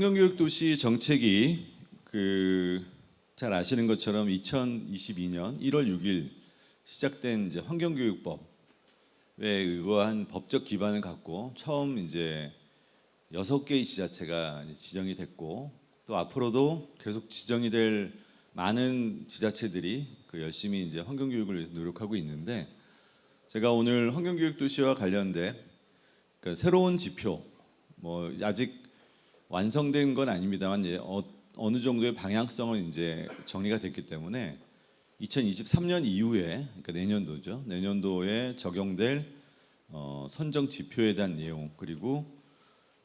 환경교육도시 정책이 잘 아시는 것처럼 2022년 1월 6일 시작된 이제 환경교육법에 의거한 법적 기반을 갖고 처음 이제 6개의 지자체가 지정이 됐고, 또 앞으로도 계속 지정이 될 많은 지자체들이 열심히 이제 환경교육을 위해서 노력하고 있는데, 제가 오늘 환경교육도시와 관련된 새로운 지표, 아직 완성된 건 아닙니다만 어느 정도의 방향성은 이제 정리가 됐기 때문에 2023년 이후에, 그러니까 내년도죠. 내년도에 적용될 선정 지표에 대한 내용, 그리고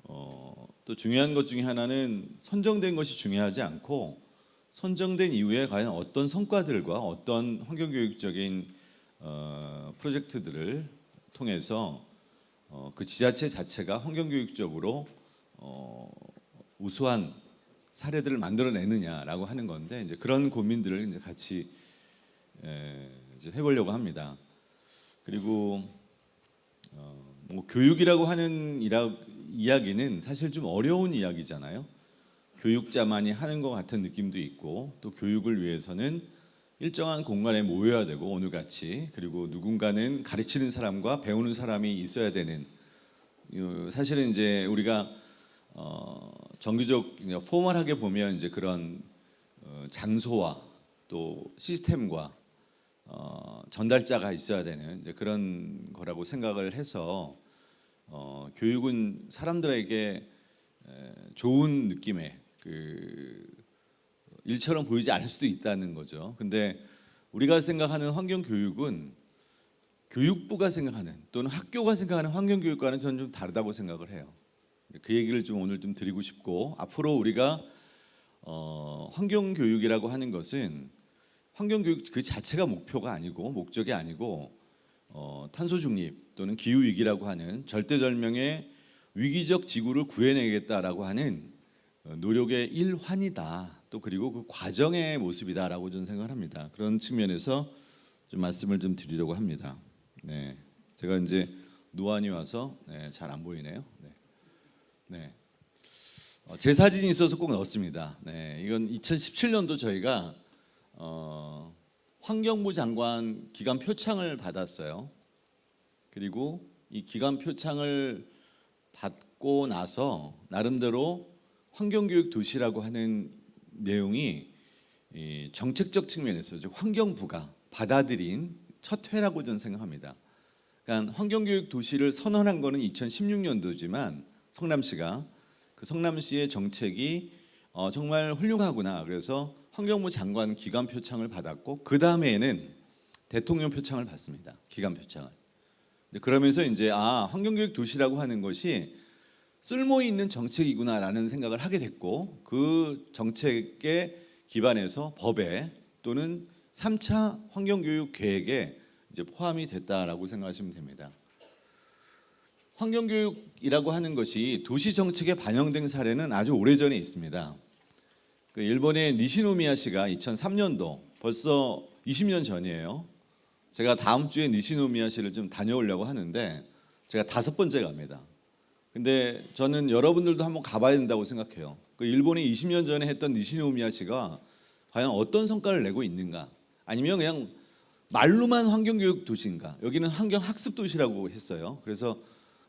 또 중요한 것 중에 하나는 선정된 것이 중요하지 않고 선정된 이후에 과연 어떤 성과들과 어떤 환경교육적인 프로젝트들을 통해서 그 지자체 자체가 환경교육적으로 우수한 사례들을 만들어내느냐라고 하는 건데, 이제 그런 고민들을 이제 같이 이제 해보려고 합니다. 그리고 교육이라고 하는 이야기는 사실 좀 어려운 이야기잖아요. 교육자만이 하는 것 같은 느낌도 있고, 또 교육을 위해서는 일정한 공간에 모여야 되고 오늘같이, 그리고 누군가는 가르치는 사람과 배우는 사람이 있어야 되는, 사실은 이제 우리가 정규적 포멀하게 보면 이제 그런 장소와 또 시스템과 전달자가 있어야 되는 이제 그런 거라고 생각을 해서 교육은 사람들에게 좋은 느낌의 일처럼 보이지 않을 수도 있다는 거죠. 근데 우리가 생각하는 환경교육은 교육부가 생각하는, 또는 학교가 생각하는 환경교육과는 저는 좀 다르다고 생각을 해요. 그 얘기를 좀 오늘 좀 드리고 싶고, 앞으로 우리가 환경교육이라고 하는 것은 환경교육 그 자체가 목표가 아니고 목적이 아니고 탄소 중립 또는 기후 위기라고 하는 절대절명의 위기적 지구를 구해내겠다라고 하는 노력의 일환이다. 또 그리고 그 과정의 모습이다라고 저는 생각을 합니다. 그런 측면에서 좀 말씀을 좀 드리려고 합니다. 네, 제가 이제 노안이 와서 잘 안 보이네요. 네. 제 사진이 있어서 꼭 넣었습니다. 네, 이건 2017년도 저희가 환경부 장관 기관 표창을 받았어요. 그리고 이 기관 표창을 받고 나서 나름대로 환경교육 도시라고 하는 내용이 정책적 측면에서 즉 환경부가 받아들인 첫 회라고 저는 생각합니다. 그러니까 환경교육 도시를 선언한 거는 2016년도지만 성남시가 그 성남시의 정책이 정말 훌륭하구나. 그래서 환경부 장관 기관 표창을 받았고, 그 다음에는 대통령 표창을 받습니다. 기관 표창을. 그러면서 이제 환경교육 도시라고 하는 것이 쓸모 있는 정책이구나라는 생각을 하게 됐고, 그 정책에 기반해서 법에 또는 3차 환경교육 계획에 이제 포함이 됐다라고 생각하시면 됩니다. 환경교육이라고 하는 것이 도시 정책에 반영된 사례는 아주 오래전에 있습니다. 일본의 니시노미야시가 2003년도, 벌써 20년 전이에요. 제가 다음 주에 니시노미야시를 좀 다녀오려고 하는데 제가 5번째 갑니다. 근데 저는 여러분들도 한번 가봐야 된다고 생각해요. 일본이 20년 전에 했던 니시노미야시가 과연 어떤 성과를 내고 있는가, 아니면 그냥 말로만 환경교육 도시인가. 여기는 환경학습 도시라고 했어요. 그래서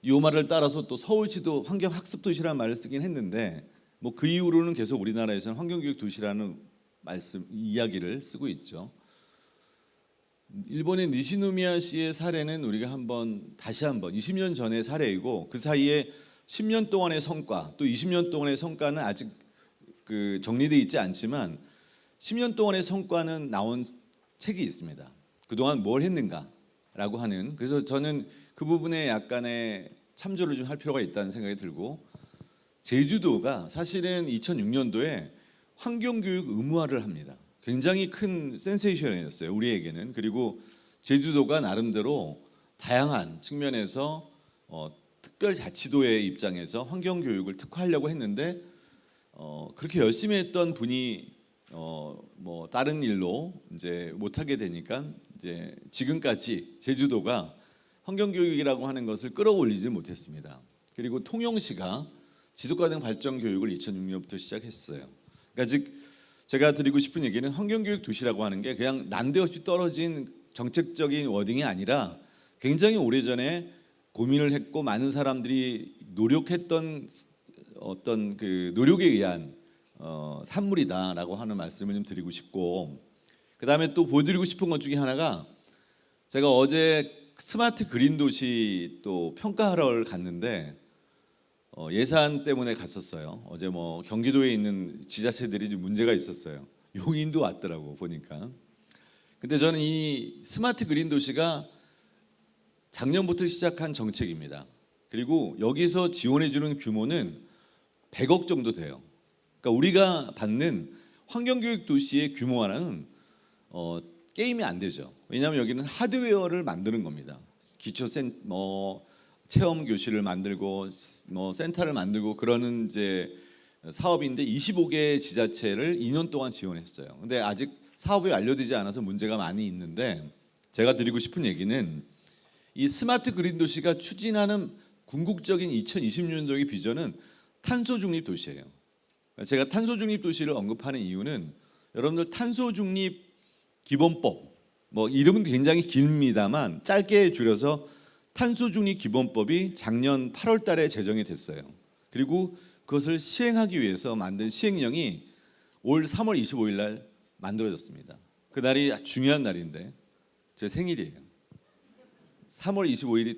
이 말을 따라서 또 서울시도 환경학습 도시라는 말을 쓰긴 했는데, 그 이후로는 계속 우리나라에서는 환경교육 도시라는 이야기를 쓰고 있죠. 일본의 니시노미야시의 사례는 우리가 다시 한번 20년 전의 사례이고, 그 사이에 10년 동안의 성과, 또 20년 동안의 성과는 아직 정리되어 있지 않지만 10년 동안의 성과는 나온 책이 있습니다. 그동안 뭘 했는가라고 하는. 그래서 저는 그 부분에 약간의 참조를 좀 할 필요가 있다는 생각이 들고, 제주도가 사실은 2006년도에 환경교육 의무화를 합니다. 굉장히 큰 센세이션이었어요, 우리에게는. 그리고 제주도가 나름대로 다양한 측면에서 특별자치도의 입장에서 환경교육을 특화하려고 했는데 그렇게 열심히 했던 분이 다른 일로 이제 못하게 되니까 이제 지금까지 제주도가 환경교육이라고 하는 것을 끌어올리지 못했습니다. 그리고 통영시가 지속가능 발전 교육을 2006년부터 시작했어요. 그러니까 즉 제가 드리고 싶은 얘기는 환경교육 도시라고 하는 게 그냥 난데없이 떨어진 정책적인 워딩이 아니라 굉장히 오래전에 고민을 했고 많은 사람들이 노력했던 어떤 그 노력에 의한 산물이다라고 하는 말씀을 좀 드리고 싶고, 그 다음에 또 보여드리고 싶은 것 중에 하나가, 제가 어제 스마트 그린 도시 또 평가하러 갔는데 예산 때문에 갔었어요. 어제 뭐 경기도에 있는 지자체들이 좀 문제가 있었어요. 용인도 왔더라고 보니까. 근데 저는 이 스마트 그린 도시가 작년부터 시작한 정책입니다. 그리고 여기서 지원해 주는 규모는 100억 정도 돼요. 그러니까 우리가 받는 환경교육 도시의 규모와는 게임이 안 되죠. 왜냐하면 여기는 하드웨어를 만드는 겁니다. 기초 체험 교실을 만들고 센터를 만들고 그러는 이제 사업인데 25개 지자체를 2년 동안 지원했어요. 근데 아직 사업이 완료되지 않아서 문제가 많이 있는데, 제가 드리고 싶은 얘기는 이 스마트 그린 도시가 추진하는 궁극적인 2020년도의 비전은 탄소 중립 도시예요. 제가 탄소 중립 도시를 언급하는 이유는, 여러분들 탄소 중립 기본법, 뭐 이름은 굉장히 깁니다만 짧게 줄여서 탄소 중립 기본법이 작년 8월 달에 제정이 됐어요. 그리고 그것을 시행하기 위해서 만든 시행령이 올 3월 25일 날 만들어졌습니다. 그날이 중요한 날인데 제 생일이에요. 3월 25일이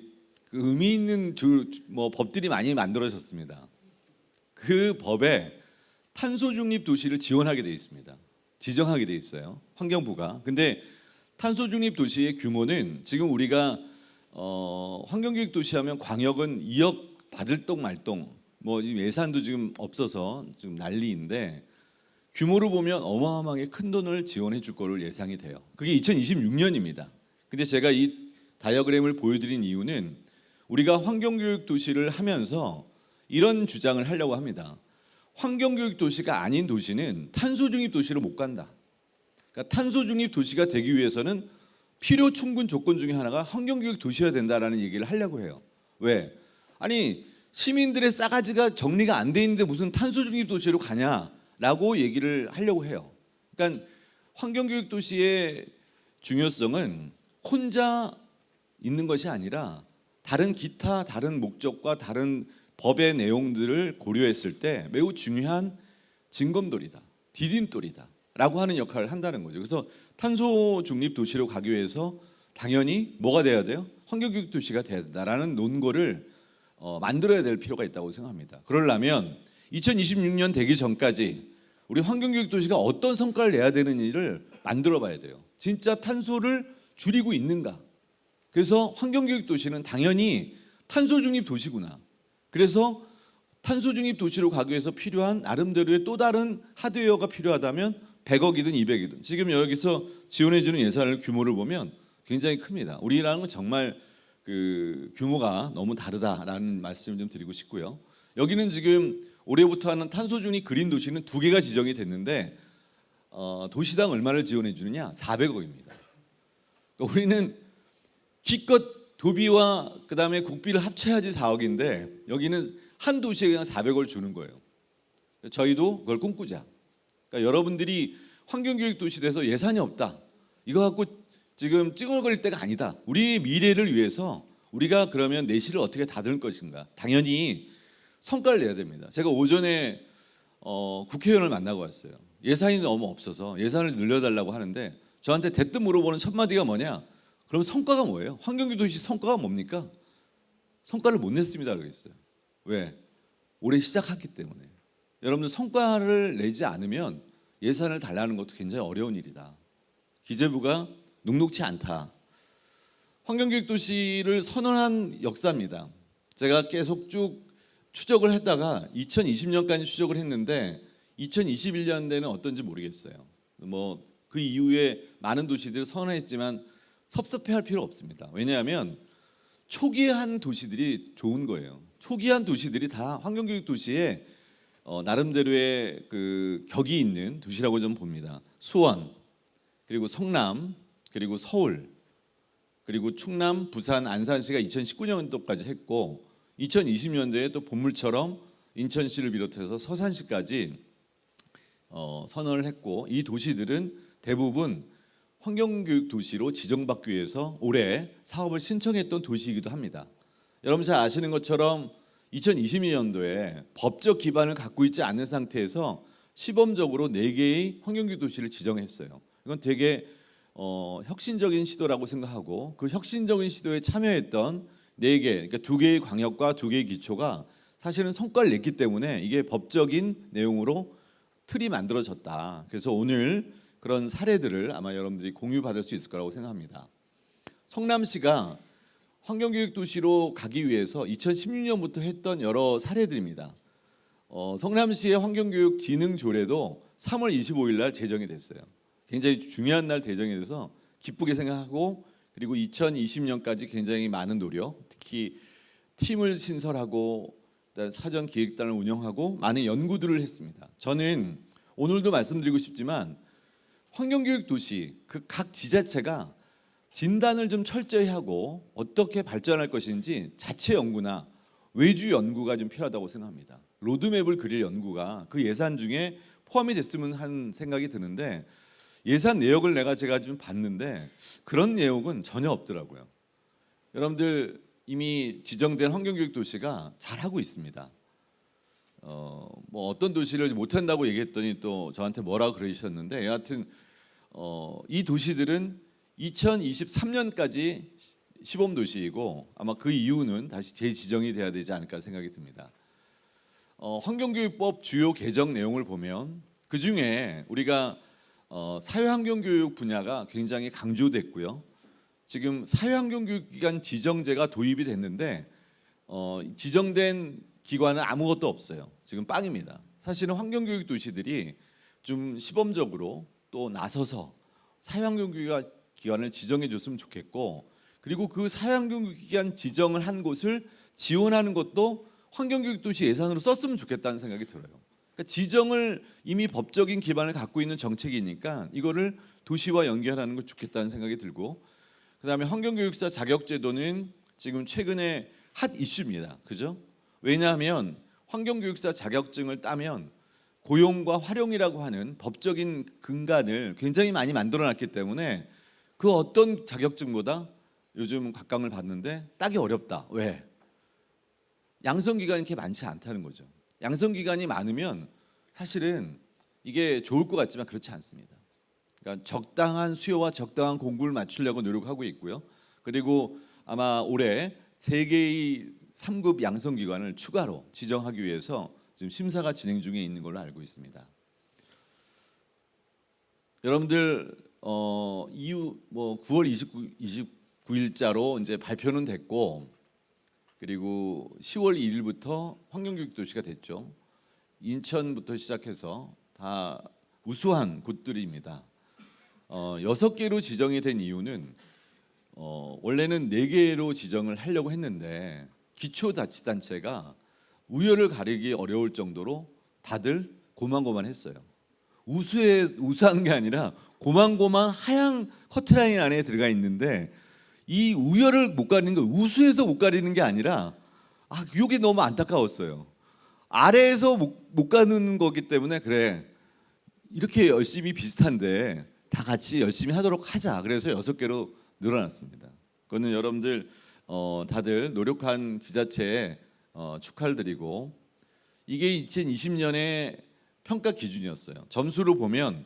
그 의미 있는 법들이 많이 만들어졌습니다. 그 법에 탄소 중립 도시를 지원하게 돼 있습니다. 지정하게 돼 있어요, 환경부가. 근데 탄소 중립 도시의 규모는 지금 우리가 환경교육 도시하면 광역은 2억 받을 똥 말 똥, 뭐 지금 예산도 지금 없어서 지금 난리인데, 규모로 보면 어마어마하게 큰 돈을 지원해 줄 거를 예상이 돼요. 그게 2026년입니다. 근데 제가 이 다이어그램을 보여드린 이유는, 우리가 환경교육 도시를 하면서 이런 주장을 하려고 합니다. 환경교육 도시가 아닌 도시는 탄소 중립 도시로 못 간다. 그러니까 탄소 중립 도시가 되기 위해서는 필요 충분 조건 중에 하나가 환경교육 도시여야 된다라는 얘기를 하려고 해요. 왜? 아니 시민들의 싸가지가 정리가 안 돼 있는데 무슨 탄소 중립 도시로 가냐라고 얘기를 하려고 해요. 그러니까 환경교육 도시의 중요성은 혼자 있는 것이 아니라 다른 기타 다른 목적과 다른 법의 내용들을 고려했을 때 매우 중요한 징검돌이다, 디딤돌이다라고 하는 역할을 한다는 거죠. 그래서 탄소 중립 도시로 가기 위해서 당연히 뭐가 돼야 돼요? 환경교육 도시가 돼야 된다라는 논거를 만들어야 될 필요가 있다고 생각합니다. 그러려면 2026년 되기 전까지 우리 환경교육 도시가 어떤 성과를 내야 되는 일을 만들어 봐야 돼요. 진짜 탄소를 줄이고 있는가? 그래서 환경교육 도시는 당연히 탄소 중립 도시구나. 그래서 탄소 중립 도시로 가기 위해서 필요한 나름대로의 또 다른 하드웨어가 필요하다면 100억이든 200억이든 지금 여기서 지원해 주는 예산의 규모를 보면 굉장히 큽니다. 우리랑은 정말 그 규모가 너무 다르다라는 말씀을 좀 드리고 싶고요. 여기는 지금 올해부터 하는 탄소 중립 그린 도시는 2개가 지정이 됐는데 도시당 얼마를 지원해 주느냐? 400억입니다. 그러니까 우리는 기껏 도비와 그다음에 국비를 합쳐야지 4억인데 여기는 한 도시에 그냥 400억을 주는 거예요. 저희도 그걸 꿈꾸자. 그러니까 여러분들이 환경교육 도시 돼서 예산이 없다, 이거 갖고 지금 찡얼거릴 때가 아니다. 우리의 미래를 위해서 우리가 그러면 내실을 어떻게 다듬을 것인가? 당연히 성과를 내야 됩니다. 제가 오전에 국회의원을 만나고 왔어요. 예산이 너무 없어서 예산을 늘려달라고 하는데 저한테 대뜸 물어보는 첫 마디가 뭐냐? 그럼 성과가 뭐예요? 환경교육 도시 성과가 뭡니까? 성과를 못 냈습니다 그러겠어요. 왜? 올해 시작했기 때문에. 여러분들 성과를 내지 않으면 예산을 달라는 것도 굉장히 어려운 일이다. 기재부가 녹록치 않다. 환경교육 도시를 선언한 역사입니다. 제가 계속 쭉 추적을 했다가 2020년까지 추적을 했는데 2021년대는 어떤지 모르겠어요. 뭐 그 이후에 많은 도시들을 선언했지만 섭섭해할 필요 없습니다. 왜냐하면 초기에 한 도시들이 좋은 거예요. 초기에 한 도시들이 다 환경교육 도시에 나름대로의 그 격이 있는 도시라고 좀 봅니다. 수원, 그리고 성남, 그리고 서울, 그리고 충남, 부산, 안산시가 2019년도까지 했고 2020년도에 또 본물처럼 인천시를 비롯해서 서산시까지 선언을 했고, 이 도시들은 대부분 환경교육 도시로 지정받기 위해서 올해 사업을 신청했던 도시이기도 합니다. 여러분 잘 아시는 것처럼 2022년도에 법적 기반을 갖고 있지 않은 상태에서 시범적으로 4개의 환경교육 도시를 지정했어요. 이건 되게 혁신적인 시도라고 생각하고, 그 혁신적인 시도에 참여했던 4개, 그러니까 2개의 광역과 2개의 기초가 사실은 성과를 냈기 때문에 이게 법적인 내용으로 틀이 만들어졌다. 그래서 오늘 그런 사례들을 아마 여러분들이 공유받을 수 있을 거라고 생각합니다. 성남시가 환경교육 도시로 가기 위해서 2016년부터 했던 여러 사례들입니다. 성남시의 환경교육 진흥조례도 3월 25일 날 제정이 됐어요. 굉장히 중요한 날 제정이 돼서 기쁘게 생각하고, 그리고 2020년까지 굉장히 많은 노력, 특히 팀을 신설하고 사전 기획단을 운영하고 많은 연구들을 했습니다. 저는 오늘도 말씀드리고 싶지만 환경교육 도시 그 각 지자체가 진단을 좀 철저히 하고 어떻게 발전할 것인지 자체 연구나 외주 연구가 좀 필요하다고 생각합니다. 로드맵을 그릴 연구가 그 예산 중에 포함이 됐으면 하는 생각이 드는데, 예산 내역을 제가 좀 봤는데 그런 내용은 전혀 없더라고요. 여러분들 이미 지정된 환경교육 도시가 잘하고 있습니다. 뭐 어떤 도시를 못한다고 얘기했더니 또 저한테 뭐라고 그러셨는데, 여하튼 이 도시들은 2023년까지 시범 도시이고 아마 그 이후는 다시 재지정이 돼야 되지 않을까 생각이 듭니다. 환경교육법 주요 개정 내용을 보면 그 중에 우리가 사회환경교육 분야가 굉장히 강조됐고요. 지금 사회환경교육기관 지정제가 도입이 됐는데 지정된 기관은 아무것도 없어요. 지금 빵입니다. 사실은 환경교육 도시들이 좀 시범적으로 또 나서서 사회환경교육기관을 지정해 줬으면 좋겠고, 그리고 그 사회환경교육기관 지정을 한 곳을 지원하는 것도 환경교육도시 예산으로 썼으면 좋겠다는 생각이 들어요. 그러니까 지정을 이미 법적인 기반을 갖고 있는 정책이니까 이거를 도시와 연결하는 거 좋겠다는 생각이 들고, 그다음에 환경교육사 자격제도는 지금 최근에 핫 이슈입니다. 그죠? 왜냐하면 환경교육사 자격증을 따면 고용과 활용이라고 하는 법적인 근간을 굉장히 많이 만들어놨기 때문에 그 어떤 자격증보다 요즘 각광을 받는데 따기 어렵다. 왜? 양성기간이 이렇게 많지 않다는 거죠. 양성기간이 많으면 사실은 이게 좋을 것 같지만 그렇지 않습니다. 그러니까 적당한 수요와 적당한 공급을 맞추려고 노력하고 있고요. 그리고 아마 올해 3개의 3급 양성기관을 추가로 지정하기 위해서 지금 심사가 진행 중에 있는 걸로 알고 있습니다. 여러분들 이후 9월 29일자로 이제 발표는 됐고, 그리고 10월 1일부터 환경교육도시가 됐죠. 인천부터 시작해서 다 우수한 곳들입니다. 6개로 지정이 된 이유는 원래는 4개로 지정을 하려고 했는데 기초자치단체가 우열을 가리기 어려울 정도로 다들 고만고만했어요. 우수한 게 아니라 고만고만 하얀 커트라인 안에 들어가 있는데, 이 우열을 못 가리는 거, 우수해서 못 가리는 게 아니라 이게 너무 안타까웠어요. 아래에서 못 가는 거기 때문에 그래, 이렇게 열심히 비슷한데 다 같이 열심히 하도록 하자. 그래서 6개로 늘어났습니다. 그거는 여러분들 다들 노력한 지자체에 축하를 드리고, 이게 2020년의 평가 기준이었어요. 점수로 보면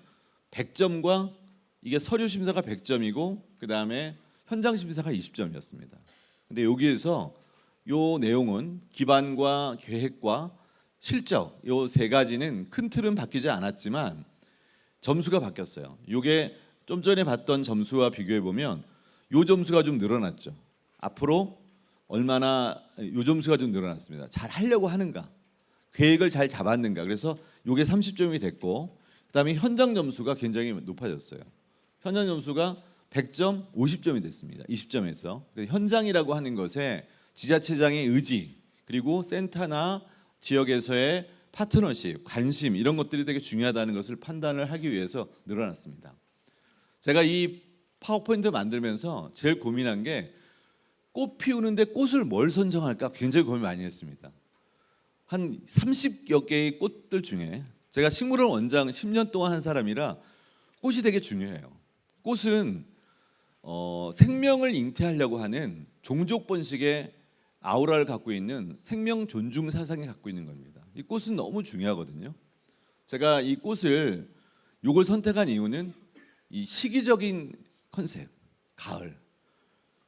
100점과 이게 서류 심사가 100점이고 그다음에 현장 심사가 20점이었습니다. 근데 여기에서 요 내용은 기반과 계획과 실적 요 3가지는 큰 틀은 바뀌지 않았지만 점수가 바뀌었어요. 요게 좀 전에 봤던 점수와 비교해 보면 요 점수가 좀 늘어났죠. 앞으로 얼마나 요 점수가 좀 늘어났습니다. 잘 하려고 하는가, 계획을 잘 잡았는가. 그래서 요게 30점이 됐고, 그다음에 현장 점수가 굉장히 높아졌어요. 현장 점수가 100점, 50점이 됐습니다. 20점에서. 현장이라고 하는 것에 지자체장의 의지, 그리고 센터나 지역에서의 파트너십, 관심 이런 것들이 되게 중요하다는 것을 판단을 하기 위해서 늘어났습니다. 제가 이 파워포인트 만들면서 제일 고민한 게 꽃 피우는데 꽃을 뭘 선정할까 굉장히 고민 많이 했습니다. 한 30여 개의 꽃들 중에 제가 식물원 원장 10년 동안 한 사람이라 꽃이 되게 중요해요. 꽃은 생명을 잉태하려고 하는 종족 번식의 아우라를 갖고 있는 생명 존중 사상이 갖고 있는 겁니다. 이 꽃은 너무 중요하거든요. 제가 이 꽃을 요걸 선택한 이유는 이 시기적인 컨셉, 가을,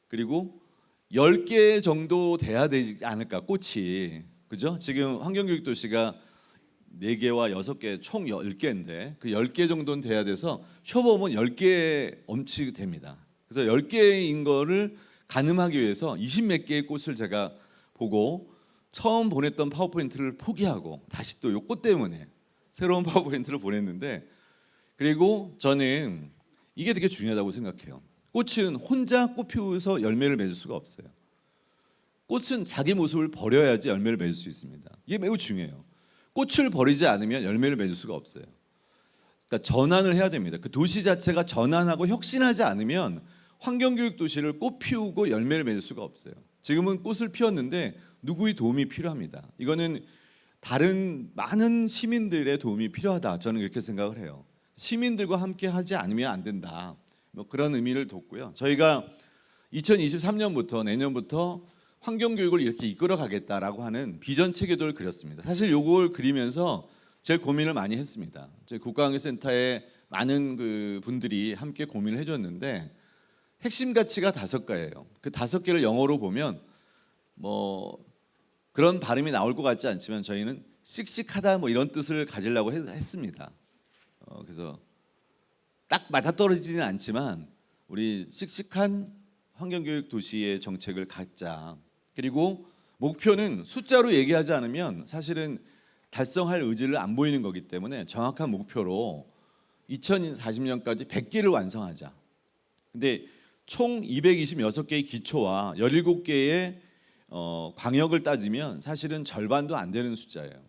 그리고 10개 정도 돼야 되지 않을까, 꽃이. 그죠? 지금 환경교육도시가 4개와 6개 총 10개인데 그 10개 정도는 돼야 돼서 쇼보면 10개 엄치 됩니다. 그래서 10개인 거를 가늠하기 위해서 20몇 개의 꽃을 제가 보고 처음 보냈던 파워포인트를 포기하고 다시 또 요 꽃 때문에 새로운 파워포인트를 보냈는데, 그리고 저는 이게 되게 중요하다고 생각해요. 꽃은 혼자 꽃 피워서 열매를 맺을 수가 없어요. 꽃은 자기 모습을 버려야지 열매를 맺을 수 있습니다. 이게 매우 중요해요. 꽃을 버리지 않으면 열매를 맺을 수가 없어요. 그러니까 전환을 해야 됩니다. 그 도시 자체가 전환하고 혁신하지 않으면 환경교육 도시를 꽃 피우고 열매를 맺을 수가 없어요. 지금은 꽃을 피웠는데 누구의 도움이 필요합니다. 이거는 다른 많은 시민들의 도움이 필요하다, 저는 이렇게 생각을 해요. 시민들과 함께 하지 않으면 안 된다, 뭐 그런 의미를 뒀고요. 저희가 2023년부터 내년부터 환경교육을 이렇게 이끌어 가겠다라고 하는 비전 체계도를 그렸습니다. 사실 요걸 그리면서 제일 고민을 많이 했습니다. 저희 국가환경센터에 많은 그 분들이 함께 고민을 해줬는데 핵심 가치가 5가지예요. 그 5개를 영어로 보면 뭐 그런 발음이 나올 것 같지 않지만 저희는 씩씩하다 뭐 이런 뜻을 가지려고 했습니다. 그래서 딱 맞아떨어지지는 않지만 우리 씩씩한 환경교육 도시의 정책을 갖자. 그리고 목표는 숫자로 얘기하지 않으면 사실은 달성할 의지를 안 보이는 거기 때문에 정확한 목표로 2040년까지 100개를 완성하자. 근데 총 226개의 기초와 17개의 광역을 따지면 사실은 절반도 안 되는 숫자예요.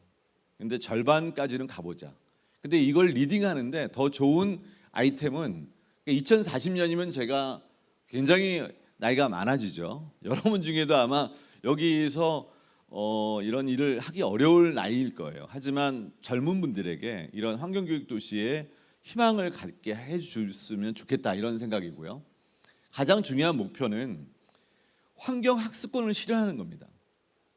근데 절반까지는 가보자. 근데 이걸 리딩하는데 더 좋은 아이템은 2040년이면 제가 굉장히 나이가 많아지죠. 여러분 중에도 아마 여기서 이런 일을 하기 어려울 나이일 거예요. 하지만 젊은 분들에게 이런 환경교육 도시에 희망을 갖게 해줬으면 좋겠다, 이런 생각이고요. 가장 중요한 목표는 환경학습권을 실현하는 겁니다.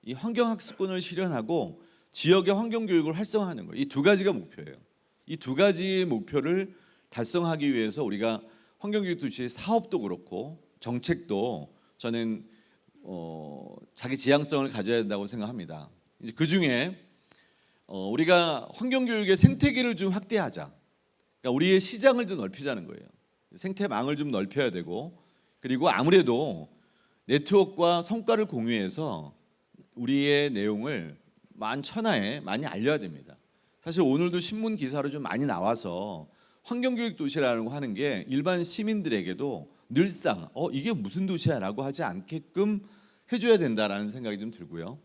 이 환경학습권을 실현하고 지역의 환경교육을 활성화하는 거예요. 이 2가지가 목표예요. 이 2가지의 목표를 달성하기 위해서 우리가 환경교육 도시의 사업도 그렇고 정책도 저는 자기 지향성을 가져야 된다고 생각합니다. 그 중에 우리가 환경교육의 생태계를 좀 확대하자. 그러니까 우리의 시장을 좀 넓히자는 거예요. 생태망을 좀 넓혀야 되고, 그리고 아무래도 네트워크와 성과를 공유해서 우리의 내용을 만천하에 많이 알려야 됩니다. 사실 오늘도 신문 기사로 좀 많이 나와서 환경교육 도시라고 하는 게 일반 시민들에게도 늘상 이게 무슨 도시야라고 하지 않게끔 해줘야 된다라는 생각이 좀 들고요.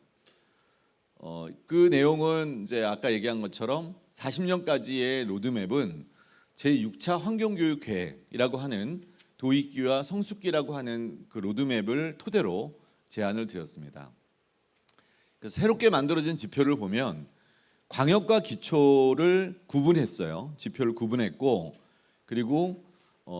그 내용은 이제 아까 얘기한 것처럼 40년까지의 로드맵은 제6차 환경교육 계획이라고 하는 도입기와 성숙기라고 하는 그 로드맵을 토대로 제안을 드렸습니다. 그래서 새롭게 만들어진 지표를 보면 광역과 기초를 구분했어요. 지표를 구분했고, 그리고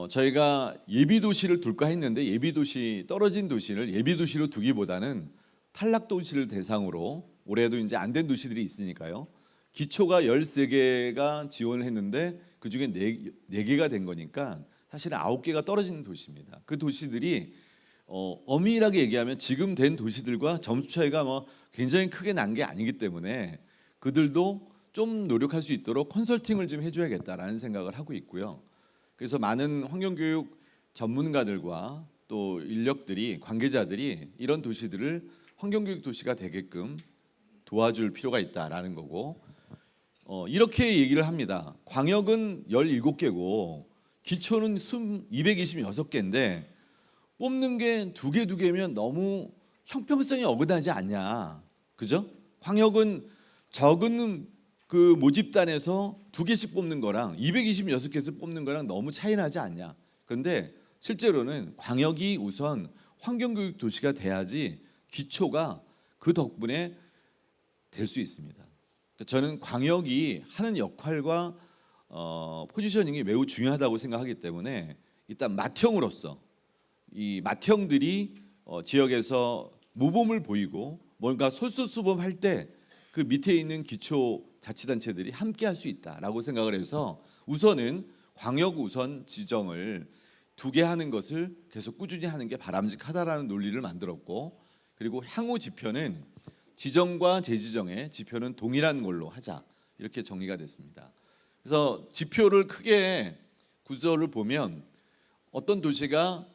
저희가 예비도시를 둘까 했는데 예비도시, 떨어진 도시를 예비도시로 두기보다는 탈락도시를 대상으로, 올해도 이제 안 된 도시들이 있으니까요. 기초가 13개가 지원을 했는데 그중에 4개가 된 거니까 사실은 9개가 떨어지는 도시입니다. 그 도시들이 엄밀하게 얘기하면 지금 된 도시들과 점수 차이가 뭐 굉장히 크게 난 게 아니기 때문에 그들도 좀 노력할 수 있도록 컨설팅을 좀 해줘야겠다라는 생각을 하고 있고요. 그래서 많은 환경교육 전문가들과 또 인력들이, 관계자들이 이런 도시들을 환경교육 도시가 되게끔 도와줄 필요가 있다라는 거고, 이렇게 얘기를 합니다. 광역은 17개고 기초는 226개인데 뽑는 게 2개면 너무 형평성이 어긋나지 않냐, 그죠? 광역은 적은 그 모집단에서 2개씩 뽑는 거랑 226개에서 뽑는 거랑 너무 차이 나지 않냐. 그런데 실제로는 광역이 우선 환경교육 도시가 돼야지 기초가 그 덕분에 될 수 있습니다. 저는 광역이 하는 역할과 포지셔닝이 매우 중요하다고 생각하기 때문에 일단 맏형으로서 이 맏형들이 지역에서 모범을 보이고 뭔가 솔선수범할 때 그 밑에 있는 기초 자치단체들이 함께 할 수 있다라고 생각을 해서 우선은 광역 우선 지정을 2개 하는 것을 계속 꾸준히 하는 게 바람직하다라는 논리를 만들었고, 그리고 향후 지표는 지정과 재지정의 지표는 동일한 걸로 하자, 이렇게 정리가 됐습니다. 그래서 지표를 크게 구조를 보면 어떤 도시가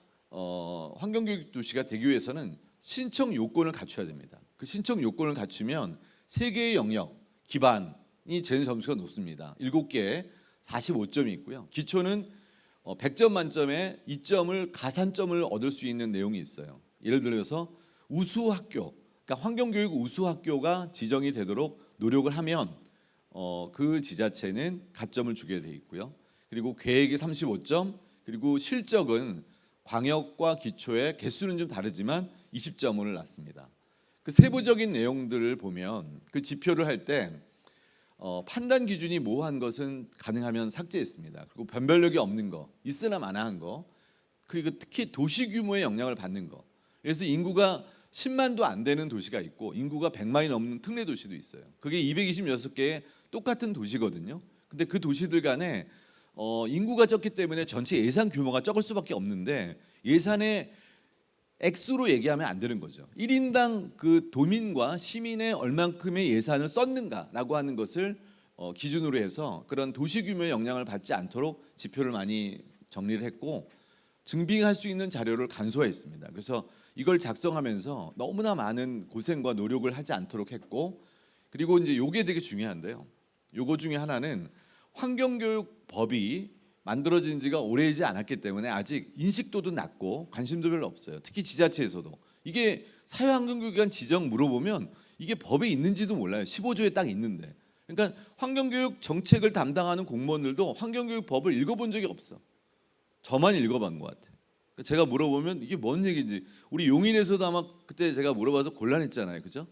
환경교육 도시가 되기 위해서는 신청 요건을 갖춰야 됩니다. 그 신청 요건을 갖추면 3개의 영역 기반이 제일 점수가 높습니다. 7개 45점이 있고요. 기초는 100점 만점에 2점을 가산점을 얻을 수 있는 내용이 있어요. 예를 들어서 우수 학교, 그러니까 환경교육 우수 학교가 지정이 되도록 노력을 하면 그 지자체는 가점을 주게 돼 있고요. 그리고 계획이 35점, 그리고 실적은 광역과 기초의 개수는 좀 다르지만 20점을 놨습니다. 그 세부적인 내용들을 보면 그 지표를 할 때 판단 기준이 모호한 것은 가능하면 삭제했습니다. 그리고 변별력이 없는 거, 있으나 마나한 거, 그리고 특히 도시 규모의 영향을 받는 거. 그래서 인구가 10만도 안 되는 도시가 있고 인구가 100만이 넘는 특례 도시도 있어요. 그게 226개의 똑같은 도시거든요. 근데 그 도시들 간에 인구가 적기 때문에 전체 예산 규모가 적을 수밖에 없는데 예산의 액수로 얘기하면 안 되는 거죠. 1인당 그 도민과 시민의 얼만큼의 예산을 썼는가라고 하는 것을 기준으로 해서 그런 도시 규모의 영향을 받지 않도록 지표를 많이 정리를 했고, 증빙할 수 있는 자료를 간소화했습니다. 그래서 이걸 작성하면서 너무나 많은 고생과 노력을 하지 않도록 했고, 그리고 이제 요게 되게 중요한데요. 요거 중에 하나는 환경교육법이 만들어진 지가 오래지 않았기 때문에 아직 인식도도 낮고 관심도 별로 없어요. 특히 지자체에서도 이게 사회환경교육기관 지정 물어보면 이게 법에 있는지도 몰라요. 15조에 딱 있는데. 그러니까 환경교육 정책을 담당하는 공무원들도 환경교육법을 읽어본 적이 없어. 저만 읽어본 것 같아요. 제가 물어보면 이게 뭔 얘기인지, 우리 용인에서도 아마 그때 제가 물어봐서 곤란했잖아요, 그죠?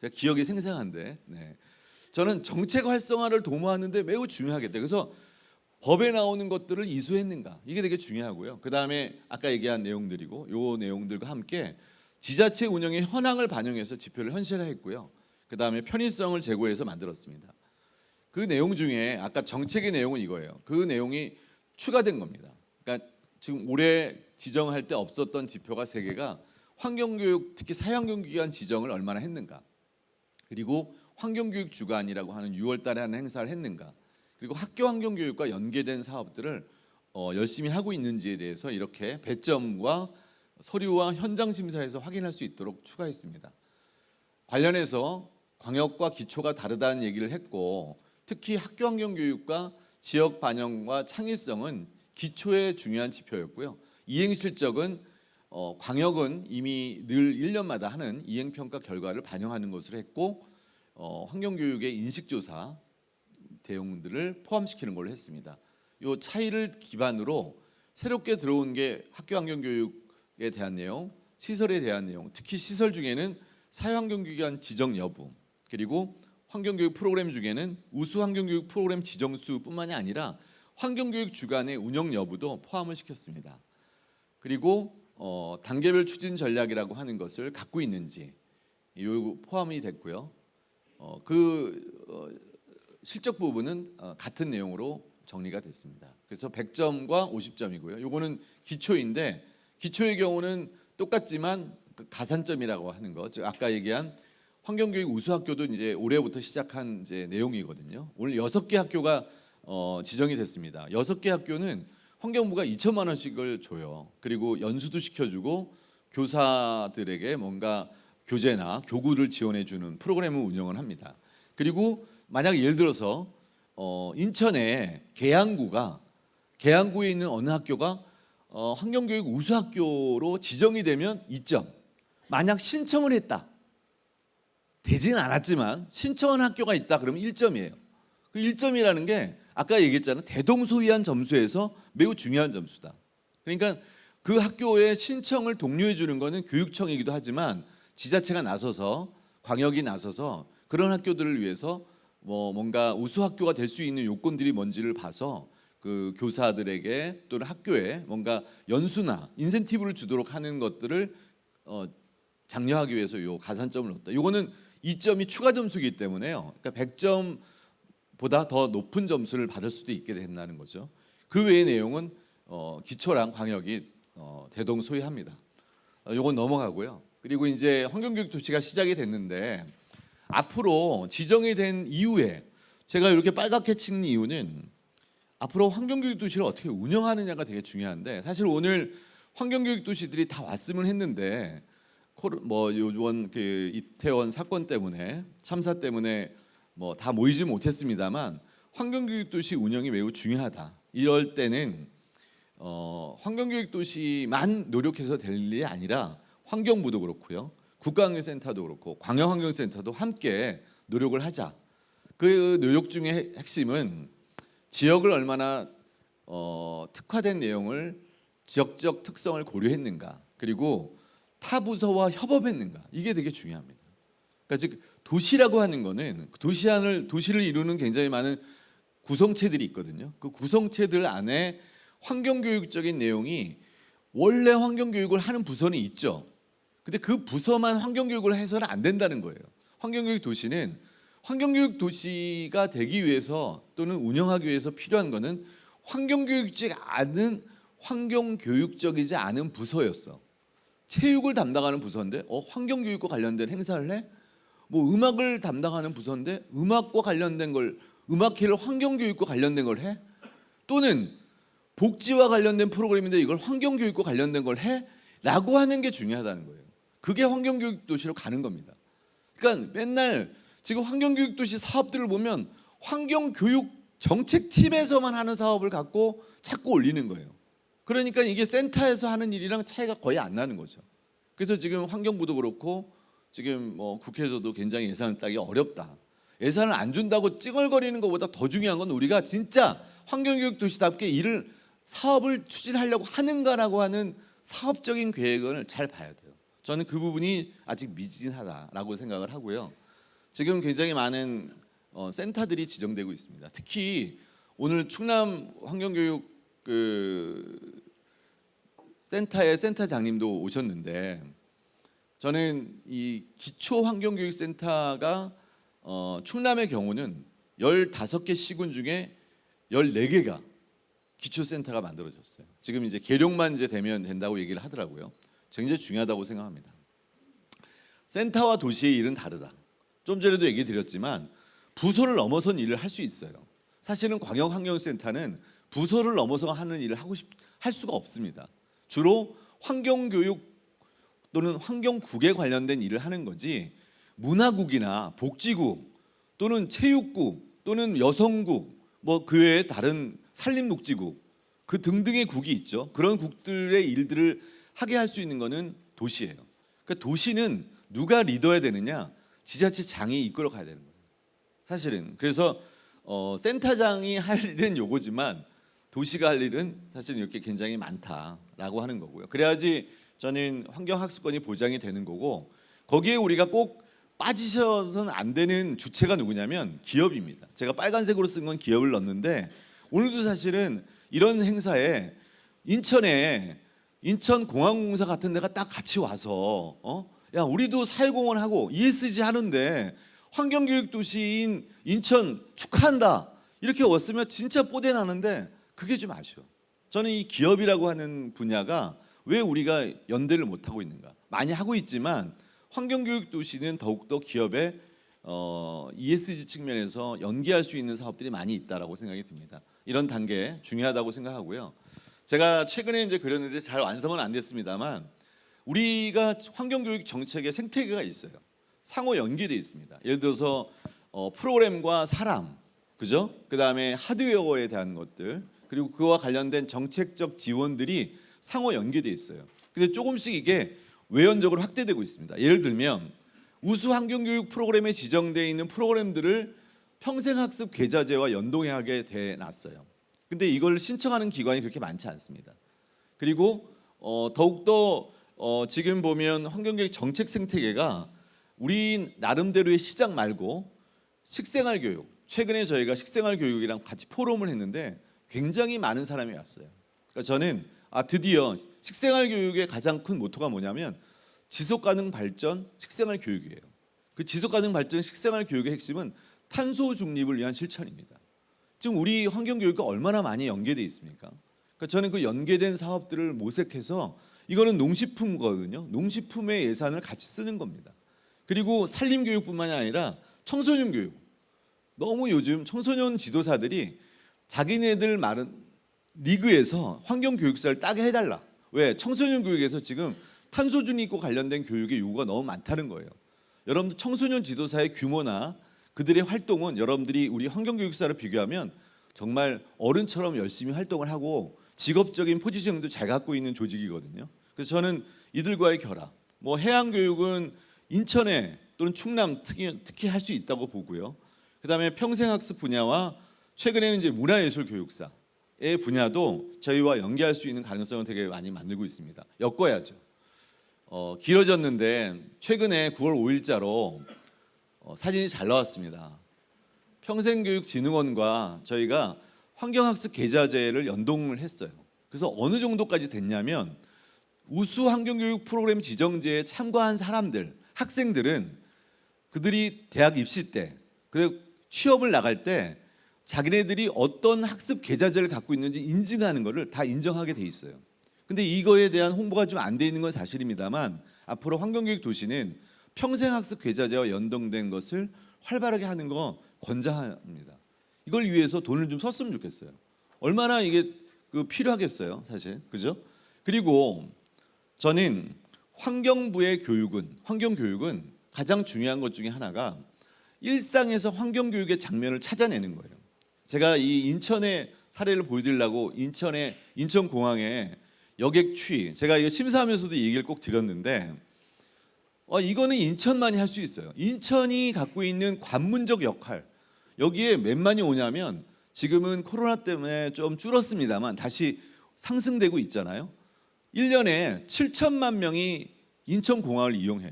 제가 기억이 생생한데, 네. 저는 정책 활성화를 도모하는데 매우 중요하겠다. 그래서 법에 나오는 것들을 이수했는가, 이게 되게 중요하고요. 그 다음에 아까 얘기한 내용들이고 요 내용들과 함께 지자체 운영의 현황을 반영해서 지표를 현실화했고요. 그 다음에 편의성을 제고해서 만들었습니다. 그 내용 중에 아까 정책의 내용은 이거예요. 그 내용이 추가된 겁니다. 그러니까 지금 올해 지정할 때 없었던 지표가 3개가 환경교육, 특히 사회환경기관 지정을 얼마나 했는가, 그리고 환경교육 주간이라고 하는 6월 달에 하는 행사를 했는가, 그리고 학교 환경교육과 연계된 사업들을 열심히 하고 있는지에 대해서 이렇게 배점과 서류와 현장 심사에서 확인할 수 있도록 추가했습니다. 관련해서 광역과 기초가 다르다는 얘기를 했고, 특히 학교 환경교육과 지역 반영과 창의성은 기초의 중요한 지표였고요. 이행 실적은 광역은 이미 늘 1년마다 하는 이행 평가 결과를 반영하는 것으로 했고, 환경교육의 인식조사 대응들을 포함시키는 걸로 했습니다. 이 차이를 기반으로 새롭게 들어온 게 학교 환경교육에 대한 내용, 시설에 대한 내용, 특히 시설 중에는 사회환경기관 지정 여부, 그리고 환경교육 프로그램 중에는 우수 환경교육 프로그램 지정수뿐만이 아니라 환경교육 주간의 운영 여부도 포함을 시켰습니다. 그리고 단계별 추진 전략이라고 하는 것을 갖고 있는지 요 포함이 됐고요. 실적 부분은 같은 내용으로 정리가 됐습니다. 그래서 100점과 50점이고요. 요거는 기초인데, 기초의 경우는 똑같지만 가산점이라고 하는 거, 즉 아까 얘기한 환경교육 우수학교도 이제 올해부터 시작한 이제 내용이거든요. 오늘 6개 학교가 지정이 됐습니다. 6개 학교는 환경부가 2천만 원씩을 줘요. 그리고 연수도 시켜주고 교사들에게 뭔가 교재나 교구를 지원해주는 프로그램을 운영을 합니다. 그리고 만약 예를 들어서 인천에 계양구에 있는 어느 학교가 환경교육 우수학교로 지정이 되면 2점. 만약 신청을 했다, 되지는 않았지만 신청한 학교가 있다 그러면 1점이에요. 그 1점이라는 게 아까 얘기했잖아요. 대동소이한 점수에서 매우 중요한 점수다. 그러니까 그 학교의 신청을 독려해 주는 거는 교육청이기도 하지만 지자체가 나서서, 광역이 나서서 그런 학교들을 위해서 뭔가 우수 학교가 될 수 있는 요건들이 뭔지를 봐서 그 교사들에게 또는 학교에 뭔가 연수나 인센티브를 주도록 하는 것들을 장려하기 위해서 요 가산점을 넣었다. 요거는 2점이 추가 점수이기 때문에요. 그러니까 100점보다 더 높은 점수를 받을 수도 있게 된다는 거죠. 그 외의 내용은 기초랑 광역이 대동소이합니다. 요건 넘어가고요. 그리고 이제 환경교육 도시가 시작이 됐는데 앞으로 지정이 된 이후에 제가 이렇게 빨갛게 친 이유는 앞으로 환경교육 도시를 어떻게 운영하느냐가 되게 중요한데, 사실 오늘 환경교육 도시들이 다 왔으면 했는데 요번 그 이태원 사건 때문에 참사 때문에 다 모이지 못했습니다만 환경교육 도시 운영이 매우 중요하다. 이럴 때는 환경교육 도시만 노력해서 될 일이 아니라 환경부도 그렇고요, 국가환경센터도 그렇고 광역환경센터도 함께 노력을 하자. 그 노력 중에 핵심은 지역을 얼마나 특화된 내용을 지역적 특성을 고려했는가, 그리고 타 부서와 협업했는가, 이게 되게 중요합니다. 그러니까 즉 도시라고 하는 거는 도시를 이루는 굉장히 많은 구성체들이 있거든요. 그 구성체들 안에 환경교육적인 내용이 원래 환경교육을 하는 부서는 있죠. 근데 그 부서만 환경교육을 해서는 안 된다는 거예요. 환경교육 도시는 환경교육 도시가 되기 위해서 또는 운영하기 위해서 필요한 거는 환경교육적이지 않은 부서였어. 체육을 담당하는 부서인데 환경교육과 관련된 행사를 해? 음악을 담당하는 부서인데 음악과 관련된 걸, 음악회를 환경교육과 관련된 걸 해? 또는 복지와 관련된 프로그램인데 이걸 환경교육과 관련된 걸 해? 라고 하는 게 중요하다는 거예요. 그게 환경교육 도시로 가는 겁니다. 그러니까 맨날 지금 환경교육 도시 사업들을 보면 환경교육 정책팀에서만 하는 사업을 갖고 자꾸 올리는 거예요. 그러니까 이게 센터에서 하는 일이랑 차이가 거의 안 나는 거죠. 그래서 지금 환경부도 그렇고 지금 국회에서도 굉장히 예산을 따기 어렵다. 예산을 안 준다고 찡얼거리는 것보다 더 중요한 건 우리가 진짜 환경교육 도시답게 사업을 추진하려고 하는가라고 하는 사업적인 계획을 잘 봐야 돼요. 저는 그 부분이 아직 미진하다라고 생각을 하고요. 지금 굉장히 많은 센터들이 지정되고 있습니다. 특히 오늘 충남 환경교육 센터의 센터장님도 오셨는데, 저는 이 기초환경교육센터가 충남의 경우는 15개 시군 중에 14개가 기초센터가 만들어졌어요. 지금 이제 계룡만 이제 되면 된다고 얘기를 하더라고요. 굉장히 중요하다고 생각합니다. 센터와 도시의 일은 다르다. 좀 전에도 얘기 드렸지만 부서를 넘어선 일을 할 수 있어요. 사실은 광역환경센터는 부서를 넘어서 하는 일을 할 수가 없습니다. 주로 환경교육 또는 환경국에 관련된 일을 하는 거지, 문화국이나 복지국 또는 체육국 또는 여성국 그 외에 다른 산림녹지국 그 등등의 국이 있죠. 그런 국들의 일들을 하게 할 수 있는 거는 도시예요. 그러니까 도시는 누가 리더해야 되느냐? 지자체장이 이끌어 가야 되는 거예요. 사실은. 그래서 센터장이 할 일은 요거지만 도시가 할 일은 사실은 이렇게 굉장히 많다라고 하는 거고요. 그래야지 저는 환경학습권이 보장이 되는 거고, 거기에 우리가 꼭 빠지셔서는 안 되는 주체가 누구냐면 기업입니다. 제가 빨간색으로 쓴 건 기업을 넣었는데, 오늘도 사실은 이런 행사에 인천공항공사 같은 데가 딱 같이 와서 야 우리도 사회공헌 하고 ESG 하는데 환경교육 도시인 인천 축하한다 이렇게 왔으면 진짜 뽀대 나는데 그게 좀 아쉬워. 저는 이 기업이라고 하는 분야가 왜 우리가 연대를 못 하고 있는가? 많이 하고 있지만 환경교육 도시는 더욱더 기업의 ESG 측면에서 연계할 수 있는 사업들이 많이 있다라고 생각이 듭니다. 이런 단계 중요하다고 생각하고요. 제가 최근에 이제 그렸는데 잘 완성은 안 됐습니다만 우리가 환경교육 정책의 생태계가 있어요. 상호 연계되어 있습니다. 예를 들어서 프로그램과 사람, 그죠? 그다음에 하드웨어에 대한 것들, 그리고 그와 관련된 정책적 지원들이 상호 연계되어 있어요. 근데 조금씩 이게 외연적으로 확대되고 있습니다. 예를 들면 우수 환경교육 프로그램에 지정되어 있는 프로그램들을 평생학습 계좌제와 연동하게 돼 놨어요. 근데 이걸 신청하는 기관이 그렇게 많지 않습니다. 그리고 더욱더 지금 보면 환경교육 정책 생태계가 우리 나름대로의 시장 말고 식생활 교육, 최근에 저희가 식생활 교육이랑 같이 포럼을 했는데 굉장히 많은 사람이 왔어요. 그러니까 저는 드디어 식생활 교육의 가장 큰 모토가 뭐냐면 지속가능 발전 식생활 교육이에요. 그 지속가능 발전 식생활 교육의 핵심은 탄소 중립을 위한 실천입니다. 지금 우리 환경교육과 얼마나 많이 연계되어 있습니까? 그러니까 저는 그 연계된 사업들을 모색해서 이거는 농식품거든요. 농식품의 예산을 같이 쓰는 겁니다. 그리고 산림교육뿐만이 아니라 청소년 교육. 너무 요즘 청소년 지도사들이 자기네들 말은 리그에서 환경교육사를 따게 해달라. 왜? 청소년 교육에서 지금 탄소 중립과 관련된 교육의 요구가 너무 많다는 거예요. 여러분들 청소년 지도사의 규모나 그들의 활동은 여러분들이 우리 환경교육사를 비교하면 정말 어른처럼 열심히 활동을 하고 직업적인 포지션도 잘 갖고 있는 조직이거든요. 그래서 저는 이들과의 결합, 뭐 해양교육은 인천에 또는 충남 특히 할 수 있다고 보고요. 그다음에 평생학습 분야와 최근에는 이제 문화예술교육사의 분야도 저희와 연계할 수 있는 가능성을 되게 많이 만들고 있습니다. 엮어야죠. 길어졌는데 최근에 9월 5일자로 사진이 잘 나왔습니다. 평생교육진흥원과 저희가 환경학습 계좌제를 연동을 했어요. 그래서 어느 정도까지 됐냐면 우수 환경교육 프로그램 지정제에 참가한 사람들, 학생들은 그들이 대학 입시 때, 취업을 나갈 때 자기네들이 어떤 학습 계좌제를 갖고 있는지 인증하는 것을 다 인정하게 돼 있어요. 근데 이거에 대한 홍보가 좀 안 돼 있는 건 사실입니다만 앞으로 환경교육 도시는 평생학습 계좌제와 연동된 것을 활발하게 하는 거 권장합니다. 이걸 위해서 돈을 좀 썼으면 좋겠어요. 얼마나 이게 필요하겠어요, 사실. 그죠? 그리고 저는 환경부의 환경교육은 가장 중요한 것 중에 하나가 일상에서 환경교육의 장면을 찾아내는 거예요. 제가 이 인천의 사례를 보여드리려고 인천공항에 여객 취, 제가 이거 심사하면서도 이 얘기를 꼭 드렸는데 이거는 인천만이 할 수 있어요. 인천이 갖고 있는 관문적 역할, 여기에 몇만이 오냐면 지금은 코로나 때문에 좀 줄었습니다만 다시 상승되고 있잖아요. 1년에 7천만 명이 인천공항을 이용해요.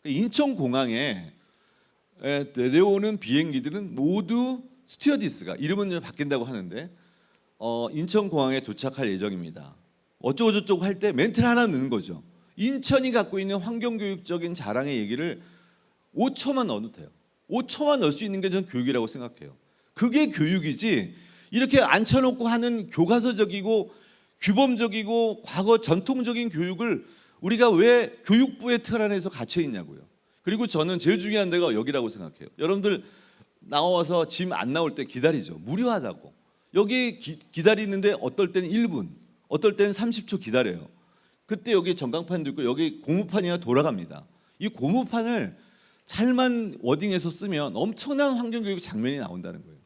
인천공항에 내려오는 비행기들은 모두 스튜어디스가 이름은 바뀐다고 하는데 인천공항에 도착할 예정입니다. 어쩌고저쩌고 할 때 멘트를 하나 넣는 거죠. 인천이 갖고 있는 환경교육적인 자랑의 얘기를 5초만 넣어도 돼요. 5초만 넣을 수 있는 게 저는 교육이라고 생각해요. 그게 교육이지 이렇게 앉혀놓고 하는 교과서적이고 규범적이고 과거 전통적인 교육을 우리가 왜 교육부의 틀 안에서 갇혀 있냐고요. 그리고 저는 제일 중요한 데가 여기라고 생각해요. 여러분들 나와서 짐 안 나올 때 기다리죠. 무료하다고. 여기 기다리는데 어떨 때는 1분, 어떨 때는 30초 기다려요. 그때 여기 전광판도 있고 여기 고무판이 돌아갑니다. 이 고무판을 잘만 워딩해서 쓰면 엄청난 환경교육 장면이 나온다는 거예요.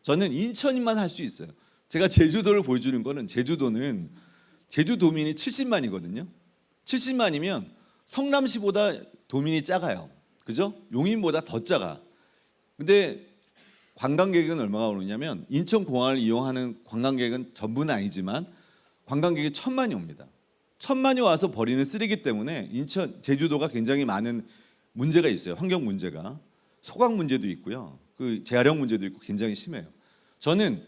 저는 인천만 할 수 있어요. 제가 제주도를 보여주는 거는 제주도민이 70만이거든요. 70만이면 성남시보다 도민이 작아요. 그죠? 용인보다 더 작아. 근데 관광객은 얼마가 오느냐면 인천공항을 이용하는 관광객은 전부는 아니지만 관광객이 1,000만이 옵니다. 1,000만이 와서 버리는 쓰레기 때문에 제주도가 굉장히 많은 문제가 있어요. 환경 문제가. 소각 문제도 있고요. 재활용 문제도 있고 굉장히 심해요. 저는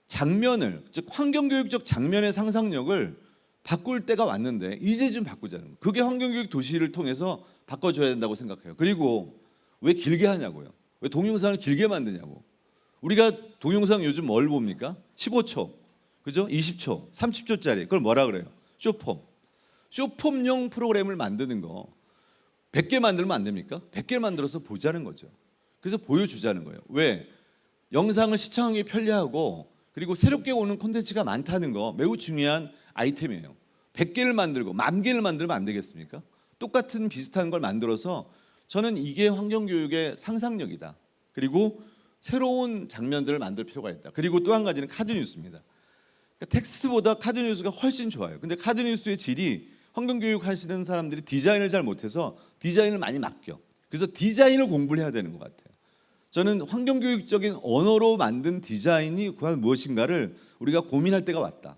장면을, 즉 환경교육적 장면의 상상력을 바꿀 때가 왔는데 이제 좀 바꾸자는 거예요. 그게 환경교육 도시를 통해서 바꿔줘야 된다고 생각해요. 그리고 왜 길게 하냐고요. 왜 동영상을 길게 만드냐고. 우리가 동영상 요즘 뭘 봅니까? 15초, 그죠? 20초, 30초짜리. 그걸 뭐라 그래요? 쇼폼. 쇼폼용 프로그램을 만드는 거 100개 만들면 안 됩니까? 100개 만들어서 보자는 거죠. 그래서 보여주자는 거예요. 왜? 영상을 시청하기 편리하고 그리고 새롭게 오는 콘텐츠가 많다는 거 매우 중요한 아이템이에요. 100개를 만들고 10,000개를 만들면 안 되겠습니까? 똑같은 비슷한 걸 만들어서 저는 이게 환경교육의 상상력이다. 그리고 새로운 장면들을 만들 필요가 있다. 그리고 또 한 가지는 카드뉴스입니다. 그러니까 텍스트보다 카드뉴스가 훨씬 좋아요. 근데 카드뉴스의 질이 환경교육 하시는 사람들이 디자인을 잘 못해서 디자인을 많이 맡겨. 그래서 디자인을 공부를 해야 되는 것 같아요. 저는 환경교육적인 언어로 만든 디자인이 과연 무엇인가를 우리가 고민할 때가 왔다.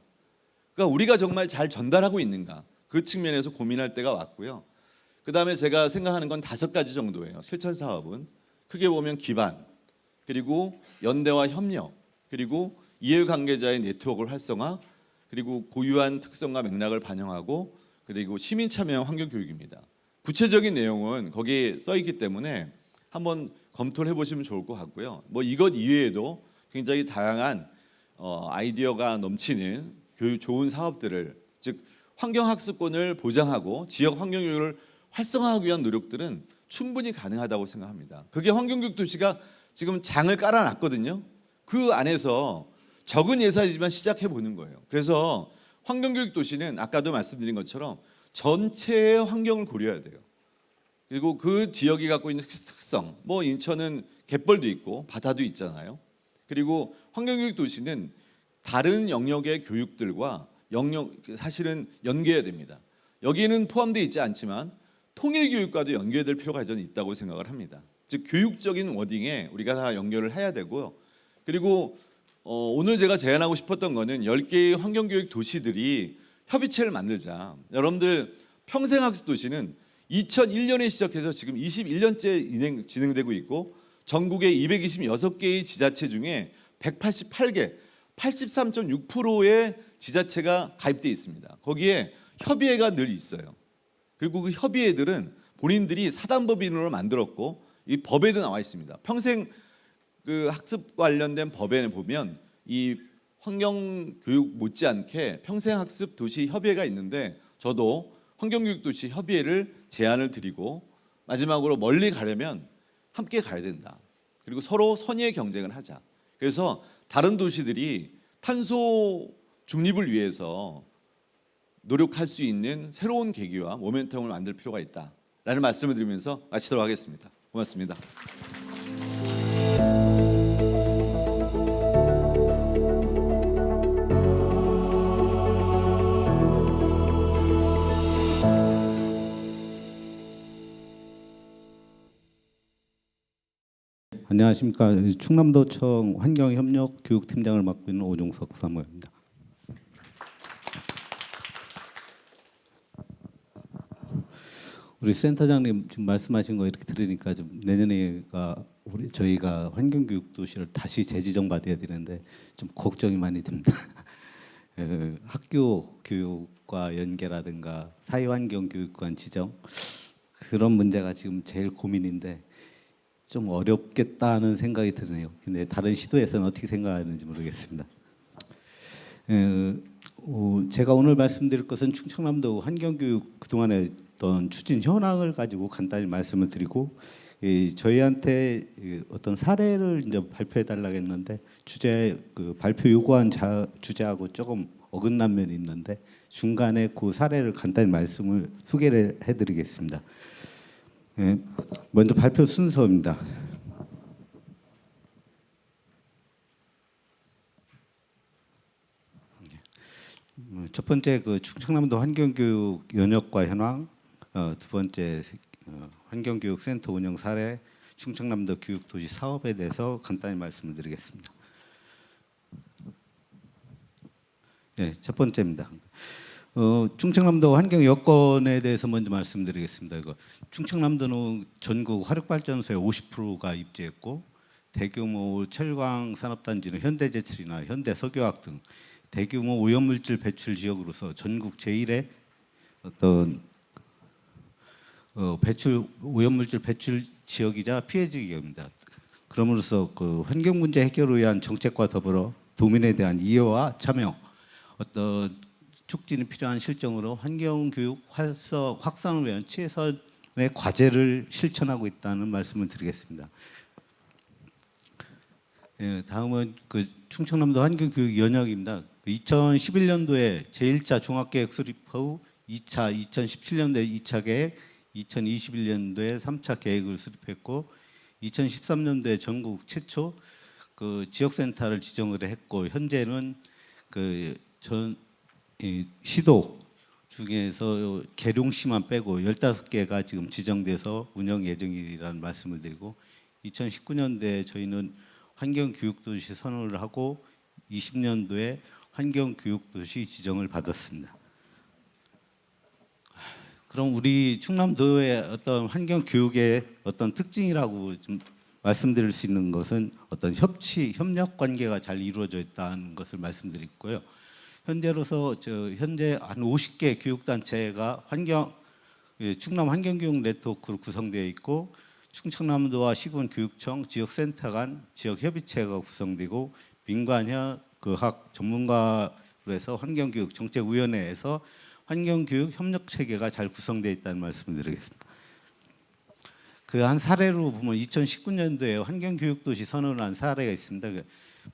그러니까 우리가 정말 잘 전달하고 있는가 그 측면에서 고민할 때가 왔고요. 그다음에 제가 생각하는 건 5가지 정도예요. 실천 사업은 크게 보면 기반, 그리고 연대와 협력, 그리고 이해관계자의 네트워크 활성화, 그리고 고유한 특성과 맥락을 반영하고, 그리고 시민 참여 환경 교육입니다. 구체적인 내용은 거기에 써 있기 때문에 한번 검토를 해보시면 좋을 것 같고요. 뭐 이것 이외에도 굉장히 다양한 아이디어가 넘치는 좋은 사업들을, 즉 환경학습권을 보장하고 지역 환경교육을 활성화하기 위한 노력들은 충분히 가능하다고 생각합니다. 그게 환경교육 도시가 지금 장을 깔아놨거든요. 그 안에서 적은 예산이지만 시작해 보는 거예요. 그래서 환경교육 도시는 아까도 말씀드린 것처럼 전체의 환경을 고려해야 돼요. 그리고 그 지역이 갖고 있는 특성, 뭐 인천은 갯벌도 있고 바다도 있잖아요. 그리고 환경교육 도시는 다른 영역의 교육들과 사실은 연계해야 됩니다. 여기에는 포함되어 있지 않지만 통일교육과도 연계될 필요가 저는 있다고 생각을 합니다. 즉 교육적인 워딩에 우리가 다 연결을 해야 되고요. 그리고 오늘 제가 제안하고 싶었던 거는 10개의 환경교육 도시들이 협의체를 만들자. 여러분들 평생학습 도시는 2001년에 시작해서 지금 21년째 진행되고 있고, 전국의 226개의 지자체 중에 188개, 83.6%의 지자체가 가입돼 있습니다. 거기에 협의회가 늘 있어요. 그리고 그 협의회들은 본인들이 사단법인으로 만들었고 이 법에도 나와 있습니다. 평생 그 학습 관련된 법에 보면 이 환경교육 못지않게 평생학습 도시 협의회가 있는데, 저도 환경교육 도시 협의회를 제안을 드리고, 마지막으로 멀리 가려면 함께 가야 된다. 그리고 서로 선의의 경쟁을 하자. 그래서 다른 도시들이 탄소 중립을 위해서 노력할 수 있는 새로운 계기와 모멘텀을 만들 필요가 있다라는 말씀을 드리면서 마치도록 하겠습니다. 고맙습니다. 안녕하십니까. 충남도청 환경협력교육팀장을 맡고 있는 오종석 사무입니다. 우리 센터장님 지금 말씀하신 거 이렇게 들으니까 좀 내년에가 저희가 환경교육 도시를 다시 재지정받아야 되는데 좀 걱정이 많이 됩니다. 학교 교육과 연계라든가 사회환경교육관 지정, 그런 문제가 지금 제일 고민인데 좀 어렵겠다는 생각이 드네요. 근데 다른 시도에서는 어떻게 생각하는지 모르겠습니다. 제가 오늘 말씀드릴 것은 충청남도 환경교육 그동안에 어떤 추진 현황을 가지고 간단히 말씀을 드리고, 저희한테 어떤 사례를 이제 발표해 달라고 했는데 그 발표 요구한 주제하고 조금 어긋난 면이 있는데 중간에 그 사례를 간단히 말씀을 소개를 해드리겠습니다. 먼저 발표 순서입니다. 첫 번째 그 충청남도 환경교육 연역과 현황, 두 번째 환경교육센터 운영 사례, 충청남도 교육도시 사업에 대해서 간단히 말씀을 드리겠습니다. 네, 첫 번째입니다. 충청남도 환경 여건에 대해서 먼저 말씀드리겠습니다. 충청남도는 전국 화력발전소의 50%가 입주했고, 대규모 철강 산업단지는 현대제철이나 현대석유화학 등 대규모 오염물질 배출 지역으로서 전국 제1의 어떤 오염물질 배출 지역이자 피해 지역입니다. 그럼으로써 그 환경 문제 해결을 위한 정책과 더불어 도민에 대한 이해와 참여, 어떤 촉진이 필요한 실정으로 환경교육 확산을 위한 최선의 과제를 실천하고 있다는 말씀을 드리겠습니다. 다음은 그 충청남도 환경교육 연역입니다. 2011년도에 제1차 종합계획 수립 후 2차, 2017년도에 2차 계획, 2021년도에 3차 계획을 수립했고, 2013년도에 전국 최초 그 지역센터를 지정을 했고, 현재는 그 시도 중에서 계룡시만 빼고 15개가 지금 지정돼서 운영 예정이라는 말씀을 드리고, 2019년도에 저희는 환경교육도시 선언을 하고 20년도에 환경교육도시 지정을 받았습니다. 그럼 우리 충남도의 어떤 환경 교육의 어떤 특징이라고 좀 말씀드릴 수 있는 것은 어떤 협력 관계가 잘 이루어져 있다는 것을 말씀드리고요. 현재로서 현재 한 50개 교육 단체가 충남 환경교육 네트워크로 구성되어 있고, 충청남도와 시군교육청, 지역센터 간 지역협의체가 구성되고, 민관학 전문가로 해서 환경교육 정책위원회에서 환경교육 협력체계가 잘 구성되어 있다는 말씀을 드리겠습니다. 그 한 사례로 보면 2019년도에 환경교육도시 선언을 한 사례가 있습니다.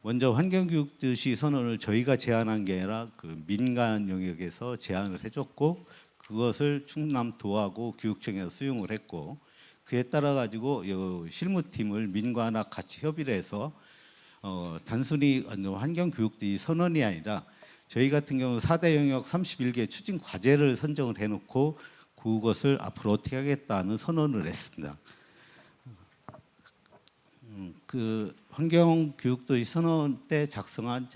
먼저 환경교육도시 선언을 저희가 제안한 게 아니라 그 민간 영역에서 제안을 해줬고, 그것을 충남도하고 교육청에서 수용을 했고, 그에 따라 가지고 실무팀을 민관학 같이 협의를 해서 단순히 환경교육도시 선언이 아니라 저희 같은 경우는 4대 영역 31개 추진 과제를 선정을 해놓고 그것을 앞으로 어떻게 하겠다는 선언을 했습니다. 그 환경교육도시 선언 때 작성한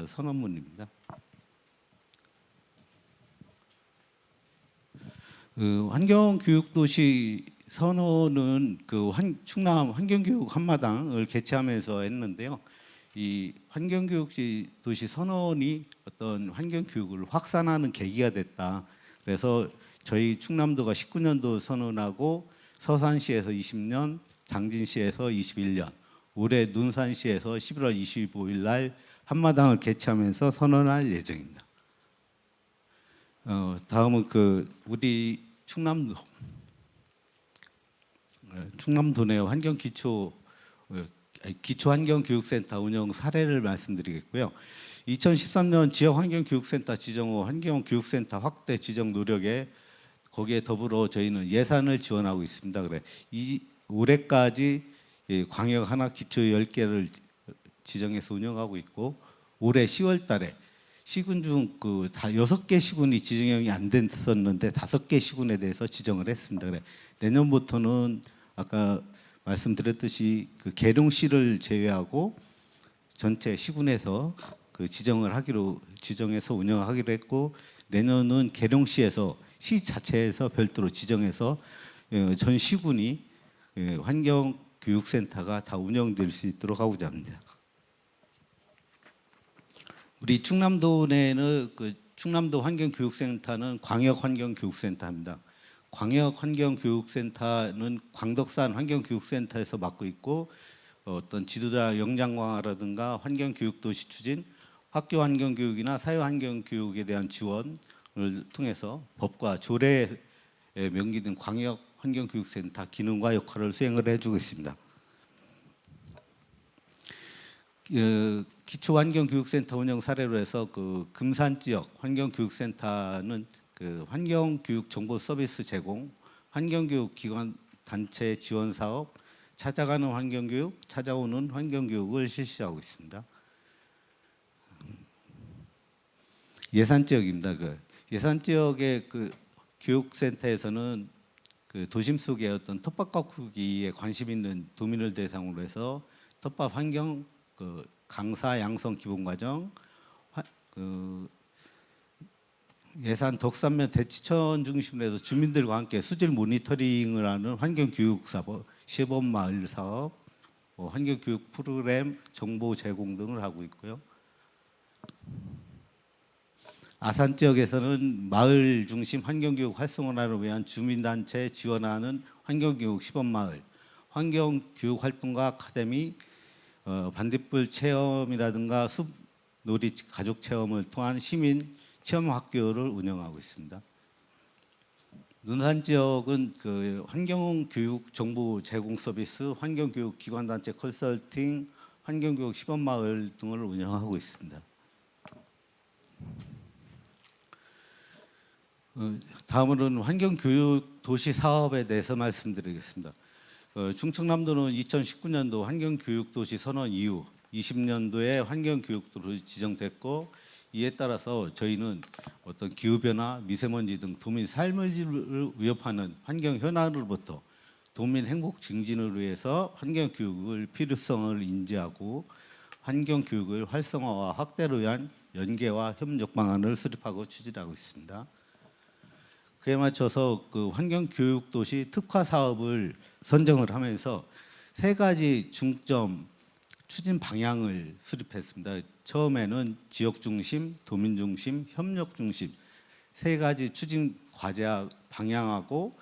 선언문입니다. 그 환경교육도시 선언은 그 충남 환경교육 한마당을 개최하면서 했는데요. 이 환경교육도시 선언이 어떤 환경교육을 확산하는 계기가 됐다. 그래서 저희 충남도가 19년도 선언하고 서산시에서 20년, 당진시에서 21년, 올해 논산시에서 11월 25일 날 한마당을 개최하면서 선언할 예정입니다. 다음은 그 우리 충남도 내 기초환경교육센터 운영 사례를 말씀드리겠고요. 2013년 지역환경교육센터 지정 후 환경교육센터 확대 지정 노력에 거기에 더불어 저희는 예산을 지원하고 있습니다. 그래 올해까지 광역 하나 기초 10개를 지정해서 운영하고 있고, 올해 10월 달에 시군 중 그 다 6개 시군이 지정이 안 됐었는데 5개 시군에 대해서 지정을 했습니다. 그래 내년부터는 아까 말씀드렸듯이 그 계룡시를 제외하고 전체 시군에서 그 지정해서 운영하기로 했고, 내년은 계룡시에서 시 자체에서 별도로 지정해서 전 시군이 환경교육센터가 다 운영될 수 있도록 하고자 합니다. 우리 충남도 내에는 그 충남도 환경교육센터는 광역환경교육센터입니다. 광역환경교육센터는 광덕산 환경교육센터에서 맡고 있고, 어떤 지도자 역량 강화라든가 환경교육도시 추진, 학교 환경교육이나 사회 환경교육에 대한 지원을 통해서 법과 조례에 명기된 광역환경교육센터 기능과 역할을 수행을 해주고 있습니다. 기초환경교육센터 운영 사례로 해서 그 금산 지역 환경교육센터는 그 환경교육 정보 서비스 제공, 환경교육 기관 단체 지원 사업, 찾아가는 환경교육, 찾아오는 환경교육을 실시하고 있습니다. 예산 지역입니다. 그 예산 지역의 그 교육센터에서는 그 도심 속의 어떤 텃밭 가꾸기에 관심 있는 도민을 대상으로 해서 텃밭 환경 그 강사 양성 기본과정, 예산 덕산면 대치천 중심으로 해서 주민들과 함께 수질 모니터링을 하는 환경교육 사업, 시범마을 사업, 환경교육 프로그램 정보 제공 등을 하고 있고요. 아산 지역에서는 마을 중심 환경교육 활성화를 위한 주민단체 지원하는 환경교육 시범마을, 환경교육 활동가 아카데미, 반딧불 체험이라든가 숲놀이 가족 체험을 통한 시민 체험 학교를 운영하고 있습니다. 논산 지역은 그 환경교육 정보 제공 서비스, 환경교육 기관단체 컨설팅, 환경교육 시범마을 등을 운영하고 있습니다. 다음으로는 환경교육 도시 사업에 대해서 말씀드리겠습니다. 충청남도는 2019년도 환경교육도시 선언 이후 20년도에 환경교육도로 지정됐고, 이에 따라서 저희는 어떤 기후변화, 미세먼지 등 도민 삶을 질을 위협하는 환경 현안으로부터 도민 행복 증진을 위해서 환경교육을 필요성을 인지하고 환경교육을 활성화와 확대를 위한 연계와 협력 방안을 수립하고 추진하고 있습니다. 그에 맞춰서 그 환경교육도시 특화 사업을 선정을 하면서 세 가지 중점 추진 방향을 수립했습니다. 처음에는 지역 중심, 도민 중심, 협력 중심 세 가지 추진 과제 방향하고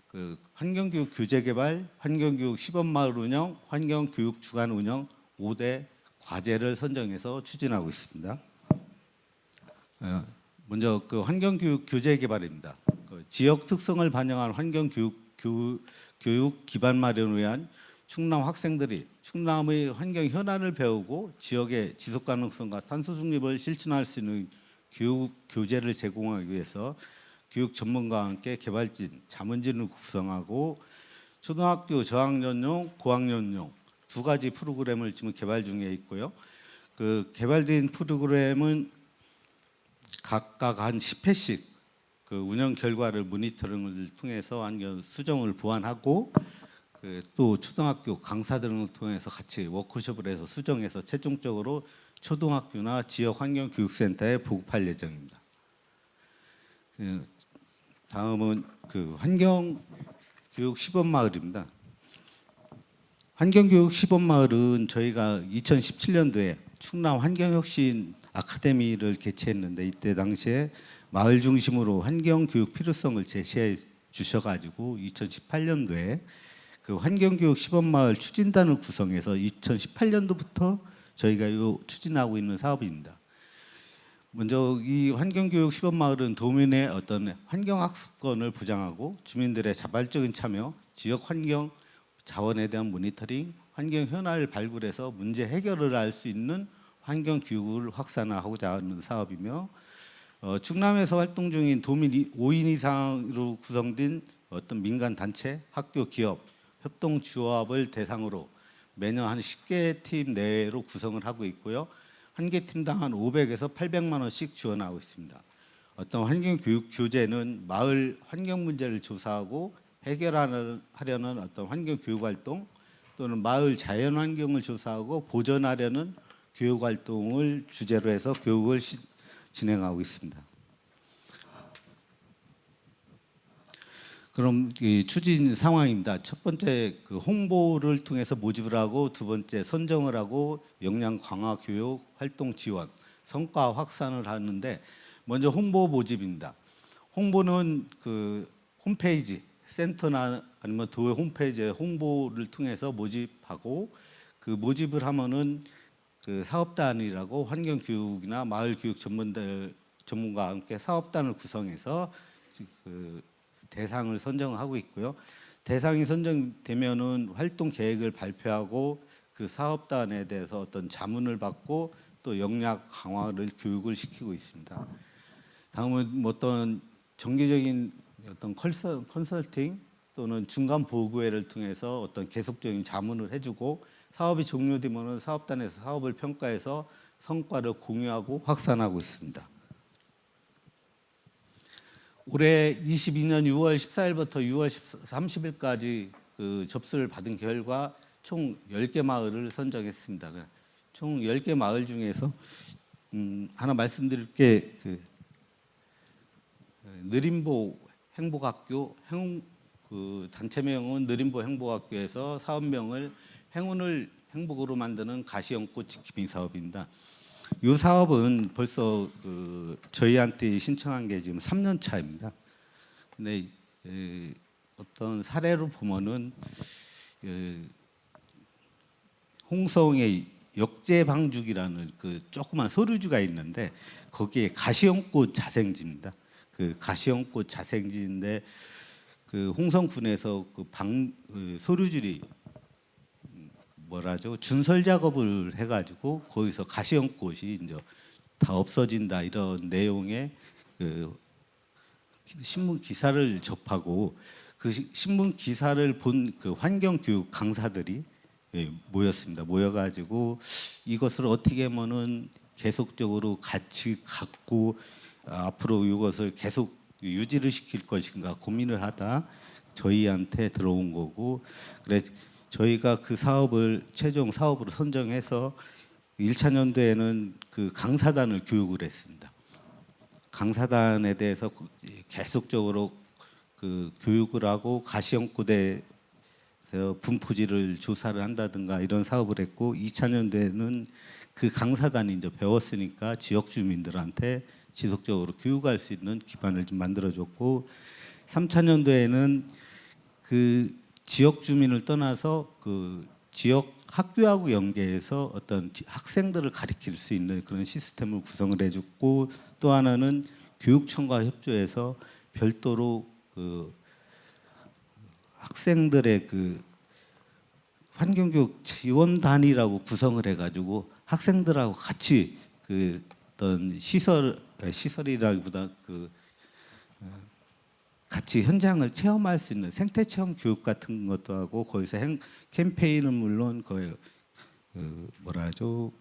그 환경교육 교재 개발, 환경교육 시범마을 운영, 환경교육 주간 운영 5대 과제를 선정해서 추진하고 있습니다. 먼저 그 환경교육 교재 개발입니다. 그 지역 특성을 반영한 교육 기반 마련을 위한 충남 학생들이 충남의 환경 현안을 배우고 지역의 지속 가능성과 탄소 중립을 실천할 수 있는 교육 교재를 제공하기 위해서 교육 전문가와 함께 개발진, 자문진을 구성하고 초등학교 저학년용, 고학년용 두 가지 프로그램을 지금 개발 중에 있고요. 그 개발된 프로그램은 각각 한 10회씩 그 운영 결과를 모니터링을 통해서 환경 수정을 보완하고 또 초등학교 강사들을 통해서 같이 워크숍을 해서 수정해서 최종적으로 초등학교나 지역 환경교육센터에 보급할 예정입니다. 다음은 그 환경교육 시범마을입니다. 환경교육 시범마을은 저희가 2017년도에 충남 환경혁신 아카데미를 개최했는데 이때 당시에 마을 중심으로 환경교육 필요성을 제시해 주셔가지고 2018년도에 그 환경교육 시범마을 추진단을 구성해서 2018년도부터 저희가 추진하고 있는 사업입니다. 먼저 이 환경교육 시범마을은 도민의 어떤 환경학습권을 보장하고 주민들의 자발적인 참여, 지역 환경 자원에 대한 모니터링, 환경 현안을 발굴해서 문제 해결을 할 수 있는 환경 교육을 확산하고자 하는 사업이며 충남에서 활동 중인 도민 5인 이상으로 구성된 어떤 민간 단체, 학교, 기업, 협동조합을 대상으로 매년 한 10개 팀 내로 구성을 하고 있고요. 한 개 팀당 한 500에서 800만 원씩 지원하고 있습니다. 어떤 환경교육 교재는 마을 환경 문제를 조사하고 해결하려는 어떤 환경교육 활동 또는 마을 자연환경을 조사하고 보존하려는 교육 활동을 주제로 해서 교육을 진행하고 있습니다. 그럼 이 추진 상황입니다. 첫 번째 그 홍보를 통해서 모집을 하고 두 번째 선정을 하고 역량 강화 교육 활동 지원 성과 확산을 하는데 먼저 홍보 모집입니다. 홍보는 그 홈페이지 센터나 아니면 도의 홈페이지에 홍보를 통해서 모집하고 그 모집을 하면은 그 사업단이라고 환경교육이나 마을교육 전문가와 함께 사업단을 구성해서 그 대상을 선정하고 있고요. 대상이 선정되면은 활동 계획을 발표하고 그 사업단에 대해서 어떤 자문을 받고 또 역량 강화를 교육을 시키고 있습니다. 다음은 뭐 어떤 정기적인 어떤 컨설팅 또는 중간 보고회를 통해서 어떤 계속적인 자문을 해주고 사업이 종료되면은 사업단에서 사업을 평가해서 성과를 공유하고 확산하고 있습니다. 올해 22년 6월 14일부터 6월 30일까지 그 접수를 받은 결과 총 10개 마을을 선정했습니다. 총 10개 마을 중에서 하나 말씀드릴 게 그 느림보 행복학교 그 단체명은 느림보 행복학교에서 사업명을 행운을 행복으로 만드는 가시연꽃 지킴이 사업입니다. 이 사업은 벌써 그 저희한테 신청한 게 지금 3년 차입니다. 근데 어떤 사례로 보면은 홍성의 역제방죽이라는 그 조그만 소류주가 있는데 거기에 가시연꽃 자생지입니다. 그 가시연꽃 자생지인데 그 홍성군에서 그 소류줄이 뭐라죠? 준설 작업을 해가지고 거기서 가시연꽃이 이제 다 없어진다 이런 내용의 그 신문 기사를 접하고 그 신문 기사를 본 그 환경교육 강사들이 모였습니다. 모여가지고 이것을 어떻게 하면은 계속적으로 같이 갖고 앞으로 이것을 계속 유지를 시킬 것인가 고민을 하다 저희한테 들어온 거고 그래 저희가 그 사업을 최종 사업으로 선정해서 1차 년도에는 그 강사단을 교육을 했습니다. 강사단에 대해서 계속적으로 그 교육을 하고 가시연구대에서 분포지를 조사를 한다든가 이런 사업을 했고 2000년대에는 그 강사단이 이제 배웠으니까 지역 주민들한테 지속적으로 교육할 수 있는 기반을 좀 만들어줬고 3000년도에는 그 지역 주민을 떠나서 그 지역 학교하고 연계해서 어떤 학생들을 가리킬 수 있는 그런 시스템을 구성을 해줬고 또 하나는 교육청과 협조해서 별도로 그 학생들의 그 환경교육 지원단이라고 구성을 해가지고 학생들하고 같이 그 어떤 시설이라기보다 그 같이 현장을 체험할 수 있는 생태 체험 교육 같은 것도 하고 거기서 캠페인은 물론 거의 그 뭐라 하죠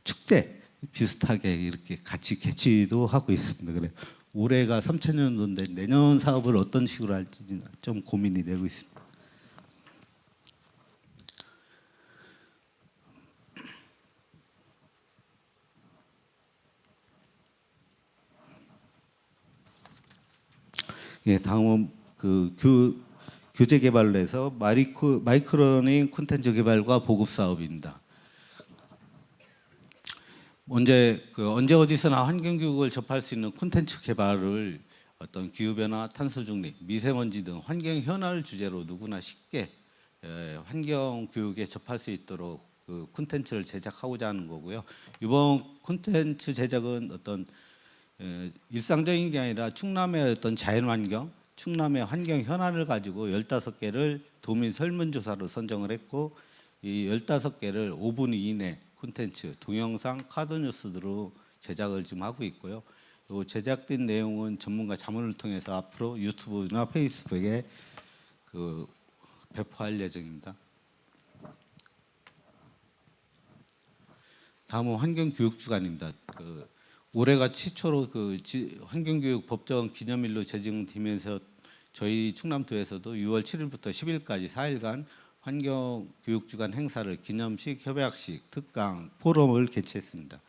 축제 비슷하게 이렇게 같이 개최도 하고 있습니다. 그래 올해가 3000년도인데 내년 사업을 어떤 식으로 할지 좀 고민이 되고 있습니다. 예, 다음은 그 교재 개발로 해서 마이크러닝 콘텐츠 개발과 보급 사업입니다. 언제 어디서나 환경 교육을 접할 수 있는 콘텐츠 개발을 어떤 기후 변화, 탄소 중립, 미세먼지 등 환경 현안을 주제로 누구나 쉽게 환경 교육에 접할 수 있도록 그 콘텐츠를 제작하고자 하는 거고요. 이번 콘텐츠 제작은 어떤 일상적인 게 아니라 충남의 어떤 자연환경, 충남의 환경 현안을 가지고 15개를 도민 설문조사로 선정을 했고 이 15개를 5분 이내 콘텐츠, 동영상, 카드뉴스 등으로 제작을 지금 하고 있고요. 이 제작된 내용은 전문가 자문을 통해서 앞으로 유튜브나 페이스북에 그 배포할 예정입니다. 다음은 환경교육주간입니다. 올해가 최초로 환경교육 법정 기념일로 제정되면서 저희 충남도에서도 6월 7일부터 10일까지 4일간 환경교육주간 행사를 기념식, 협약식, 특강, 포럼을 개최했습니다.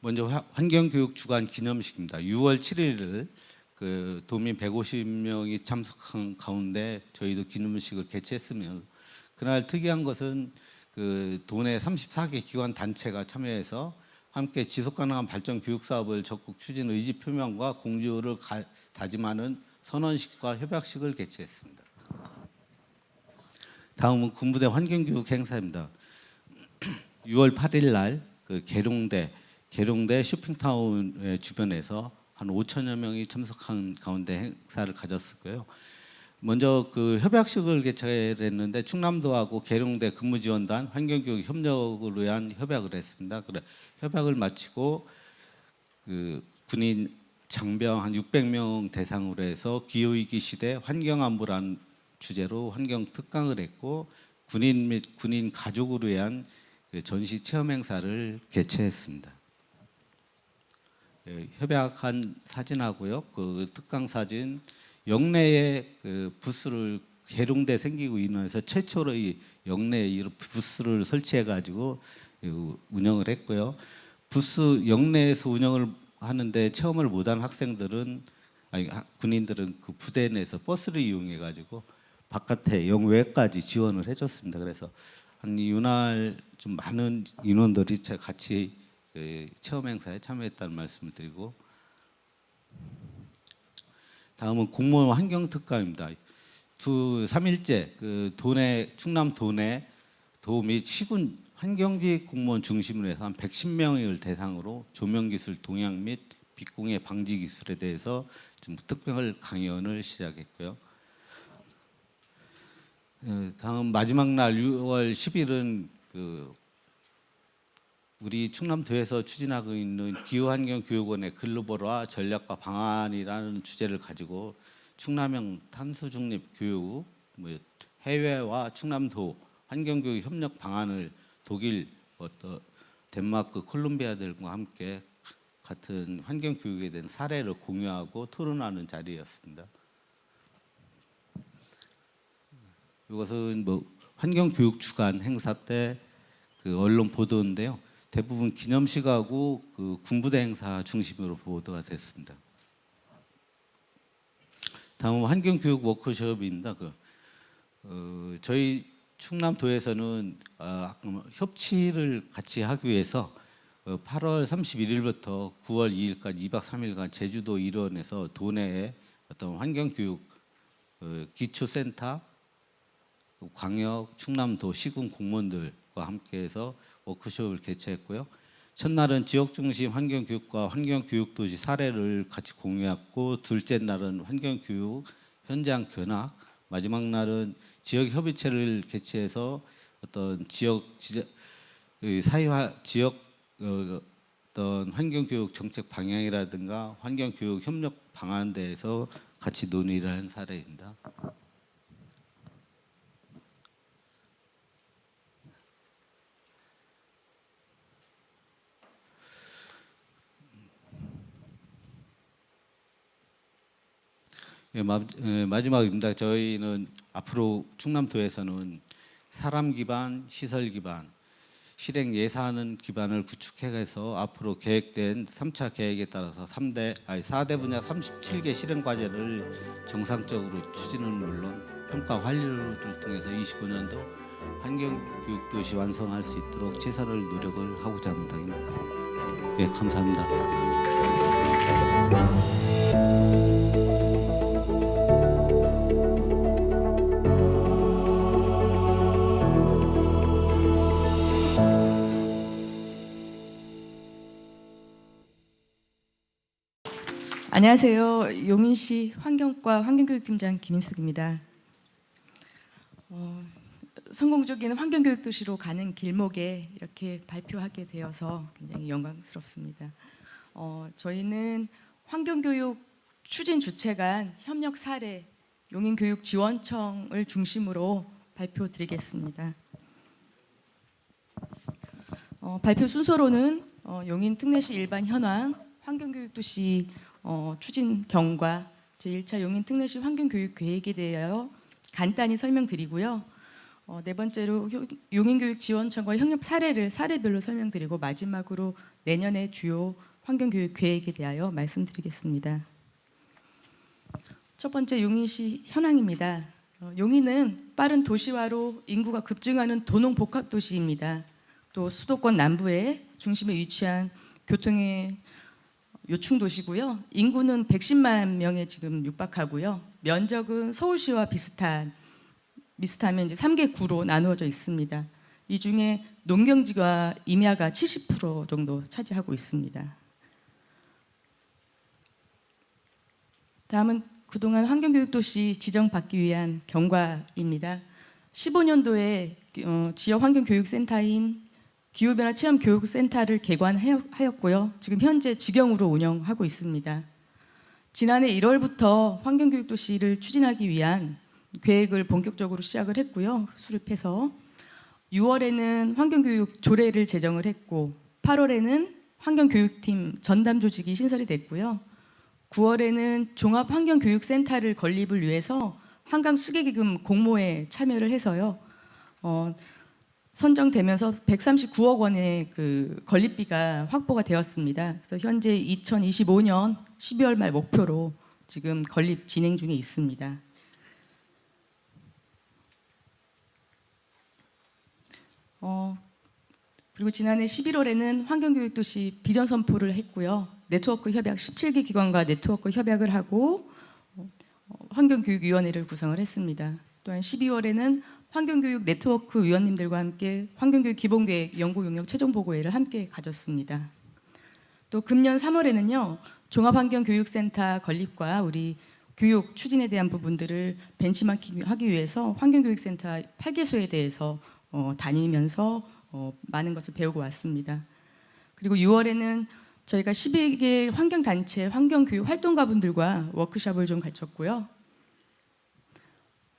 먼저 환경교육주간 기념식입니다. 6월 7일을 그 도민 150명이 참석한 가운데 저희도 기념식을 개최했으며 그날 특이한 것은 그 도내 34개 기관 단체가 참여해서 함께 지속가능한 발전 교육 사업을 적극 추진 의지 표명과 공조를 다짐하는 선언식과 협약식을 개최했습니다. 다음은 군부대 환경교육 행사입니다. 6월 8일 날그 계룡대 쇼핑타운 주변에서 한 5천여 명이 참석한 가운데 행사를 가졌고요. 먼저 그 협약식을 개최했는데 충남도하고 계룡대 근무지원단 환경교육 협력을 위한 협약을 했습니다. 그래 협약을 마치고 그 군인 장병 한 600명 대상으로 해서 기후위기 시대 환경안보라는 주제로 환경 특강을 했고 군인 및 군인 가족을 위한 전시 체험 행사를 개최했습니다. 협약한 사진하고요. 그 특강 사진 영내에 그 부스를 계룡대 생기고 인해서 최초로 이 영내에 부스를 설치해 가지고 운영을 했고요. 부스 영내에서 운영을 하는데 체험을 못한 군인들은 그 부대 내에서 버스를 이용해 가지고 바깥에 영외까지 지원을 해줬습니다. 그래서 한 이날 좀 많은 인원들이 같이 체험 행사에 참여했다는 말씀을 드리고 다음은 공무원 환경 특강입니다. 3일째 그 충남 도내 도 및 시군 환경직 공무원 중심으로 해서 한 110명을 대상으로 조명 기술 동향 및 빛공해 방지 기술에 대해서 지금 특별 강연을 시작했고요. 다음 마지막 날 6월 10일은 우리 충남도에서 추진하고 있는 기후환경교육원의 글로벌화 전략과 방안이라는 주제를 가지고 충남형 탄소중립 교육, 해외와 충남도 환경교육 협력 방안을 독일, 덴마크, 콜롬비아들과 함께 같은 환경교육에 대한 사례를 공유하고 토론하는 자리였습니다. 이것은 환경교육 주간 행사 때 그 언론 보도인데요. 대부분 기념식하고 그 군부대 행사 중심으로 보도가 됐습니다. 다음은 환경교육 워크숍입니다. 저희 충남도에서는 협치를 같이 하기 위해서 8월 31일부터 9월 2일까지 2박 3일간 제주도 일원에서 도내에 어떤 환경교육 기초센터, 광역, 충남도, 시군 공무원들과 함께해서 워크숍을 개최했고요. 첫날은 지역 중심 환경교육과 환경교육도시 사례를 같이 공유했고, 둘째 날은 환경교육 현장 견학, 마지막 날은 지역 협의체를 개최해서 어떤 사회화 지역 어떤 환경교육 정책 방향이라든가 환경교육 협력 방안에 대해서 같이 논의를 한 사례입니다. 마지막입니다. 저희는 앞으로 충남도에서는 사람 기반, 시설 기반, 실행 예산 기반을 구축해서 앞으로 계획된 3차 계획에 따라서 4대 분야 37개 실행 과제를 정상적으로 추진은 물론 평가 완료를 통해서 25년도 환경교육 도시 완성할 수 있도록 최선을 노력을 하고자 합니다. 예, 감사합니다. 안녕하세요. 용인시 환경과 환경교육팀장 김인숙입니다. 성공적인 환경교육 도시로 가는 길목에 이렇게 발표하게 되어서 굉장히 영광스럽습니다. 저희는 환경교육 추진 주체간 협력 사례 용인교육지원청을 중심으로 발표드리겠습니다. 발표 순서로는 용인 특례시 일반 현황, 환경교육 도시 추진 경과, 제1차 용인 특례시 환경교육 계획에 대하여 간단히 설명드리고요. 네 번째로 용인교육지원청과 협력 사례별로 설명드리고, 마지막으로 내년의 주요 환경교육 계획에 대하여 말씀드리겠습니다. 첫 번째 용인시 현황입니다. 용인은 빠른 도시화로 인구가 급증하는 도농 복합 도시입니다. 또 수도권 남부에 중심에 위치한 교통의 요충 도시고요. 인구는 110만 명에 지금 육박하고요. 면적은 서울시와 비슷하면 이제 3개 구로 나누어져 있습니다. 이 중에 농경지와 임야가 70% 정도 차지하고 있습니다. 다음은 그동안 환경교육도시 지정받기 위한 경과입니다. 15년도에 지역 환경교육센터인 기후변화 체험교육센터를 개관하였고요. 지금 현재 직영으로 운영하고 있습니다. 지난해 1월부터 환경교육도시를 추진하기 위한 계획을 본격적으로 시작을 했고요. 수립해서 6월에는 환경교육 조례를 제정을 했고, 8월에는 환경교육팀 전담 조직이 신설이 됐고요. 9월에는 종합환경교육센터를 건립을 위해서 한강수계기금 공모에 참여를 해서요. 선정되면서 139억 원의 그 건립비가 확보가 되었습니다. 그래서 현재 2025년 12월 말 목표로 지금 건립 진행 중에 있습니다. 그리고 지난해 11월에는 환경교육도시 비전 선포를 했고요. 네트워크 협약 17개 기관과 네트워크 협약을 하고 환경교육위원회를 구성을 했습니다. 또한 12월에는 환경교육 네트워크 위원님들과 함께 환경교육 기본계획 연구용역 최종보고회를 함께 가졌습니다. 또 금년 3월에는요. 종합환경교육센터 건립과 우리 교육 추진에 대한 부분들을 벤치마킹하기 위해서 환경교육센터 8개소에 대해서 다니면서 많은 것을 배우고 왔습니다. 그리고 6월에는 저희가 12개 환경단체 환경교육 활동가분들과 워크숍을 좀 갖췄고요.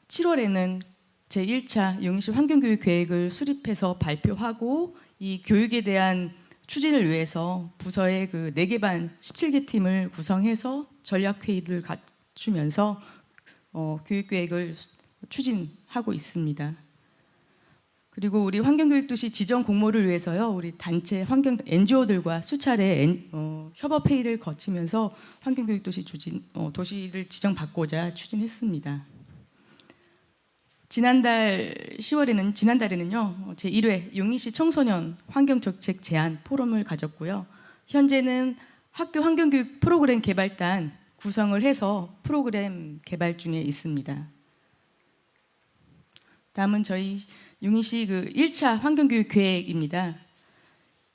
7월에는 제1차 용인시 환경교육 계획을 수립해서 발표하고, 이 교육에 대한 추진을 위해서 부서의 그 4개 반 17개 팀을 구성해서 전략회의를 갖추면서 교육계획을 추진하고 있습니다. 그리고 우리 환경교육도시 지정 공모를 위해서요, 우리 단체 환경 NGO들과 수차례 협업 회의를 거치면서 환경교육도시 도시를 지정받고자 추진했습니다. 지난달에는요 제1회 용인시 청소년 환경정책 제안 포럼을 가졌고요. 현재는 학교 환경교육 프로그램 개발단 구성을 해서 프로그램 개발 중에 있습니다. 다음은 저희 용인시 1차 환경교육 계획입니다.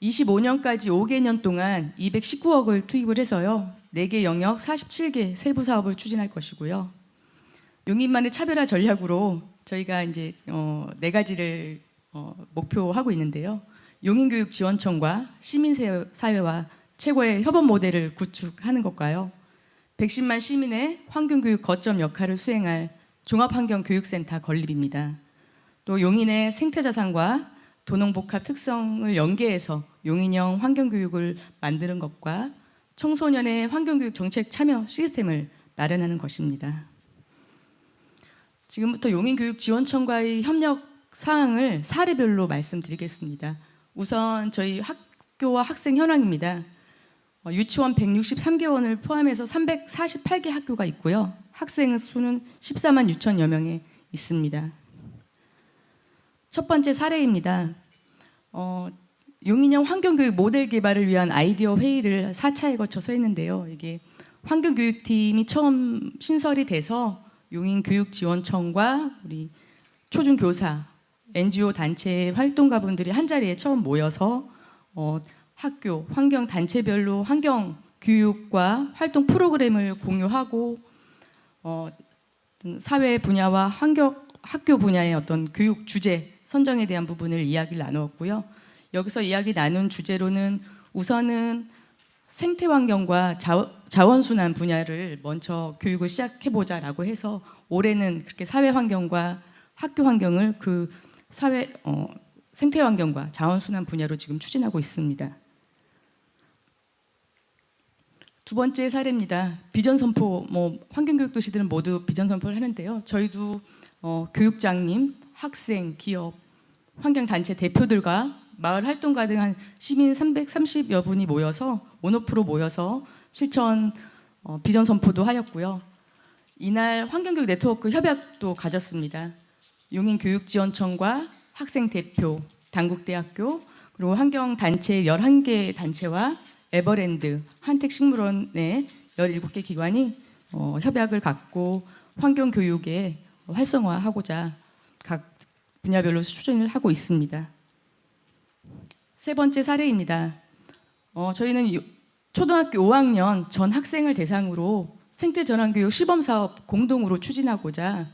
25년까지 5개년 동안 219억을 투입을 해서요, 4개 영역 47개 세부 사업을 추진할 것이고요. 용인만의 차별화 전략으로 저희가 이제 4가지를 목표하고 있는데요. 용인교육지원청과 시민사회와 최고의 협업 모델을 구축하는 것과요. 110만 시민의 환경교육 거점 역할을 수행할 종합환경교육센터 건립입니다. 또 용인의 생태자산과 도농복합 특성을 연계해서 용인형 환경교육을 만드는 것과 청소년의 환경교육 정책 참여 시스템을 마련하는 것입니다. 지금부터 용인교육지원청과의 협력 사항을 사례별로 말씀드리겠습니다. 우선 저희 학교와 학생 현황입니다. 유치원 163개원을 포함해서 348개 학교가 있고요. 학생 수는 14만 6천여 명에 있습니다. 첫 번째 사례입니다. 용인형 환경교육 모델 개발을 위한 아이디어 회의를 4차에 거쳐서 했는데요. 이게 환경교육팀이 처음 신설이 돼서 용인교육지원청과 우리 초중교사, NGO 단체 활동가분들이 한자리에 처음 모여서 학교, 환경 단체별로 환경 교육과 활동 프로그램을 공유하고 사회 분야와 학교 분야의 어떤 교육 주제 선정에 대한 부분을 이야기를 나누었고요. 여기서 이야기 나눈 주제로는 우선은 생태 환경과 자원순환 분야를 먼저 교육을 시작해보자라고 해서 올해는 그렇게 사회 환경과 학교 환경을 생태 환경과 자원순환 분야로 지금 추진하고 있습니다. 두 번째 사례입니다. 비전 선포, 환경교육 도시들은 모두 비전 선포를 하는데요. 저희도 교육장님, 학생, 기업, 환경단체 대표들과 마을 활동가 등 한 시민 330여 분이 모여서 온오프로 모여서 실천 비전 선포도 하였고요. 이날 환경교육 네트워크 협약도 가졌습니다. 용인교육지원청과 학생 대표, 단국대학교, 그리고 환경단체 11개 단체와 에버랜드, 한택식물원의 17개 기관이 협약을 갖고 환경교육에 활성화하고자 각 분야별로 추진을 하고 있습니다. 세 번째 사례입니다. 저희는 초등학교 5학년 전 학생을 대상으로 생태전환교육 시범사업 공동으로 추진하고자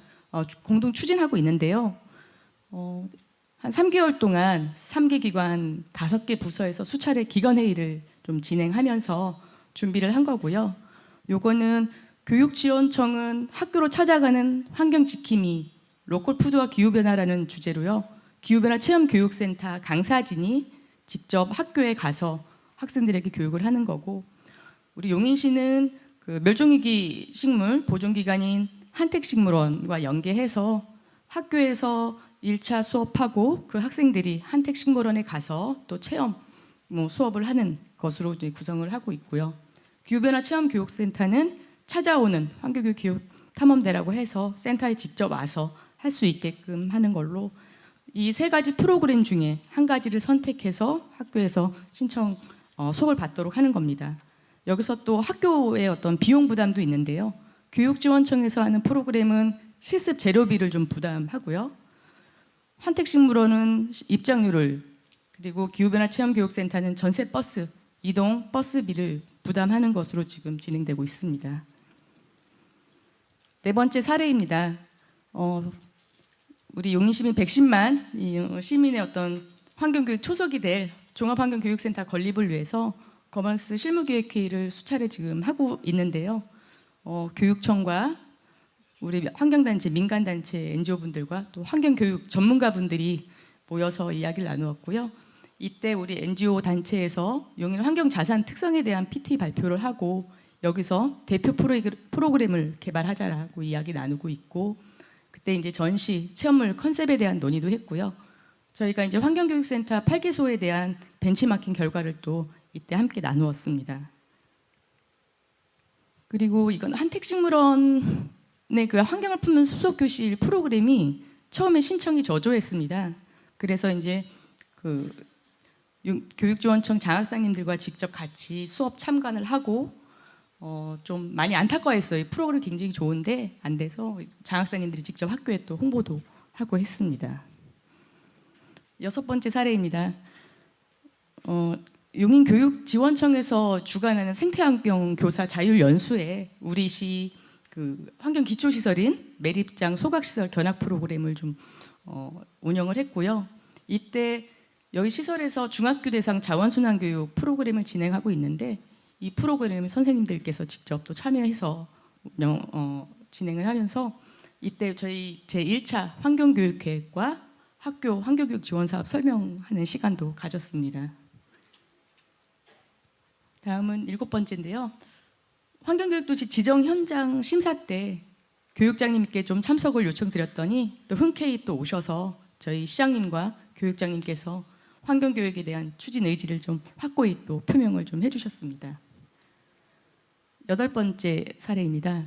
공동 추진하고 있는데요. 한 3개월 동안 3개 기관 5개 부서에서 수차례 기관회의를 좀 진행하면서 준비를 한 거고요. 요거는 교육지원청은 학교로 찾아가는 환경지킴이, 로컬푸드와 기후변화라는 주제로요. 기후변화 체험교육센터 강사진이 직접 학교에 가서 학생들에게 교육을 하는 거고, 우리 용인시는 그 멸종위기 식물 보존기관인 한택식물원과 연계해서 학교에서 1차 수업하고 그 학생들이 한택식물원에 가서 또 체험 수업을 하는 것으로 이제 구성을 하고 있고요. 기후변화 체험교육센터는 찾아오는 환경교육 기후 탐험대라고 해서 센터에 직접 와서 할 수 있게끔 하는 걸로 이 3가지 프로그램 중에 한 가지를 선택해서 학교에서 신청 수업을 받도록 하는 겁니다. 여기서 또 학교의 어떤 비용 부담도 있는데요. 교육지원청에서 하는 프로그램은 실습 재료비를 좀 부담하고요. 한택식물원은 입장료를, 그리고 기후변화 체험교육센터는 전세 버스, 이동 버스비를 부담하는 것으로 지금 진행되고 있습니다. 네 번째 사례입니다. 우리 용인시민 110만 시민의 어떤 환경교육 초석이 될 종합환경교육센터 건립을 위해서 거먼스 실무기획회의를 수차례 지금 하고 있는데요. 교육청과 우리 환경단체, 민간단체, NGO분들과 또 환경교육 전문가분들이 모여서 이야기를 나누었고요. 이때 우리 NGO 단체에서 용인 환경자산 특성에 대한 PT 발표를 하고 여기서 대표 프로그램을 개발하자라고 이야기 나누고 있고, 그때 이제 전시 체험물 컨셉에 대한 논의도 했고요. 저희가 이제 환경교육센터 8개소에 대한 벤치마킹 결과를 또 이때 함께 나누었습니다. 그리고 이건 한택식물원의 그 환경을 품는 숲속 교실 프로그램이 처음에 신청이 저조했습니다. 그래서 이제 그 교육지원청 장학사님들과 직접 같이 수업 참관을 하고 좀 많이 안타까워했어요. 이 프로그램 굉장히 좋은데 안 돼서 장학사님들이 직접 학교에 또 홍보도 하고 했습니다. 6번째 사례입니다. 용인교육지원청에서 주관하는 생태환경 교사 자율 연수에 우리 시 그 환경 기초시설인 매립장 소각시설 견학 프로그램을 좀 운영을 했고요. 이때 여기 시설에서 중학교 대상 자원순환 교육 프로그램을 진행하고 있는데 이 프로그램을 선생님들께서 직접 또 참여해서 진행을 하면서 이때 저희 제1차 환경교육계획과 학교 환경교육 지원 사업 설명하는 시간도 가졌습니다. 다음은 7번째인데요. 환경교육도시 지정 현장 심사 때 교육장님께 좀 참석을 요청드렸더니 또 흔쾌히 또 오셔서 저희 시장님과 교육장님께서 환경교육에 대한 추진 의지를 좀 확고히 또 표명을 좀 해주셨습니다. 8번째 사례입니다.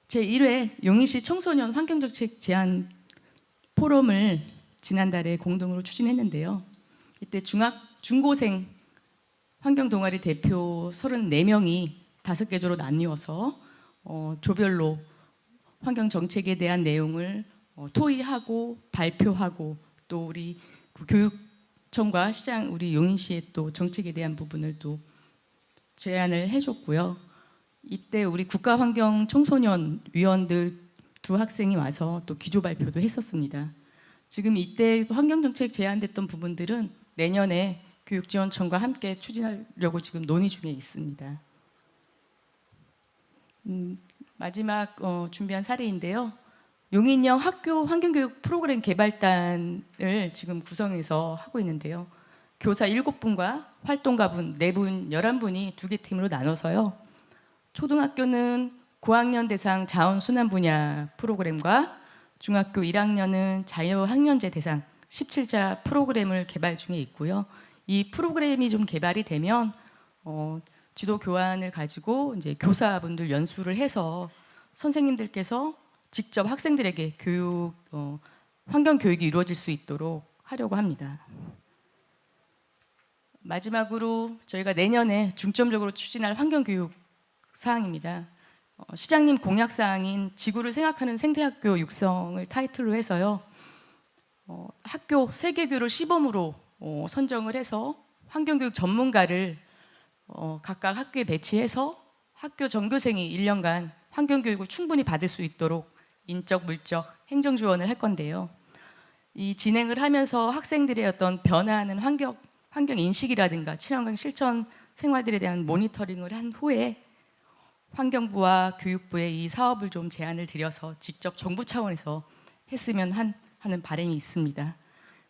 제1회 용인시 청소년 환경정책 제안 포럼을 지난달에 공동으로 추진했는데요. 이때 중고생 환경동아리 대표 34명이 5개 조로 나뉘어서 조별로 환경정책에 대한 내용을 토의하고 발표하고 또 우리 교육청과 시장 우리 용인시의 또 정책에 대한 부분을 또 제안을 해줬고요. 이때 우리 국가환경청소년 위원들 2학생이 와서 또 기조 발표도 했었습니다. 지금 이때 환경정책 제안됐던 부분들은 내년에 교육지원청과 함께 추진하려고 지금 논의 중에 있습니다. 마지막 준비한 사례인데요. 용인형 학교 환경교육 프로그램 개발단을 지금 구성해서 하고 있는데요. 교사 7분과 활동가분 4분, 11분이 2개 팀으로 나눠서요. 초등학교는 고학년 대상 자원순환 분야 프로그램과 중학교 1학년은 자유학년제 대상 17자 프로그램을 개발 중에 있고요. 이 프로그램이 좀 개발이 되면 지도 교환을 가지고 이제 교사분들 연수를 해서 선생님들께서 직접 학생들에게 환경 교육이 이루어질 수 있도록 하려고 합니다. 마지막으로 저희가 내년에 중점적으로 추진할 환경 교육 사항입니다. 시장님 공약 사항인 지구를 생각하는 생태학교 육성을 타이틀로 해서요. 학교 세계교를 시범으로 선정을 해서 환경교육 전문가를 각각 학교에 배치해서 학교 전교생이 1년간 환경교육을 충분히 받을 수 있도록 인적, 물적, 행정 지원을 할 건데요. 이 진행을 하면서 학생들의 어떤 변화하는 환경 인식이라든가 친환경 실천 생활들에 대한 모니터링을 한 후에 환경부와 교육부에 이 사업을 좀 제안을 드려서 직접 정부 차원에서 했으면 하는 바람이 있습니다.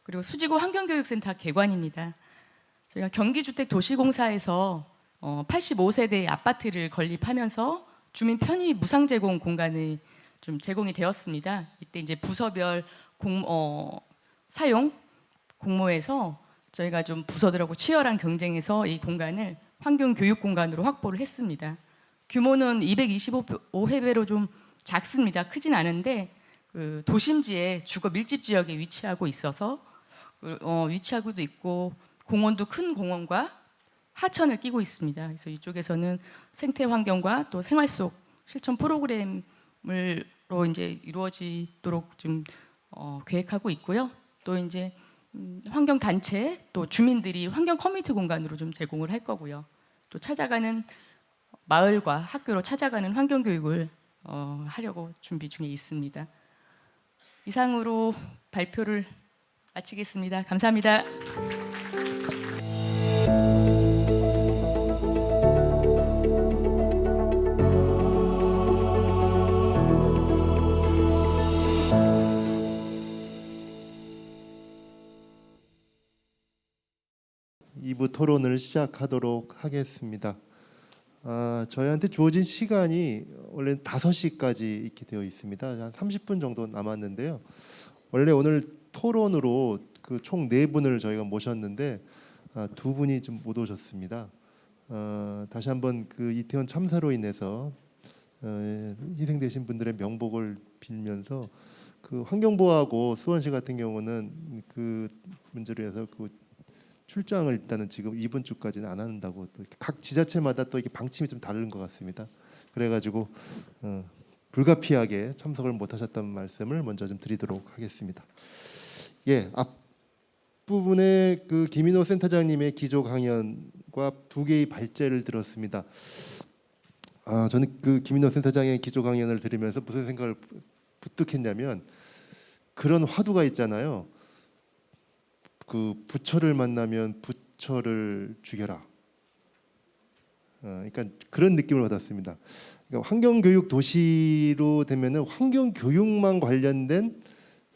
그리고 수지구 환경교육센터 개관입니다. 저희가 경기주택도시공사에서 85세대 아파트를 건립하면서 주민 편의 무상 제공 공간이 좀 제공이 되었습니다. 이때 이제 부서별 사용 공모에서 저희가 좀 부서들하고 치열한 경쟁에서 이 공간을 환경교육 공간으로 확보를 했습니다. 규모는 225회배로 좀 작습니다. 크진 않은데 그 도심지의 주거 밀집 지역에 위치하고 있어서 위치하고도 있고 공원도 큰 공원과 하천을 끼고 있습니다. 그래서 이쪽에서는 생태 환경과 또 생활 속 실천 프로그램으로 이제 이루어지도록 좀 계획하고 있고요. 또 이제 환경 단체 또 주민들이 환경 커뮤니티 공간으로 좀 제공을 할 거고요. 또 찾아가는 마을과 학교로 찾아가는 환경 교육을 하려고 준비 중에 있습니다. 이상으로 발표를 마치겠습니다. 감사합니다. 이 부 토론을 시작하도록 하겠습니다. 저희한테 주어진 시간이 원래 5시까지 이렇게 되어 있습니다. 한 30분 정도 남았는데요. 원래 오늘 토론으로 그 총 네 분을 저희가 모셨는데 두 분이 좀 못 오셨습니다. 다시 한번 그 이태원 참사로 인해서 희생되신 분들의 명복을 빌면서 그 환경부하고 수원시 같은 경우는 그 문제로 해서 그 출장을 일단은 지금 이번 주까지는 안 한다고 또 각 지자체마다 또 이게 방침이 좀 다른 것 같습니다. 그래가지고 불가피하게 참석을 못하셨다는 말씀을 먼저 좀 드리도록 하겠습니다. 예, 앞부분에 그 김인호 센터장님의 기조 강연과 두 개의 발제를 들었습니다. 저는 그 김인호 센터장의 기조 강연을 들으면서 무슨 생각을 부뜩했냐면 그런 화두가 있잖아요. 그 부처를 만나면 부처를 죽여라. 그러니까 그런 느낌을 받았습니다. 그러니까 환경교육 도시로 되면은 환경교육만 관련된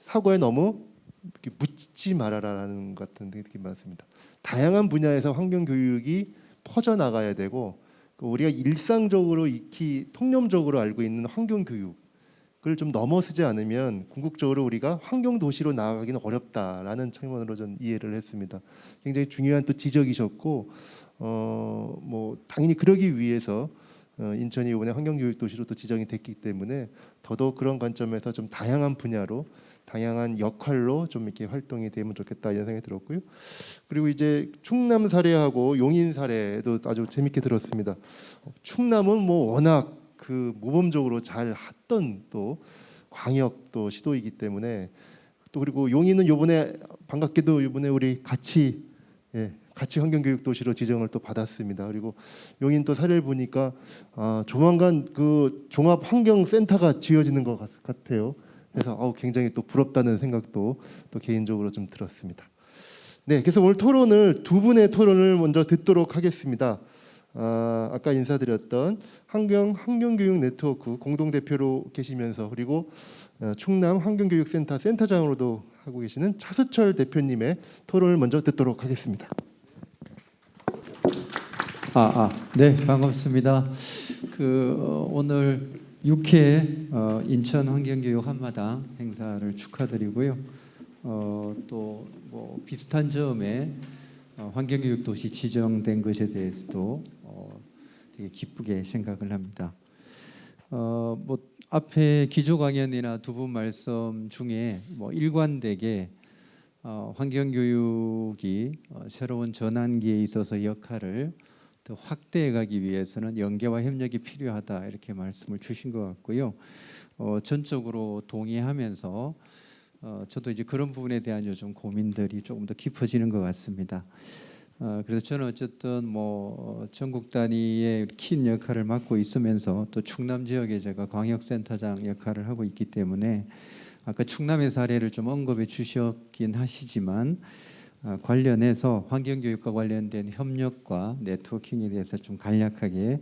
사고에 너무 이렇게 묻지 말아라라는 것 같은 느낌이 많습니다. 다양한 분야에서 환경교육이 퍼져 나가야 되고 우리가 일상적으로 익히 통념적으로 알고 있는 환경교육을 좀 넘어서지 않으면 궁극적으로 우리가 환경도시로 나아가기는 어렵다라는 측면으로 전 이해를 했습니다. 굉장히 중요한 또 지적이셨고 뭐 당연히 그러기 위해서 인천이 이번에 환경교육도시로 또 지정이 됐기 때문에 더더욱 그런 관점에서 좀 다양한 분야로 다양한 역할로 좀 이렇게 활동이 되면 좋겠다 이런 생각이 들었고요. 그리고 이제 충남 사례하고 용인 사례도 아주 재밌게 들었습니다. 충남은 뭐 워낙 그 모범적으로 잘 했던 또 광역 또 시도이기 때문에 또 그리고 용인은 이번에 반갑게도 이번에 우리 같이 환경교육 도시로 지정을 또 받았습니다. 그리고 용인 또 사례를 보니까 조만간 그 종합 환경센터가 지어지는 것 같아요. 그래서 굉장히 또 부럽다는 생각도 또 개인적으로 좀 들었습니다. 네, 그래서 오늘 토론을 두 분의 토론을 먼저 듣도록 하겠습니다. 아까 인사드렸던 환경교육 네트워크 공동대표로 계시면서 그리고 충남 환경교육센터 센터장으로도 하고 계시는 차수철 대표님의 토론을 먼저 듣도록 하겠습니다. 네, 반갑습니다. 오늘 6회 인천 환경교육 한마당 행사를 축하드리고요. 또 뭐 비슷한 점에 환경교육 도시 지정된 것에 대해서도 되게 기쁘게 생각을 합니다. 뭐 앞에 기조 강연이나 두 분 말씀 중에 뭐 일관되게 환경교육이 새로운 전환기에 있어서 역할을 더 확대해 가기 위해서는 연계와 협력이 필요하다 이렇게 말씀을 주신 것 같고요. 전적으로 동의하면서 저도 이제 그런 부분에 대한 요즘 고민들이 조금 더 깊어지는 것 같습니다. 그래서 저는 어쨌든 뭐 전국 단위의 큰 역할을 맡고 있으면서 또 충남 지역에 제가 광역센터장 역할을 하고 있기 때문에 아까 충남의 사례를 좀 언급해 주셨긴 하시지만 관련해서 환경교육과 관련된 협력과 네트워킹에 대해서 좀 간략하게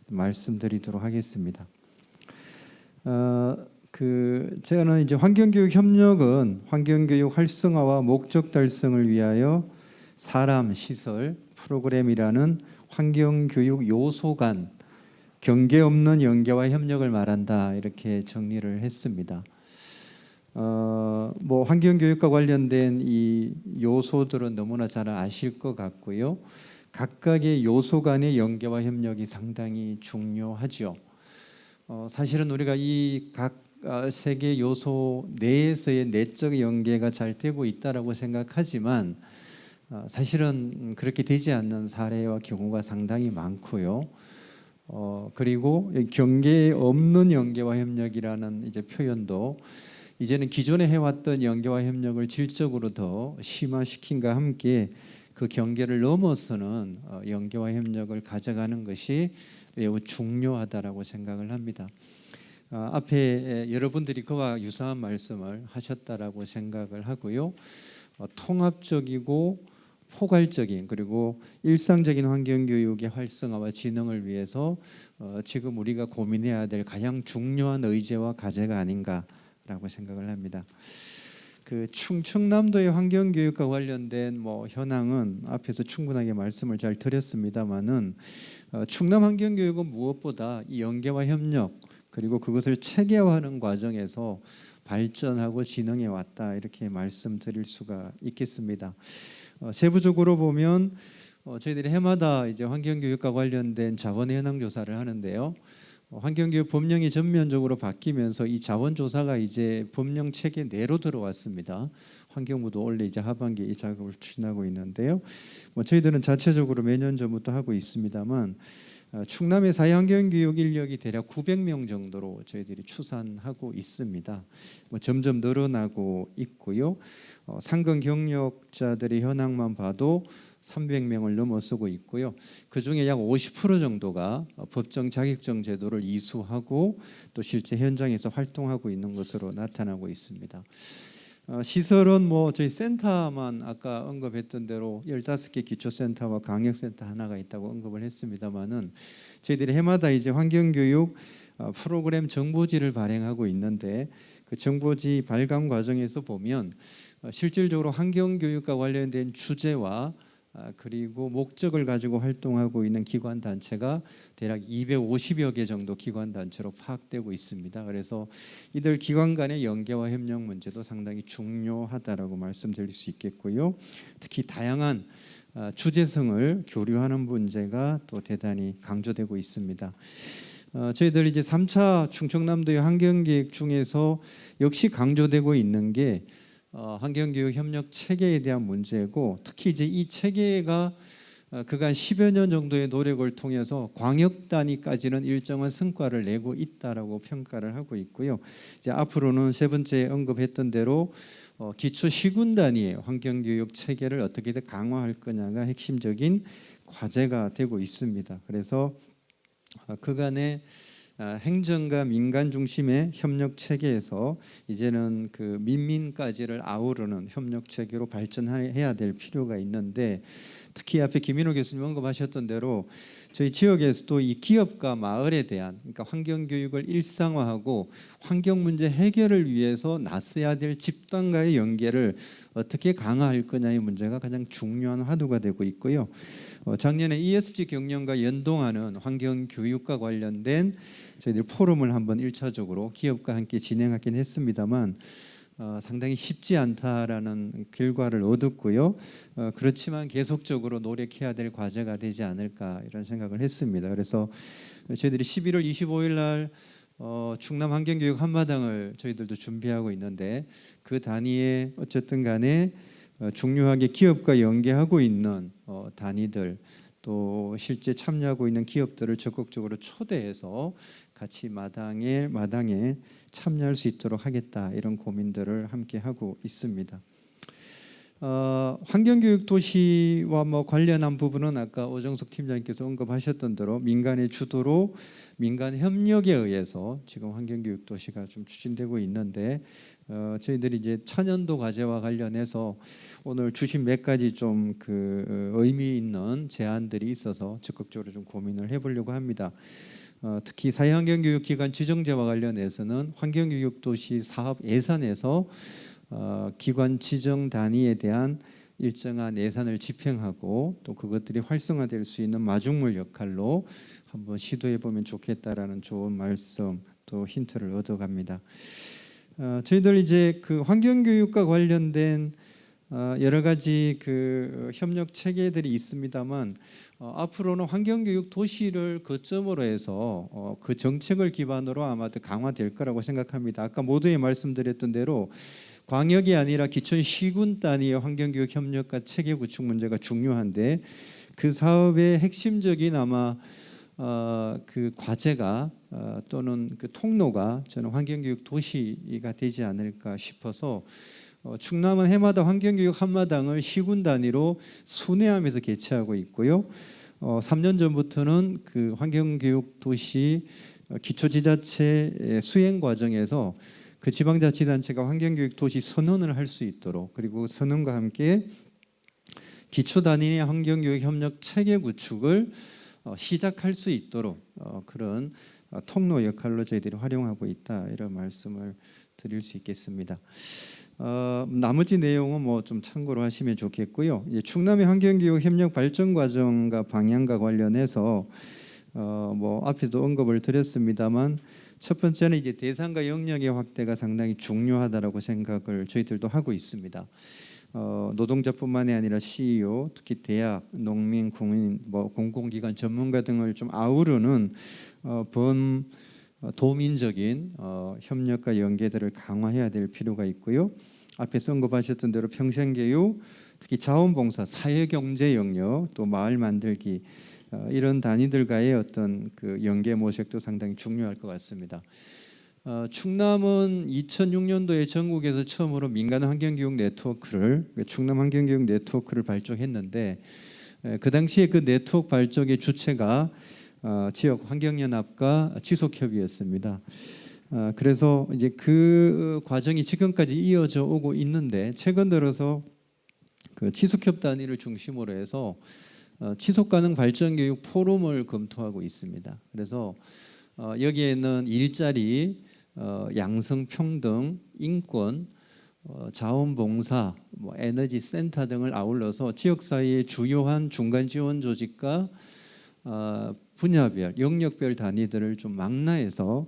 말씀드리도록 하겠습니다. 저는 이제 환경교육 협력은 환경교육 활성화와 목적 달성을 위하여 사람, 시설, 프로그램이라는 환경교육 요소 간 경계 없는 연계와 협력을 말한다 이렇게 정리를 했습니다. 뭐 환경교육과 관련된 이 요소들은 너무나 잘 아실 것 같고요. 각각의 요소 간의 연계와 협력이 상당히 중요하죠. 사실은 우리가 이 각 세 개 요소 내에서의 내적 연계가 잘 되고 있다라고 생각하지만 사실은 그렇게 되지 않는 사례와 경우가 상당히 많고요. 그리고 경계 없는 연계와 협력이라는 이제 표현도 이제는 기존에 해왔던 연계와 협력을 질적으로 더 심화시킨과 함께 그 경계를 넘어서는 연계와 협력을 가져가는 것이 매우 중요하다라고 생각을 합니다. 앞에 여러분들이 그와 유사한 말씀을 하셨다라고 생각을 하고요. 통합적이고 포괄적인 그리고 일상적인 환경교육의 활성화와 진흥을 위해서 지금 우리가 고민해야 될 가장 중요한 의제와 과제가 아닌가라고 생각을 합니다. 충남도의 환경교육과 관련된 뭐 현황은 앞에서 충분하게 말씀을 잘 드렸습니다만은 충남 환경교육은 무엇보다 이 연계와 협력 그리고 그것을 체계화하는 과정에서 발전하고 진흥해 왔다 이렇게 말씀드릴 수가 있겠습니다. 세부적으로 보면 저희들이 해마다 이제 환경교육과 관련된 자원 현황 조사를 하는데요. 환경교육 법령이 전면적으로 바뀌면서 이 자원 조사가 이제 법령 체계 내로 들어왔습니다. 환경부도 원래 이제 하반기에 이 작업을 추진하고 있는데요. 저희들은 자체적으로 매년 전부터 하고 있습니다만 충남의 사회환경교육 인력이 대략 900명 정도로 저희들이 추산하고 있습니다. 점점 늘어나고 있고요. 상근 경력자들의 현황만 봐도 300명을 넘어서고 있고요. 그 중에 약 50% 정도가 법정 자격증 제도를 이수하고 또 실제 현장에서 활동하고 있는 것으로 나타나고 있습니다. 시설은 저희 센터만 아까 언급했던 대로 15개 기초센터와 강역센터 하나가 있다고 언급을 했습니다만은 저희들이 해마다 이제 환경교육 프로그램 정보지를 발행하고 있는데 그 정보지 발간 과정에서 보면 실질적으로 환경교육과 관련된 주제와 그리고 목적을 가지고 활동하고 있는 기관 단체가 대략 250여 개 정도 기관 단체로 파악되고 있습니다. 그래서 이들 기관 간의 연계와 협력 문제도 상당히 중요하다라고 말씀드릴 수 있겠고요. 특히 다양한 주제성을 교류하는 문제가 또 대단히 강조되고 있습니다. 저희들 이제 3차 충청남도의 환경계획 중에서 역시 강조되고 있는 게 환경교육 협력 체계에 대한 문제고 특히 이제 이 체계가 그간 10여 년 정도의 노력을 통해서 광역 단위까지는 일정한 성과를 내고 있다라고 평가를 하고 있고요. 이제 앞으로는 세 번째 언급했던 대로 기초 시군 단위의 환경교육 체계를 어떻게 강화할 거냐가 핵심적인 과제가 되고 있습니다. 그래서 그간의 행정과 민간 중심의 협력 체계에서 이제는 그 민민까지를 아우르는 협력 체계로 발전해야 될 필요가 있는데 특히 앞에 김인호 교수님 언급하셨던 대로 저희 지역에서도 이 기업과 마을에 대한 그러니까 환경 교육을 일상화하고 환경 문제 해결을 위해서 나서야 될 집단과의 연계를 어떻게 강화할 거냐의 문제가 가장 중요한 화두가 되고 있고요. 작년에 ESG 경영과 연동하는 환경 교육과 관련된 저희들 포럼을 한번 1차적으로 기업과 함께 진행하긴 했습니다만 상당히 쉽지 않다라는 결과를 얻었고요. 그렇지만 계속적으로 노력해야 될 과제가 되지 않을까 이런 생각을 했습니다. 그래서 저희들이 11월 25일 날 충남 환경교육 한마당을 저희들도 준비하고 있는데 그 단위에 어쨌든 간에 중요하게 기업과 연계하고 있는 단위들 또 실제 참여하고 있는 기업들을 적극적으로 초대해서 같이 마당에 참여할 수 있도록 하겠다 이런 고민들을 함께 하고 있습니다. 환경교육 도시와 관련한 부분은 아까 오정석 팀장님께서 언급하셨던 대로 민간의 주도로 민간 협력에 의해서 지금 환경교육 도시가 좀 추진되고 있는데 저희들이 이제 천연도 과제와 관련해서 오늘 주신 몇 가지 좀 그 의미 있는 제안들이 있어서 적극적으로 좀 고민을 해보려고 합니다. 특히 사회환경교육기관 지정제와 관련해서는 환경교육도시 사업 예산에서 기관 지정 단위에 대한 일정한 예산을 집행하고 또 그것들이 활성화될 수 있는 마중물 역할로 한번 시도해 보면 좋겠다라는 좋은 말씀 또 힌트를 얻어갑니다. 저희들 이제 그 환경교육과 관련된 여러 가지 그 협력 체계들이 있습니다만 앞으로는 환경교육 도시를 거점으로 해서 그 정책을 기반으로 아마도 강화될 거라고 생각합니다. 아까 모두에 말씀드렸던 대로 광역이 아니라 기촌 시군 단위의 환경교육 협력과 체계 구축 문제가 중요한데 그 사업의 핵심적인 아마 그 과제가 또는 그 통로가 저는 환경교육 도시가 되지 않을까 싶어서 충남은 해마다 환경교육 한마당을 시군 단위로 순회하면서 개최하고 있고요. 3년 전부터는 그 환경교육 도시 기초지자체 수행 과정에서 그 지방자치단체가 환경교육 도시 선언을 할 수 있도록 그리고 선언과 함께 기초 단위의 환경교육 협력 체계 구축을 시작할 수 있도록 그런 통로 역할로 저희들이 활용하고 있다 이런 말씀을 드릴 수 있겠습니다. 나머지 내용은 좀 참고로 하시면 좋겠고요. 충남의 환경교육 협력 발전 과정과 방향과 관련해서 앞에도 언급을 드렸습니다만 첫 번째는 이제 대상과 영역의 확대가 상당히 중요하다라고 생각을 저희들도 하고 있습니다. 노동자뿐만이 아니라 CEO, 특히 대학, 농민, 국민, 공공기관 전문가 등을 좀 아우르는 도민적인 협력과 연계들을 강화해야 될 필요가 있고요. 앞에서 언급하셨던 대로 평생교육, 특히 자원봉사, 사회경제 영역, 또 마을 만들기 이런 단위들과의 어떤 그 연계 모색도 상당히 중요할 것 같습니다. 충남은 2006년도에 전국에서 처음으로 민간 환경교육 네트워크를 충남 환경교육 네트워크를 발족했는데 그 당시에 그 네트워크 발족의 주체가 지역 환경연합과 지속협의였습니다. 그래서 이제 그 과정이 지금까지 이어져 오고 있는데 최근 들어서 그 지속협 단위를 중심으로 해서 지속가능 발전교육 포럼을 검토하고 있습니다. 그래서 여기에는 일자리, 양성평등, 인권, 자원봉사, 에너지 센터 등을 아울러서 지역사회의 주요한 중간 지원 조직과 분야별, 영역별 단위들을 좀 망라해서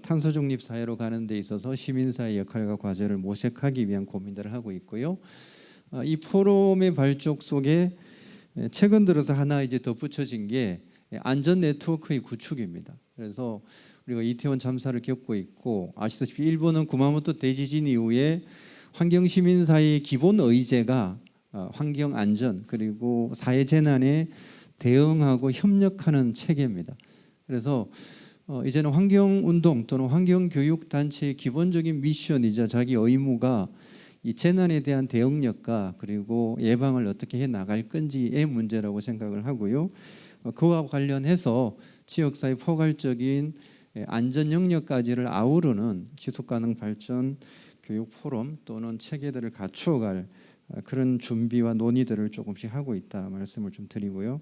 탄소 중립 사회로 가는 데 있어서 시민사회 역할과 과제를 모색하기 위한 고민들을 하고 있고요. 이 포럼의 발족 속에 최근 들어서 하나 이제 덧붙여진 게 안전 네트워크의 구축입니다. 그래서 우리가 이태원 참사를 겪고 있고 아시다시피 일본은 구마모토 대지진 이후에 환경 시민사회의 기본 의제가 환경 안전 그리고 사회 재난에 대응하고 협력하는 체계입니다. 그래서 이제는 환경운동 또는 환경교육 단체의 기본적인 미션이자 자기 의무가 이 재난에 대한 대응력과 그리고 예방을 어떻게 해 나갈 건지의 문제라고 생각을 하고요. 그와 관련해서 지역사회 포괄적인 안전 영역까지를 아우르는 지속가능 발전 교육 포럼 또는 체계들을 갖추어갈 그런 준비와 논의들을 조금씩 하고 있다 말씀을 좀 드리고요.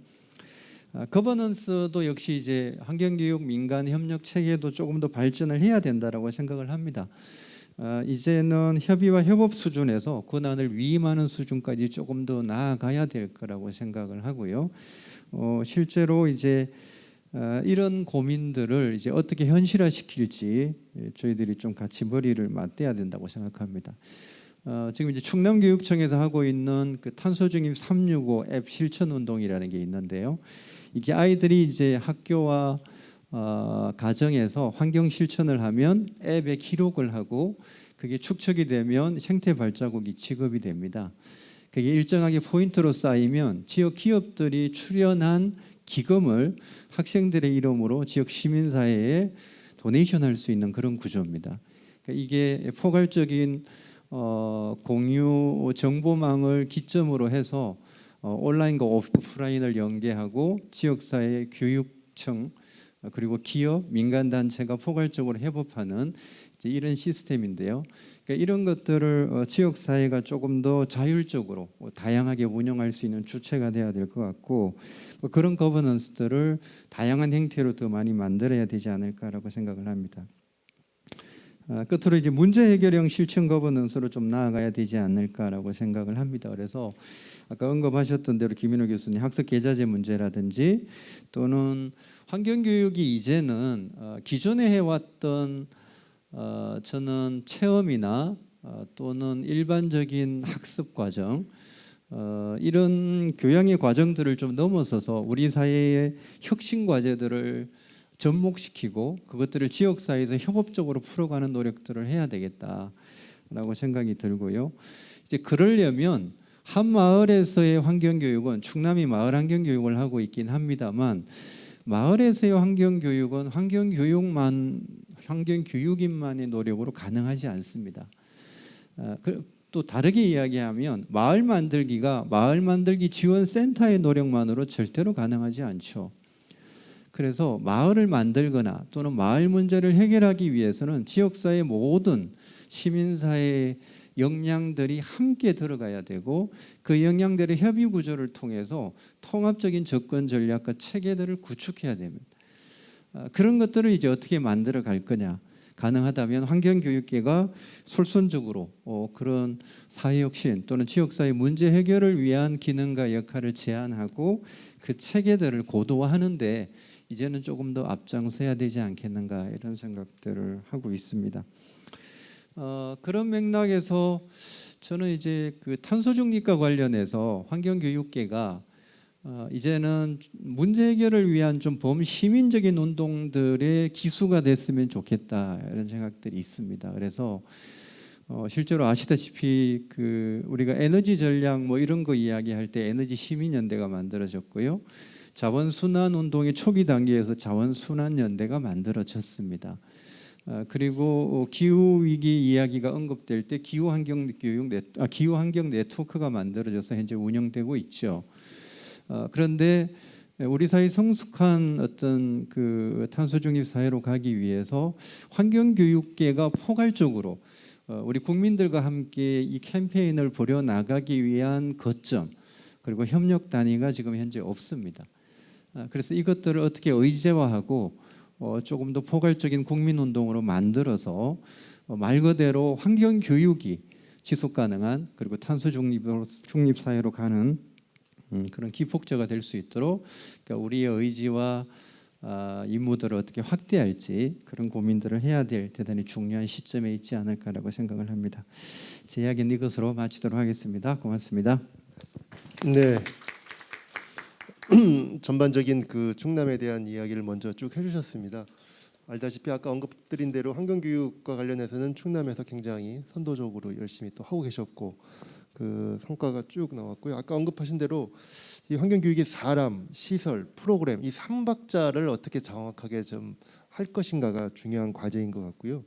거버넌스도 역시 이제 환경교육 민간 협력 체계도 조금 더 발전을 해야 된다라고 생각을 합니다. 이제는 협의와 협업 수준에서 권한을 위임하는 수준까지 조금 더 나아가야 될 거라고 생각을 하고요. 실제로 이제 이런 고민들을 이제 어떻게 현실화시킬지 저희들이 좀 같이 머리를 맞대야 된다고 생각합니다. 지금 이제 충남교육청에서 하고 있는 그 탄소중립 365 앱 실천 운동이라는 게 있는데요. 이게 아이들이 이제 학교와 가정에서 환경 실천을 하면 앱에 기록을 하고 그게 축적이 되면 생태 발자국이 지급이 됩니다. 그게 일정하게 포인트로 쌓이면 지역 기업들이 출연한 기금을 학생들의 이름으로 지역 시민사회에 도네이션할 수 있는 그런 구조입니다. 그러니까 이게 포괄적인 공유 정보망을 기점으로 해서 온라인과 오프라인을 연계하고 지역사회 교육청 그리고 기업, 민간단체가 포괄적으로 협업하는 이제 이런 시스템인데요. 그러니까 이런 것들을 지역사회가 조금 더 자율적으로 다양하게 운영할 수 있는 주체가 돼야 될 것 같고 그런 거버넌스들을 다양한 형태로 더 많이 만들어야 되지 않을까라고 생각을 합니다. 끝으로 이제 문제 해결형 실천 거버넌스로 좀 나아가야 되지 않을까라고 생각을 합니다. 그래서 아까 언급하셨던 대로 김인호 교수님 학습 계좌제 문제라든지 또는 환경교육이 이제는 기존에 해왔던 저는 체험이나 또는 일반적인 학습 과정 이런 교양의 과정들을 좀 넘어서서 우리 사회의 혁신 과제들을 접목시키고 그것들을 지역사회에서 협업적으로 풀어가는 노력들을 해야 되겠다라고 생각이 들고요. 이제 그러려면 한 마을에서의 환경교육은 충남이 마을 환경교육을 하고 있긴 합니다만 마을에서의 환경교육은 환경교육인만의 노력으로 가능하지 않습니다. 또 다르게 이야기하면 마을 만들기가 마을 만들기 지원센터의 노력만으로 절대로 가능하지 않죠. 그래서 마을을 만들거나 또는 마을 문제를 해결하기 위해서는 지역사회 모든 시민사회의 역량들이 함께 들어가야 되고 그 역량들의 협의 구조를 통해서 통합적인 접근 전략과 체계들을 구축해야 됩니다. 그런 것들을 이제 어떻게 만들어 갈 거냐. 가능하다면 환경교육계가 솔선적으로 그런 사회혁신 또는 지역사회 문제 해결을 위한 기능과 역할을 제안하고 그 체계들을 고도화하는데 이제는 조금 더 앞장서야 되지 않겠는가 이런 생각들을 하고 있습니다. 그런 맥락에서 저는 이제 그 탄소 중립과 관련해서 환경교육계가 이제는 문제 해결을 위한 좀 범시민적인 운동들의 기수가 됐으면 좋겠다 이런 생각들이 있습니다. 그래서 실제로 아시다시피 그 우리가 에너지 전략 뭐 이런 거 이야기할 때 에너지 시민연대가 만들어졌고요. 자원순환 운동의 초기 단계에서 자원순환연대가 만들어졌습니다. 그리고 기후 위기 이야기가 언급될 때 기후환경 네트워크가 만들어져서 현재 운영되고 있죠. 그런데 우리 사회 성숙한 어떤 그 탄소 중립 사회로 가기 위해서 환경 교육계가 포괄적으로 우리 국민들과 함께 이 캠페인을 벌여 나가기 위한 거점 그리고 협력 단위가 지금 현재 없습니다. 그래서 이것들을 어떻게 의제화하고 조금 더 포괄적인 국민운동으로 만들어서 말 그대로 환경 교육이 지속 가능한 그리고 탄소 중립 사회로 가는 그런 기폭제가 될 수 있도록 그러니까 우리의 의지와 임무들을 어떻게 확대할지 그런 고민들을 해야 될 대단히 중요한 시점에 있지 않을까라고 생각을 합니다. 제 이야기는 이것으로 마치도록 하겠습니다. 고맙습니다. 네. 전반적인 그 충남에 대한 이야기를 먼저 쭉 해주셨습니다. 알다시피 아까 언급드린 대로 환경교육과 관련해서는 충남에서 굉장히 선도적으로 열심히 또 하고 계셨고 그 성과가 쭉 나왔고요. 아까 언급하신 대로 이 환경교육의 사람, 시설, 프로그램 이 3박자를 어떻게 정확하게 좀 할 것인가가 중요한 과제인 것 같고요.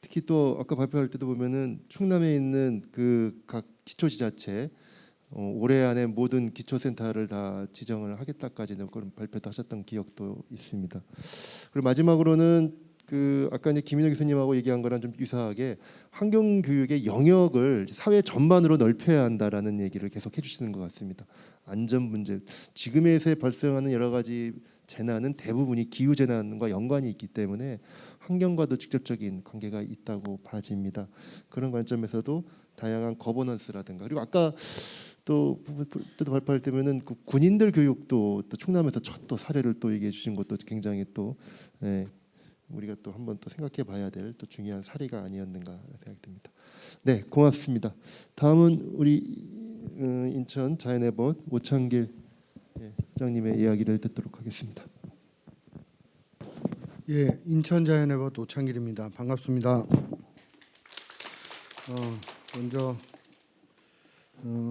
특히 또 아까 발표할 때도 보면은 충남에 있는 그 각 기초지자체 올해 안에 모든 기초센터를 다 지정을 하겠다까지는 그런 발표도 하셨던 기억도 있습니다. 그리고 마지막으로는 그 아까 이제 김인호 교수님하고 얘기한 거랑 좀 유사하게 환경 교육의 영역을 사회 전반으로 넓혀야 한다라는 얘기를 계속 해주시는 것 같습니다. 안전 문제, 지금에서 발생하는 여러 가지 재난은 대부분이 기후 재난과 연관이 있기 때문에 환경과도 직접적인 관계가 있다고 봐집니다. 그런 관점에서도 다양한 거버넌스라든가 그리고 아까 또 발표할 때면은 그 군인들 교육도 또 충남에서 첫 또 사례를 또 얘기해 주신 것도 굉장히 또 우리가 또 한번 또 생각해 봐야 될 또 중요한 사례가 아니었는가 생각이 듭니다. 네, 고맙습니다. 다음은 우리 인천 자연의 벗 오창길 회장님의 이야기를 듣도록 하겠습니다. 예, 인천 자연의 벗 오창길입니다. 반갑습니다. 먼저